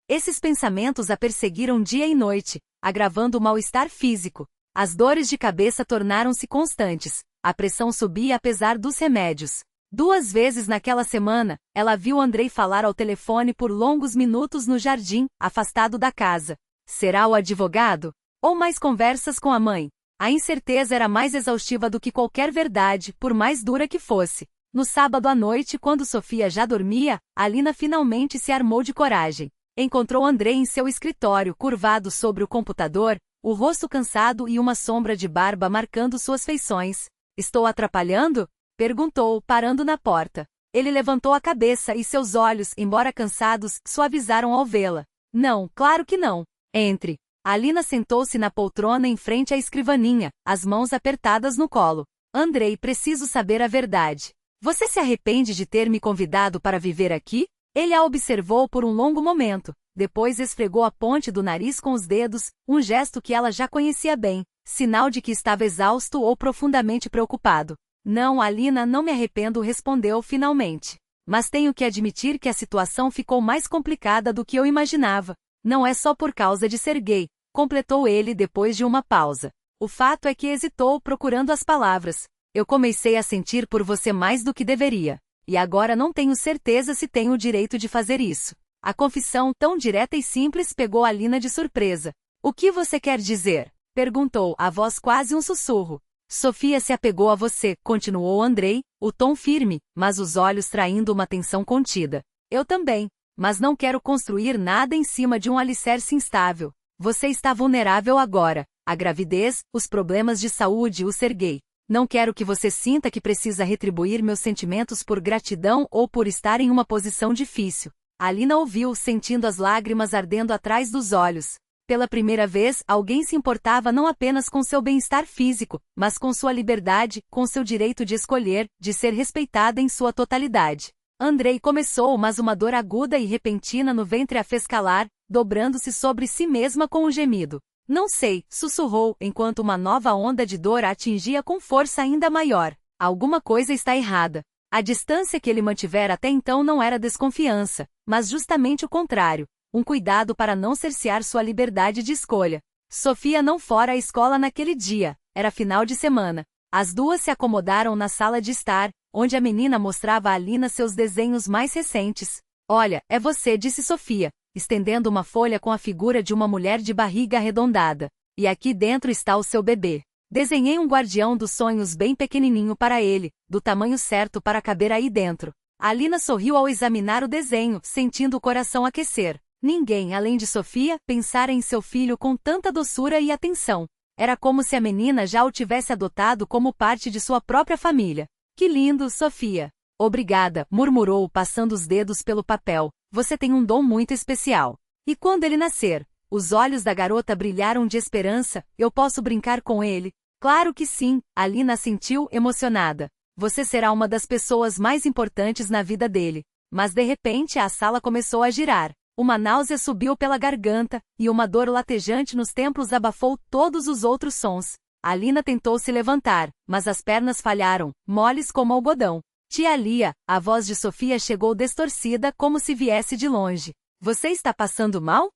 Esses pensamentos a perseguiram dia e noite, agravando o mal-estar físico. As dores de cabeça tornaram-se constantes. A pressão subia apesar dos remédios. 2 vezes naquela semana, ela viu Andrei falar ao telefone por longos minutos no jardim, afastado da casa. Será o advogado? Ou mais conversas com a mãe? A incerteza era mais exaustiva do que qualquer verdade, por mais dura que fosse. No sábado à noite, quando Sofia já dormia, Alina finalmente se armou de coragem. Encontrou Andrei em seu escritório, curvado sobre o computador, o rosto cansado e uma sombra de barba marcando suas feições. Estou atrapalhando? Perguntou, parando na porta. Ele levantou a cabeça e seus olhos, embora cansados, suavizaram ao vê-la. Não, claro que não. Entre. Alina sentou-se na poltrona em frente à escrivaninha, as mãos apertadas no colo. Andrei, preciso saber a verdade. Você se arrepende de ter me convidado para viver aqui? Ele a observou por um longo momento, depois esfregou a ponte do nariz com os dedos, um gesto que ela já conhecia bem, sinal de que estava exausto ou profundamente preocupado. Não, Alina, não me arrependo, respondeu finalmente. Mas tenho que admitir que a situação ficou mais complicada do que eu imaginava. Não é só por causa de Sergei, completou ele depois de uma pausa. O fato é que hesitou procurando as palavras. Eu comecei a sentir por você mais do que deveria. E agora não tenho certeza se tenho o direito de fazer isso. A confissão, tão direta e simples, pegou Alina de surpresa. O que você quer dizer? Perguntou, a voz quase um sussurro. Sofia se apegou a você, continuou Andrei, o tom firme, mas os olhos traindo uma tensão contida. Eu também. Mas não quero construir nada em cima de um alicerce instável. Você está vulnerável agora. A gravidez, os problemas de saúde, o Sergei. Não quero que você sinta que precisa retribuir meus sentimentos por gratidão ou por estar em uma posição difícil. Alina ouviu, sentindo as lágrimas ardendo atrás dos olhos. Pela primeira vez, alguém se importava não apenas com seu bem-estar físico, mas com sua liberdade, com seu direito de escolher, de ser respeitada em sua totalidade. Andrei começou, mas uma dor aguda e repentina no ventre a fez calar, dobrando-se sobre si mesma com um gemido. Não sei, sussurrou, enquanto uma nova onda de dor a atingia com força ainda maior. Alguma coisa está errada. A distância que ele mantivera até então não era desconfiança, mas justamente o contrário, um cuidado para não cercear sua liberdade de escolha. Sofia não fora à escola naquele dia, era final de semana. As duas se acomodaram na sala de estar, onde a menina mostrava a Alina seus desenhos mais recentes. Olha, é você, disse Sofia, estendendo uma folha com a figura de uma mulher de barriga arredondada. E aqui dentro está o seu bebê. Desenhei um guardião dos sonhos bem pequenininho para ele, do tamanho certo para caber aí dentro. Alina sorriu ao examinar o desenho, sentindo o coração aquecer. Ninguém, além de Sofia, pensara em seu filho com tanta doçura e atenção. Era como se a menina já o tivesse adotado como parte de sua própria família. Que lindo, Sofia. Obrigada, murmurou, passando os dedos pelo papel. Você tem um dom muito especial. E quando ele nascer? Os olhos da garota brilharam de esperança. Eu posso brincar com ele? Claro que sim, Alina assentiu, emocionada. Você será uma das pessoas mais importantes na vida dele. Mas de repente a sala começou a girar. Uma náusea subiu pela garganta, e uma dor latejante nos templos abafou todos os outros sons. Alina tentou se levantar, mas as pernas falharam, moles como algodão. Tia Lia, a voz de Sofia chegou distorcida como se viesse de longe. Você está passando mal?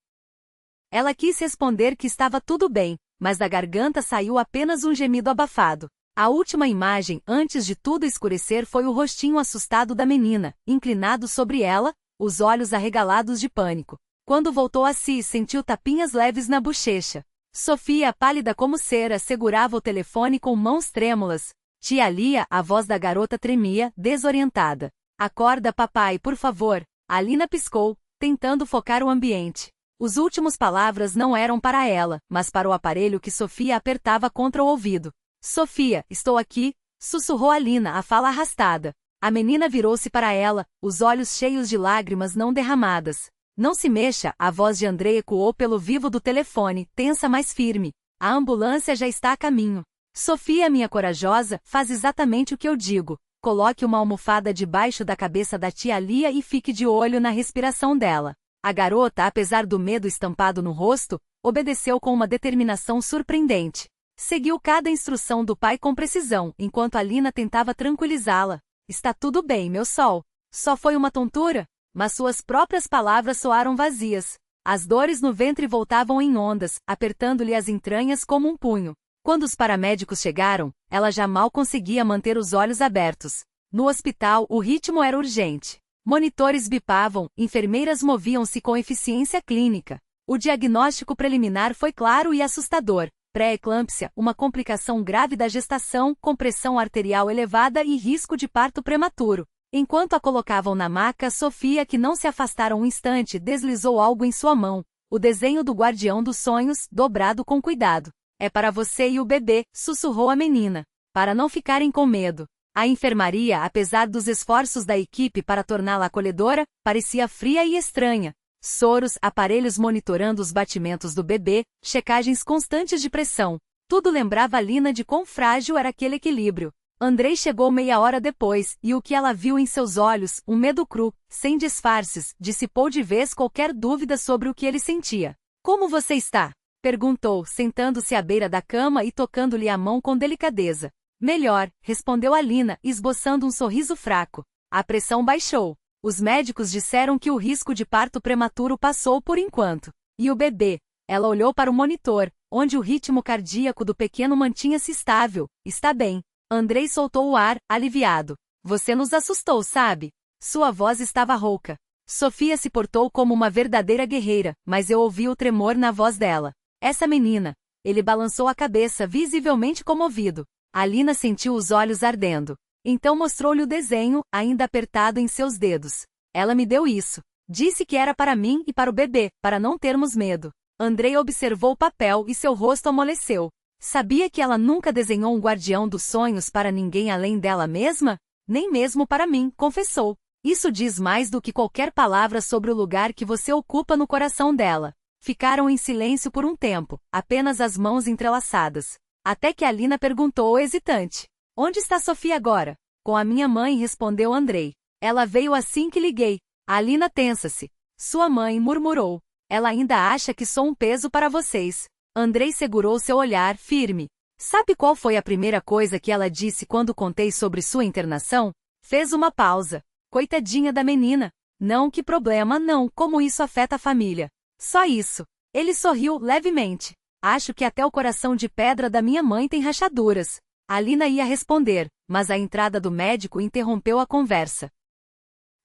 Ela quis responder que estava tudo bem, mas da garganta saiu apenas um gemido abafado. A última imagem, antes de tudo escurecer, foi o rostinho assustado da menina, inclinado sobre ela, os olhos arregalados de pânico. Quando voltou a si, sentiu tapinhas leves na bochecha. Sofia, pálida como cera, segurava o telefone com mãos trêmulas. Tia Lia, a voz da garota tremia, desorientada. Acorda, papai, por favor. Alina piscou, tentando focar o ambiente. Os últimos palavras não eram para ela, mas para o aparelho que Sofia apertava contra o ouvido. Sofia, estou aqui, sussurrou Alina, a fala arrastada. A menina virou-se para ela, os olhos cheios de lágrimas não derramadas. Não se mexa, a voz de Andrei ecoou pelo vivo do telefone, tensa mais firme. A ambulância já está a caminho. Sofia, minha corajosa, faz exatamente o que eu digo. Coloque uma almofada debaixo da cabeça da tia Lia e fique de olho na respiração dela. A garota, apesar do medo estampado no rosto, obedeceu com uma determinação surpreendente. Seguiu cada instrução do pai com precisão, enquanto Alina tentava tranquilizá-la. Está tudo bem, meu sol. Só foi uma tontura? Mas suas próprias palavras soaram vazias. As dores no ventre voltavam em ondas, apertando-lhe as entranhas como um punho. Quando os paramédicos chegaram, ela já mal conseguia manter os olhos abertos. No hospital, o ritmo era urgente. Monitores bipavam, enfermeiras moviam-se com eficiência clínica. O diagnóstico preliminar foi claro e assustador. Pré-eclâmpsia, uma complicação grave da gestação, com pressão arterial elevada e risco de parto prematuro. Enquanto a colocavam na maca, Sofia, que não se afastara um instante, deslizou algo em sua mão. O desenho do guardião dos sonhos, dobrado com cuidado. É para você e o bebê, sussurrou a menina. Para não ficarem com medo. A enfermaria, apesar dos esforços da equipe para torná-la acolhedora, parecia fria e estranha. Soros, aparelhos monitorando os batimentos do bebê, checagens constantes de pressão. Tudo lembrava Lina de quão frágil era aquele equilíbrio. Andrei chegou meia hora depois, e o que ela viu em seus olhos, um medo cru, sem disfarces, dissipou de vez qualquer dúvida sobre o que ele sentia. Como você está? Perguntou, sentando-se à beira da cama e tocando-lhe a mão com delicadeza. Melhor, respondeu Alina, esboçando um sorriso fraco. A pressão baixou. Os médicos disseram que o risco de parto prematuro passou por enquanto. E o bebê? Ela olhou para o monitor, onde o ritmo cardíaco do pequeno mantinha-se estável. Está bem. Andrei soltou o ar, aliviado. Você nos assustou, sabe? Sua voz estava rouca. Sofia se portou como uma verdadeira guerreira, mas eu ouvi o tremor na voz dela. Essa menina. Ele balançou a cabeça, visivelmente comovido. Alina sentiu os olhos ardendo. Então mostrou-lhe o desenho, ainda apertado em seus dedos. Ela me deu isso. Disse que era para mim e para o bebê, para não termos medo. Andrei observou o papel e seu rosto amoleceu. Sabia que ela nunca desenhou um guardião dos sonhos para ninguém além dela mesma? Nem mesmo para mim, confessou. Isso diz mais do que qualquer palavra sobre o lugar que você ocupa no coração dela. Ficaram em silêncio por um tempo, apenas as mãos entrelaçadas. Até que Alina perguntou hesitante. Onde está Sofia agora? Com a minha mãe, respondeu Andrei. Ela veio assim que liguei. Alina tensa-se. Sua mãe murmurou. Ela ainda acha que sou um peso para vocês. Andrei segurou seu olhar firme. Sabe qual foi a primeira coisa que ela disse quando contei sobre sua internação? Fez uma pausa. Coitadinha da menina. Não, que problema não, como isso afeta a família. Só isso. Ele sorriu levemente. Acho que até o coração de pedra da minha mãe tem rachaduras. Alina ia responder, mas a entrada do médico interrompeu a conversa.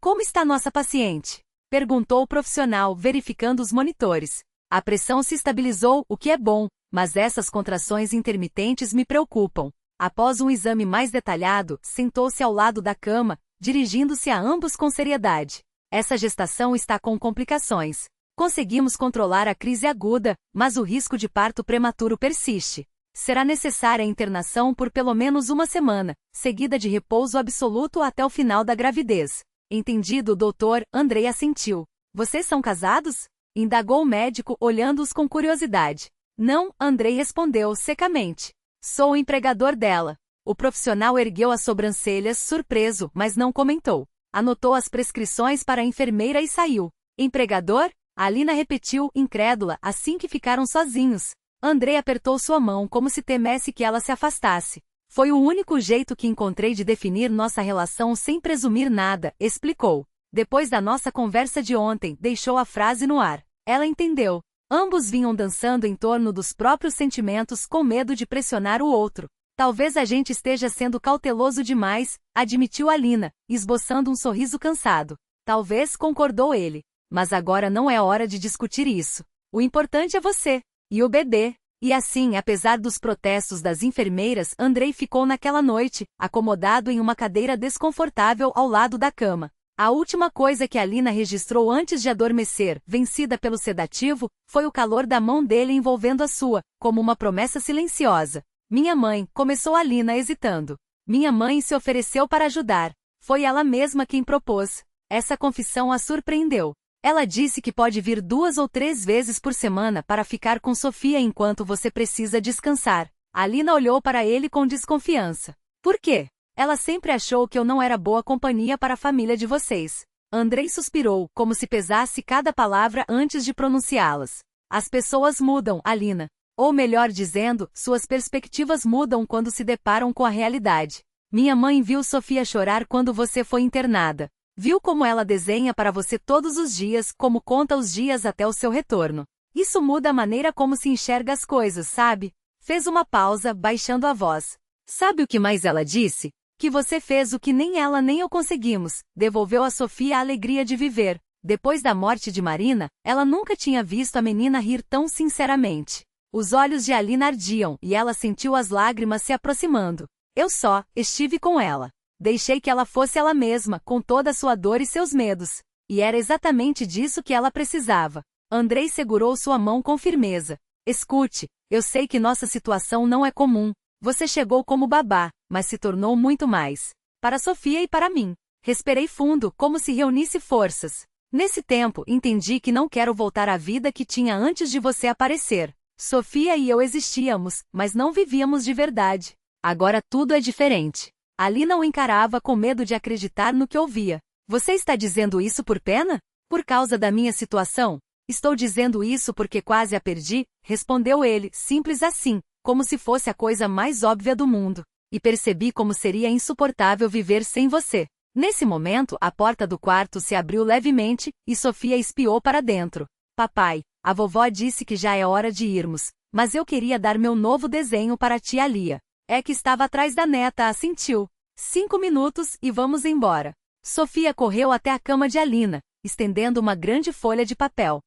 Como está nossa paciente? Perguntou o profissional, verificando os monitores. A pressão se estabilizou, o que é bom, mas essas contrações intermitentes me preocupam. Após um exame mais detalhado, sentou-se ao lado da cama, dirigindo-se a ambos com seriedade. Essa gestação está com complicações. Conseguimos controlar a crise aguda, mas o risco de parto prematuro persiste. Será necessária a internação por pelo menos uma semana, seguida de repouso absoluto até o final da gravidez. Entendido, doutor, Andrei assentiu. Vocês são casados? Indagou o médico, olhando-os com curiosidade. Não, Andrei respondeu secamente. Sou o empregador dela. O profissional ergueu as sobrancelhas, surpreso, mas não comentou. Anotou as prescrições para a enfermeira e saiu. Empregador? Alina repetiu, incrédula, assim que ficaram sozinhos. Andrei apertou sua mão como se temesse que ela se afastasse. Foi o único jeito que encontrei de definir nossa relação sem presumir nada, explicou. Depois da nossa conversa de ontem, deixou a frase no ar. Ela entendeu. Ambos vinham dançando em torno dos próprios sentimentos com medo de pressionar o outro. Talvez a gente esteja sendo cauteloso demais, admitiu Alina, esboçando um sorriso cansado. Talvez, concordou ele. Mas agora não é hora de discutir isso. O importante é você. E o bebê. E assim, apesar dos protestos das enfermeiras, Andrei ficou naquela noite, acomodado em uma cadeira desconfortável ao lado da cama. A última coisa que Alina registrou antes de adormecer, vencida pelo sedativo, foi o calor da mão dele envolvendo a sua, como uma promessa silenciosa. Minha mãe, começou Alina hesitando. Minha mãe se ofereceu para ajudar. Foi ela mesma quem propôs. Essa confissão a surpreendeu. Ela disse que pode vir 2 ou 3 vezes por semana para ficar com Sofia enquanto você precisa descansar. Alina olhou para ele com desconfiança. Por quê? Ela sempre achou que eu não era boa companhia para a família de vocês. Andrei suspirou, como se pesasse cada palavra antes de pronunciá-las. As pessoas mudam, Alina. Ou melhor dizendo, suas perspectivas mudam quando se deparam com a realidade. Minha mãe viu Sofia chorar quando você foi internada. Viu como ela desenha para você todos os dias, como conta os dias até o seu retorno. Isso muda a maneira como se enxerga as coisas, sabe? Fez uma pausa, baixando a voz. Sabe o que mais ela disse? Que você fez o que nem ela nem eu conseguimos. Devolveu a Sofia a alegria de viver. Depois da morte de Marina, ela nunca tinha visto a menina rir tão sinceramente. Os olhos de Alina ardiam, e ela sentiu as lágrimas se aproximando. Eu só estive com ela. Deixei que ela fosse ela mesma, com toda a sua dor e seus medos. E era exatamente disso que ela precisava. Andrei segurou sua mão com firmeza. Escute, eu sei que nossa situação não é comum. Você chegou como babá, mas se tornou muito mais. Para Sofia e para mim. Respirei fundo, como se reunisse forças. Nesse tempo, entendi que não quero voltar à vida que tinha antes de você aparecer. Sofia e eu existíamos, mas não vivíamos de verdade. Agora tudo é diferente. Alina o encarava com medo de acreditar no que ouvia. Você está dizendo isso por pena? Por causa da minha situação? Estou dizendo isso porque quase a perdi, respondeu ele, simples assim, como se fosse a coisa mais óbvia do mundo. E percebi como seria insuportável viver sem você. Nesse momento, a porta do quarto se abriu levemente, e Sofia espiou para dentro. Papai, a vovó disse que já é hora de irmos, mas eu queria dar meu novo desenho para a tia Lia. É que estava atrás da neta, assentiu. 5 minutos e vamos embora. Sofia correu até a cama de Alina, estendendo uma grande folha de papel.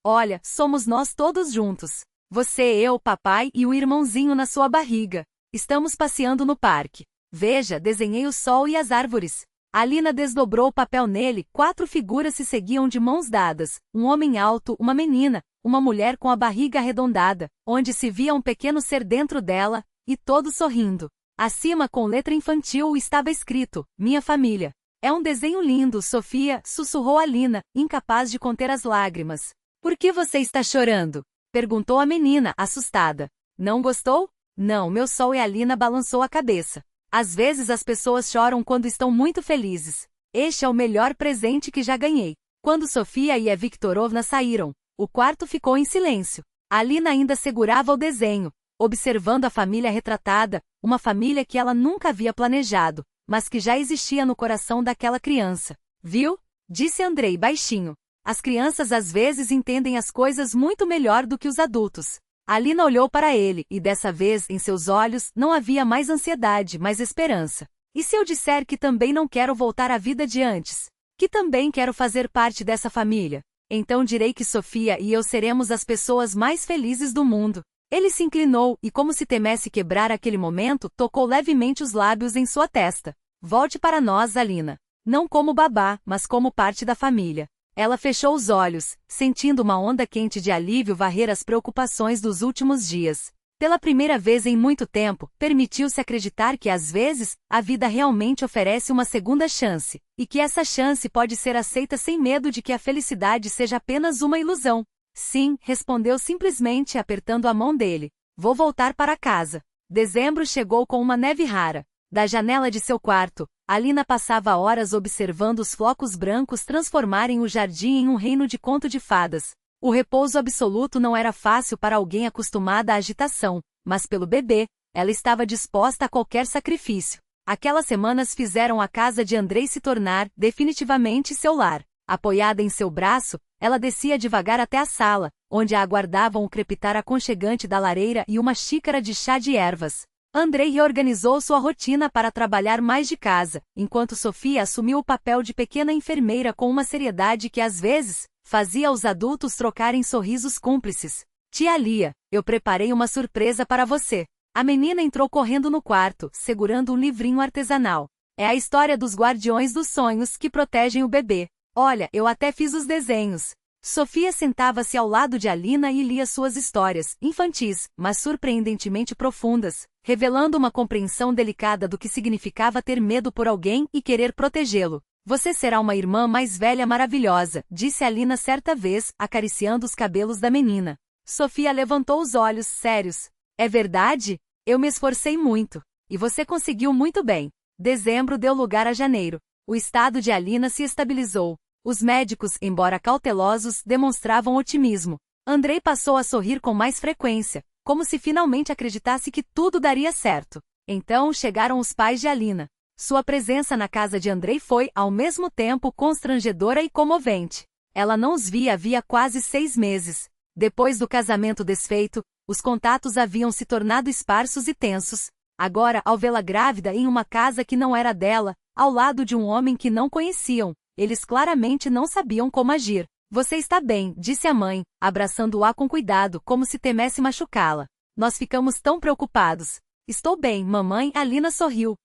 Olha, somos nós todos juntos. Você, eu, papai e o irmãozinho na sua barriga. Estamos passeando no parque. Veja, desenhei o sol e as árvores. Alina desdobrou o papel nele, 4 figuras se seguiam de mãos dadas, um homem alto, uma menina, uma mulher com a barriga arredondada, onde se via um pequeno ser dentro dela, e todos sorrindo. Acima, com letra infantil, estava escrito, minha família. É um desenho lindo, Sofia, sussurrou Alina, incapaz de conter as lágrimas. Por que você está chorando? Perguntou a menina, assustada. Não gostou? Não, meu sol, e Alina balançou a cabeça. Às vezes as pessoas choram quando estão muito felizes. Este é o melhor presente que já ganhei. Quando Sofia e a Viktorovna saíram, o quarto ficou em silêncio. Alina ainda segurava o desenho, observando a família retratada, uma família que ela nunca havia planejado, mas que já existia no coração daquela criança. Viu? Disse Andrei baixinho. As crianças às vezes entendem as coisas muito melhor do que os adultos. Alina olhou para ele, e dessa vez, em seus olhos, não havia mais ansiedade, mas esperança. E se eu disser que também não quero voltar à vida de antes? Que também quero fazer parte dessa família? Então direi que Sofia e eu seremos as pessoas mais felizes do mundo. Ele se inclinou, e como se temesse quebrar aquele momento, tocou levemente os lábios em sua testa. Volte para nós, Alina. Não como babá, mas como parte da família. Ela fechou os olhos, sentindo uma onda quente de alívio varrer as preocupações dos últimos dias. Pela primeira vez em muito tempo, permitiu-se acreditar que às vezes, a vida realmente oferece uma segunda chance, e que essa chance pode ser aceita sem medo de que a felicidade seja apenas uma ilusão. Sim, respondeu simplesmente apertando a mão dele. Vou voltar para casa. Dezembro chegou com uma neve rara. Da janela de seu quarto, Alina passava horas observando os flocos brancos transformarem o jardim em um reino de conto de fadas. O repouso absoluto não era fácil para alguém acostumada à agitação, mas pelo bebê, ela estava disposta a qualquer sacrifício. Aquelas semanas fizeram a casa de Andrei se tornar, definitivamente, seu lar. Apoiada em seu braço, ela descia devagar até a sala, onde a aguardavam o crepitar aconchegante da lareira e uma xícara de chá de ervas. Andrei reorganizou sua rotina para trabalhar mais de casa, enquanto Sofia assumiu o papel de pequena enfermeira com uma seriedade que às vezes fazia os adultos trocarem sorrisos cúmplices. Tia Lia, eu preparei uma surpresa para você. A menina entrou correndo no quarto, segurando um livrinho artesanal. É a história dos guardiões dos sonhos que protegem o bebê. Olha, eu até fiz os desenhos. Sofia sentava-se ao lado de Alina e lia suas histórias, infantis, mas surpreendentemente profundas, revelando uma compreensão delicada do que significava ter medo por alguém e querer protegê-lo. Você será uma irmã mais velha maravilhosa, disse Alina certa vez, acariciando os cabelos da menina. Sofia levantou os olhos, sérios. É verdade? Eu me esforcei muito. E você conseguiu muito bem. Dezembro deu lugar a janeiro. O estado de Alina se estabilizou. Os médicos, embora cautelosos, demonstravam otimismo. Andrei passou a sorrir com mais frequência, como se finalmente acreditasse que tudo daria certo. Então chegaram os pais de Alina. Sua presença na casa de Andrei foi, ao mesmo tempo, constrangedora e comovente. Ela não os via havia quase 6 meses. Depois do casamento desfeito, os contatos haviam se tornado esparsos e tensos. Agora, ao vê-la grávida em uma casa que não era dela, ao lado de um homem que não conheciam, eles claramente não sabiam como agir. Você está bem, disse a mãe, abraçando-a com cuidado, como se temesse machucá-la. Nós ficamos tão preocupados. Estou bem, mamãe, Alina sorriu.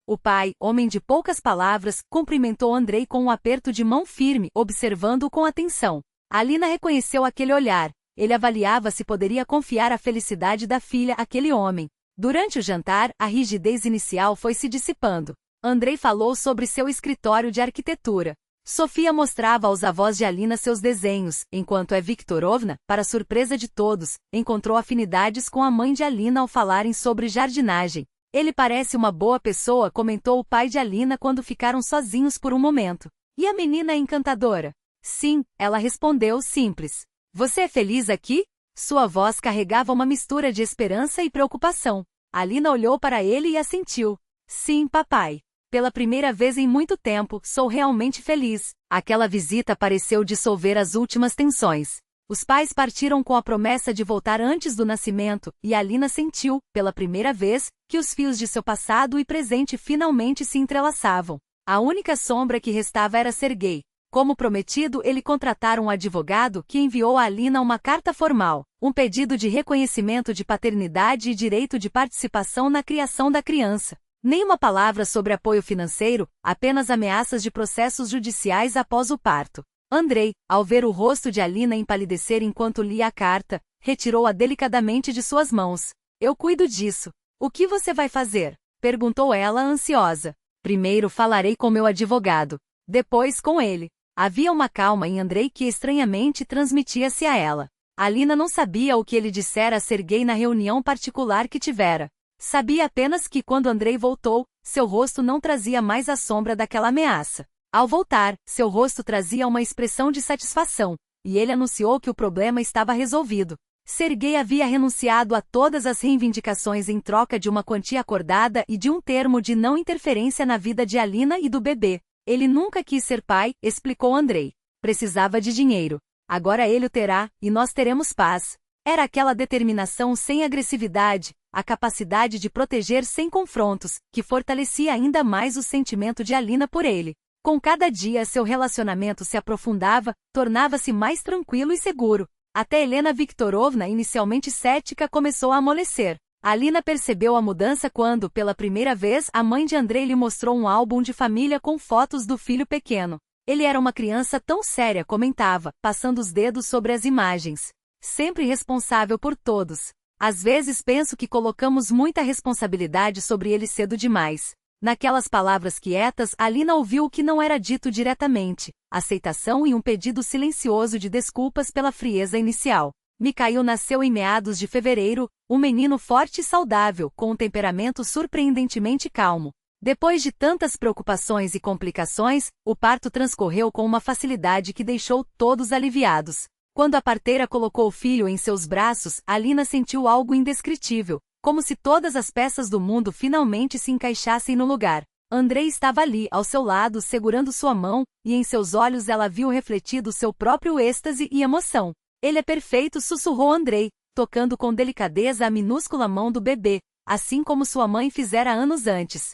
O pai, homem de poucas palavras, cumprimentou Andrei com um aperto de mão firme, observando-o com atenção. Alina reconheceu aquele olhar. Ele avaliava se poderia confiar a felicidade da filha àquele homem. Durante o jantar, a rigidez inicial foi se dissipando. Andrei falou sobre seu escritório de arquitetura. Sofia mostrava aos avós de Alina seus desenhos, enquanto Viktorovna, para surpresa de todos, encontrou afinidades com a mãe de Alina ao falarem sobre jardinagem. Ele parece uma boa pessoa, comentou o pai de Alina quando ficaram sozinhos por um momento. E a menina é encantadora? Sim, ela respondeu simples. Você é feliz aqui? Sua voz carregava uma mistura de esperança e preocupação. Alina olhou para ele e assentiu. Sim, papai. Pela primeira vez em muito tempo, sou realmente feliz. Aquela visita pareceu dissolver as últimas tensões. Os pais partiram com a promessa de voltar antes do nascimento, e Alina sentiu, pela primeira vez, que os fios de seu passado e presente finalmente se entrelaçavam. A única sombra que restava era Serguei. Como prometido, ele contratara um advogado que enviou a Alina uma carta formal, um pedido de reconhecimento de paternidade e direito de participação na criação da criança. Nenhuma palavra sobre apoio financeiro, apenas ameaças de processos judiciais após o parto. Andrei, ao ver o rosto de Alina empalidecer enquanto lia a carta, retirou-a delicadamente de suas mãos. Eu cuido disso. O que você vai fazer? Perguntou ela ansiosa. Primeiro falarei com meu advogado. Depois com ele. Havia uma calma em Andrei que estranhamente transmitia-se a ela. Alina não sabia o que ele dissera a Serguei na reunião particular que tivera. Sabia apenas que quando Andrei voltou, seu rosto não trazia mais a sombra daquela ameaça. Ao voltar, seu rosto trazia uma expressão de satisfação, e ele anunciou que o problema estava resolvido. Serguei havia renunciado a todas as reivindicações em troca de uma quantia acordada e de um termo de não interferência na vida de Alina e do bebê. Ele nunca quis ser pai, explicou Andrei. Precisava de dinheiro. Agora ele o terá, e nós teremos paz. Era aquela determinação sem agressividade, a capacidade de proteger sem confrontos, que fortalecia ainda mais o sentimento de Alina por ele. Com cada dia seu relacionamento se aprofundava, tornava-se mais tranquilo e seguro. Até Helena Viktorovna, inicialmente cética, começou a amolecer. Alina percebeu a mudança quando, pela primeira vez, a mãe de Andrei lhe mostrou um álbum de família com fotos do filho pequeno. Ele era uma criança tão séria, comentava, passando os dedos sobre as imagens. Sempre responsável por todos. Às vezes penso que colocamos muita responsabilidade sobre ele cedo demais. Naquelas palavras quietas, Alina ouviu o que não era dito diretamente, aceitação e um pedido silencioso de desculpas pela frieza inicial. Mikhail nasceu em meados de fevereiro, um menino forte e saudável, com um temperamento surpreendentemente calmo. Depois de tantas preocupações e complicações, o parto transcorreu com uma facilidade que deixou todos aliviados. Quando a parteira colocou o filho em seus braços, Alina sentiu algo indescritível, como se todas as peças do mundo finalmente se encaixassem no lugar. Andrei estava ali, ao seu lado, segurando sua mão, e em seus olhos ela viu refletido seu próprio êxtase e emoção. Ele é perfeito, sussurrou Andrei, tocando com delicadeza a minúscula mão do bebê, assim como sua mãe fizera anos antes.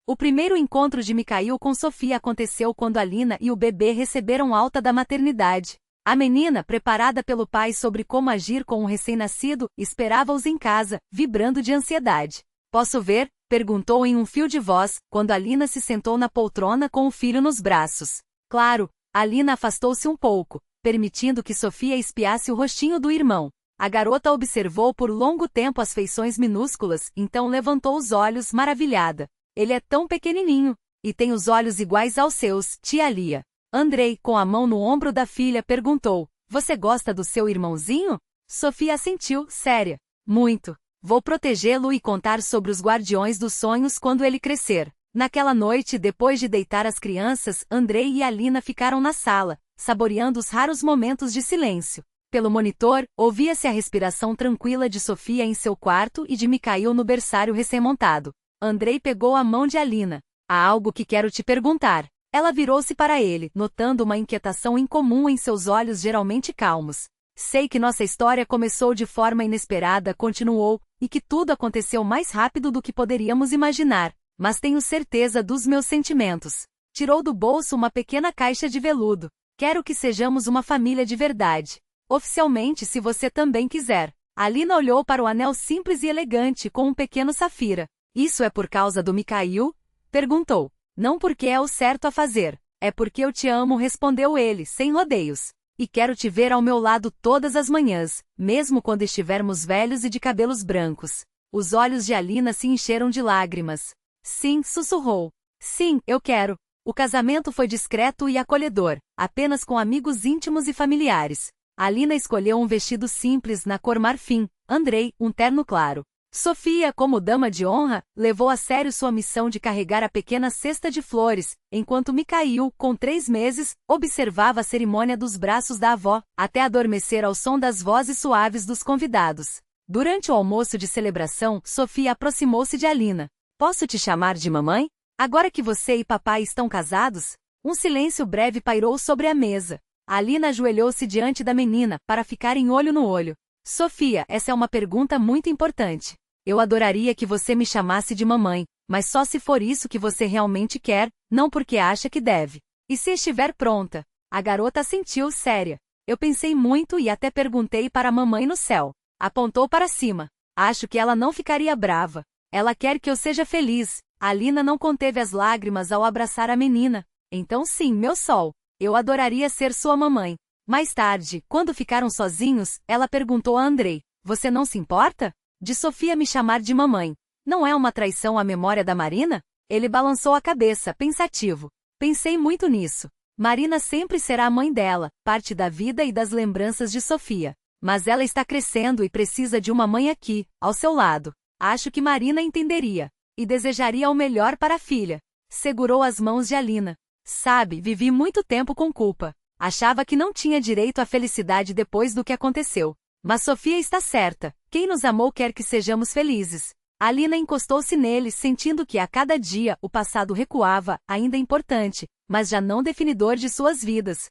O primeiro encontro de Mikhail com Sofia aconteceu quando Alina e o bebê receberam alta da maternidade. A menina, preparada pelo pai sobre como agir com o recém-nascido, esperava-os em casa, vibrando de ansiedade. Posso ver? Perguntou em um fio de voz, quando Alina se sentou na poltrona com o filho nos braços. Claro, Alina afastou-se um pouco, permitindo que Sofia espiasse o rostinho do irmão. A garota observou por longo tempo as feições minúsculas, então levantou os olhos maravilhada. Ele é tão pequenininho, e tem os olhos iguais aos seus, tia Lia. Andrei, com a mão no ombro da filha, perguntou, você gosta do seu irmãozinho? Sofia assentiu, séria. Muito. Vou protegê-lo e contar sobre os guardiões dos sonhos quando ele crescer. Naquela noite, depois de deitar as crianças, Andrei e Alina ficaram na sala, saboreando os raros momentos de silêncio. Pelo monitor, ouvia-se a respiração tranquila de Sofia em seu quarto e de Mikhail no berçário recém-montado. Andrei pegou a mão de Alina. Há algo que quero te perguntar. Ela virou-se para ele, notando uma inquietação incomum em seus olhos geralmente calmos. Sei que nossa história começou de forma inesperada, continuou, e que tudo aconteceu mais rápido do que poderíamos imaginar, mas tenho certeza dos meus sentimentos. Tirou do bolso uma pequena caixa de veludo. Quero que sejamos uma família de verdade. Oficialmente, se você também quiser. Alina olhou para o anel simples e elegante com um pequeno safira. Isso é por causa do Mikhail? Perguntou. Não porque é o certo a fazer. É porque eu te amo, respondeu ele, sem rodeios. E quero te ver ao meu lado todas as manhãs, mesmo quando estivermos velhos e de cabelos brancos. Os olhos de Alina se encheram de lágrimas. Sim, sussurrou. Sim, eu quero. O casamento foi discreto e acolhedor, apenas com amigos íntimos e familiares. Alina escolheu um vestido simples na cor marfim, Andrei, um terno claro. Sofia, como dama de honra, levou a sério sua missão de carregar a pequena cesta de flores, enquanto Mikhail, com 3 meses, observava a cerimônia dos braços da avó, até adormecer ao som das vozes suaves dos convidados. Durante o almoço de celebração, Sofia aproximou-se de Alina. Posso te chamar de mamãe? Agora que você e papai estão casados? Um silêncio breve pairou sobre a mesa. Alina ajoelhou-se diante da menina, para ficarem olho no olho. Sofia, essa é uma pergunta muito importante. Eu adoraria que você me chamasse de mamãe, mas só se for isso que você realmente quer, não porque acha que deve. E se estiver pronta? A garota assentiu séria. Eu pensei muito e até perguntei para a mamãe no céu. Apontou para cima. Acho que ela não ficaria brava. Ela quer que eu seja feliz. Alina não conteve as lágrimas ao abraçar a menina. Então sim, meu sol. Eu adoraria ser sua mamãe. Mais tarde, quando ficaram sozinhos, ela perguntou a Andrei. Você não se importa? De Sofia me chamar de mamãe. Não é uma traição à memória da Marina? Ele balançou a cabeça, pensativo. Pensei muito nisso. Marina sempre será a mãe dela, parte da vida e das lembranças de Sofia. Mas ela está crescendo e precisa de uma mãe aqui, ao seu lado. Acho que Marina entenderia. E desejaria o melhor para a filha. Segurou as mãos de Alina. Sabe, vivi muito tempo com culpa. Achava que não tinha direito à felicidade depois do que aconteceu. Mas Sofia está certa. Quem nos amou quer que sejamos felizes. Alina encostou-se nele, sentindo que a cada dia o passado recuava, ainda importante, mas já não definidor de suas vidas.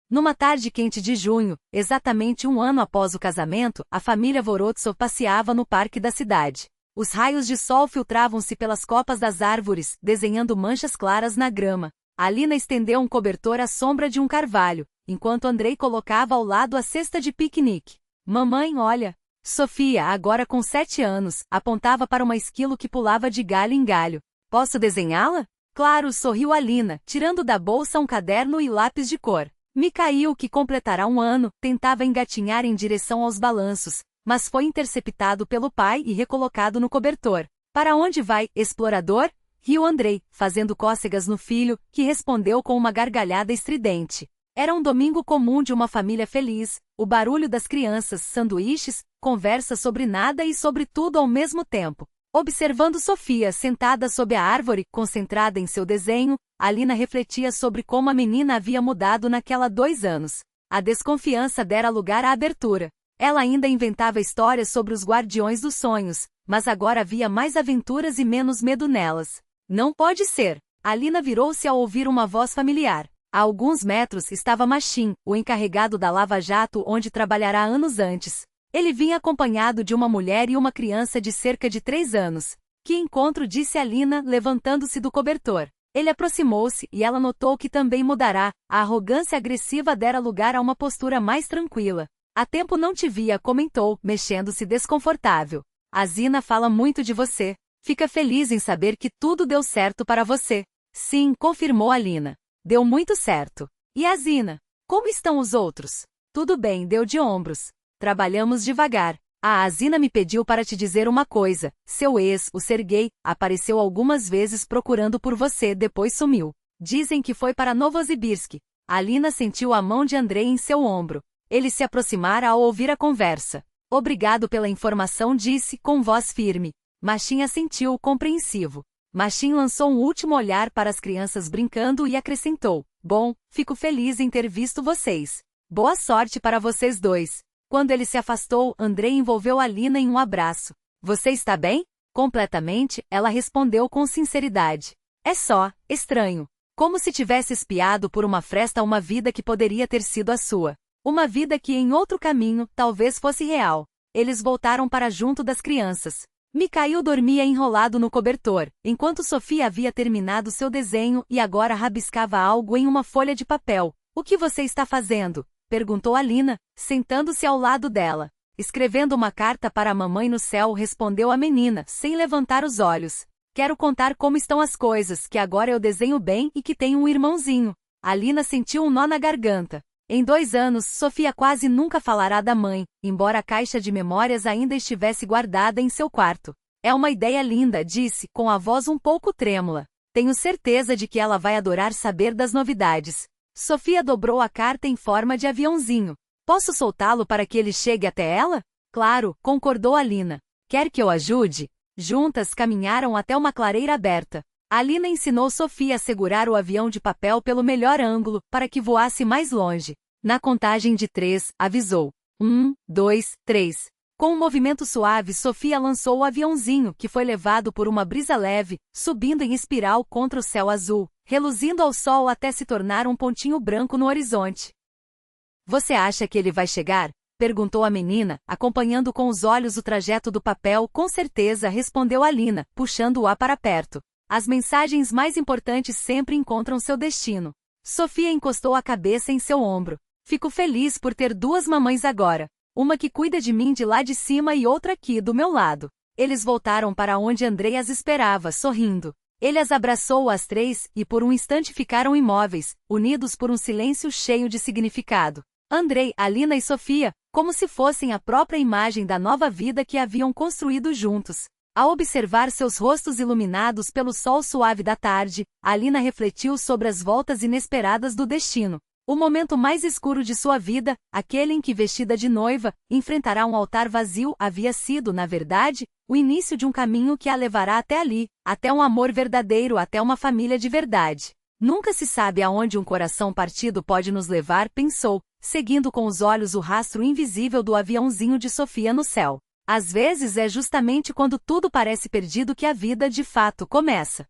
Numa tarde quente de junho, exatamente 1 ano após o casamento, a família Vorotsov passeava no parque da cidade. Os raios de sol filtravam-se pelas copas das árvores, desenhando manchas claras na grama. Alina estendeu um cobertor à sombra de um carvalho, enquanto Andrei colocava ao lado a cesta de piquenique. Mamãe, olha. Sofia, agora com 7 anos, apontava para uma esquilo que pulava de galho em galho. Posso desenhá-la? Claro, sorriu Alina, tirando da bolsa um caderno e lápis de cor. Mikhail, que completará 1 ano, tentava engatinhar em direção aos balanços, mas foi interceptado pelo pai e recolocado no cobertor. Para onde vai, explorador? Riu Andrei, fazendo cócegas no filho, que respondeu com uma gargalhada estridente. Era um domingo comum de uma família feliz, o barulho das crianças, sanduíches, conversa sobre nada e sobre tudo ao mesmo tempo. Observando Sofia sentada sob a árvore, concentrada em seu desenho, Alina refletia sobre como a menina havia mudado naquela 2 anos. A desconfiança dera lugar à abertura. Ela ainda inventava histórias sobre os guardiões dos sonhos, mas agora havia mais aventuras e menos medo nelas. Não pode ser. Alina virou-se ao ouvir uma voz familiar. A alguns metros estava Machin, o encarregado da Lava Jato onde trabalhará anos antes. Ele vinha acompanhado de uma mulher e uma criança de cerca de 3 anos. Que encontro, disse Alina, levantando-se do cobertor. Ele aproximou-se e ela notou que também mudará. A arrogância agressiva dera lugar a uma postura mais tranquila. Há tempo não te via, comentou, mexendo-se desconfortável. A Zina fala muito de você. Fica feliz em saber que tudo deu certo para você. Sim, confirmou Alina. Deu muito certo. E a Zina? Como estão os outros? Tudo bem, deu de ombros. Trabalhamos devagar. A Zina me pediu para te dizer uma coisa. Seu ex, o Sergei, apareceu algumas vezes procurando por você, depois sumiu. Dizem que foi para Novosibirsk. Alina sentiu a mão de Andrei em seu ombro. Ele se aproximara ao ouvir a conversa. Obrigado pela informação, disse, com voz firme. Machin assentiu, compreensivo. Machin lançou um último olhar para as crianças brincando e acrescentou. Bom, fico feliz em ter visto vocês. Boa sorte para vocês dois. Quando ele se afastou, Andrei envolveu Alina em um abraço. Você está bem? Completamente, ela respondeu com sinceridade. É só, estranho. Como se tivesse espiado por uma fresta uma vida que poderia ter sido a sua. Uma vida que em outro caminho, talvez fosse real. Eles voltaram para junto das crianças. Mikhail dormia enrolado no cobertor, enquanto Sofia havia terminado seu desenho e agora rabiscava algo em uma folha de papel. O que você está fazendo? Perguntou Alina, sentando-se ao lado dela. Escrevendo uma carta para a mamãe no céu, respondeu a menina, sem levantar os olhos. Quero contar como estão as coisas, que agora eu desenho bem e que tenho um irmãozinho. Alina sentiu um nó na garganta. Em 2 anos, Sofia quase nunca falará da mãe, embora a caixa de memórias ainda estivesse guardada em seu quarto. É uma ideia linda, disse, com a voz um pouco trêmula. Tenho certeza de que ela vai adorar saber das novidades. Sofia dobrou a carta em forma de aviãozinho. Posso soltá-lo para que ele chegue até ela? Claro, concordou Alina. Quer que eu ajude? Juntas caminharam até uma clareira aberta. Alina ensinou Sofia a segurar o avião de papel pelo melhor ângulo, para que voasse mais longe. Na contagem de 3, avisou. 1, 2, 3. Com um movimento suave, Sofia lançou o aviãozinho, que foi levado por uma brisa leve, subindo em espiral contra o céu azul, reluzindo ao sol até se tornar um pontinho branco no horizonte. Você acha que ele vai chegar? Perguntou a menina, acompanhando com os olhos o trajeto do papel. Com certeza, respondeu Alina, puxando-a para perto. As mensagens mais importantes sempre encontram seu destino. Sofia encostou a cabeça em seu ombro. Fico feliz por ter 2 mamães agora. Uma que cuida de mim de lá de cima e outra aqui do meu lado. Eles voltaram para onde Andrei as esperava, sorrindo. Ele as abraçou às 3 e por um instante ficaram imóveis, unidos por um silêncio cheio de significado. Andrei, Alina e Sofia, como se fossem a própria imagem da nova vida que haviam construído juntos. Ao observar seus rostos iluminados pelo sol suave da tarde, Alina refletiu sobre as voltas inesperadas do destino. O momento mais escuro de sua vida, aquele em que, vestida de noiva, enfrentará um altar vazio, havia sido, na verdade, o início de um caminho que a levará até ali, até um amor verdadeiro, até uma família de verdade. Nunca se sabe aonde um coração partido pode nos levar, pensou, seguindo com os olhos o rastro invisível do aviãozinho de Sofia no céu. Às vezes é justamente quando tudo parece perdido que a vida de fato começa.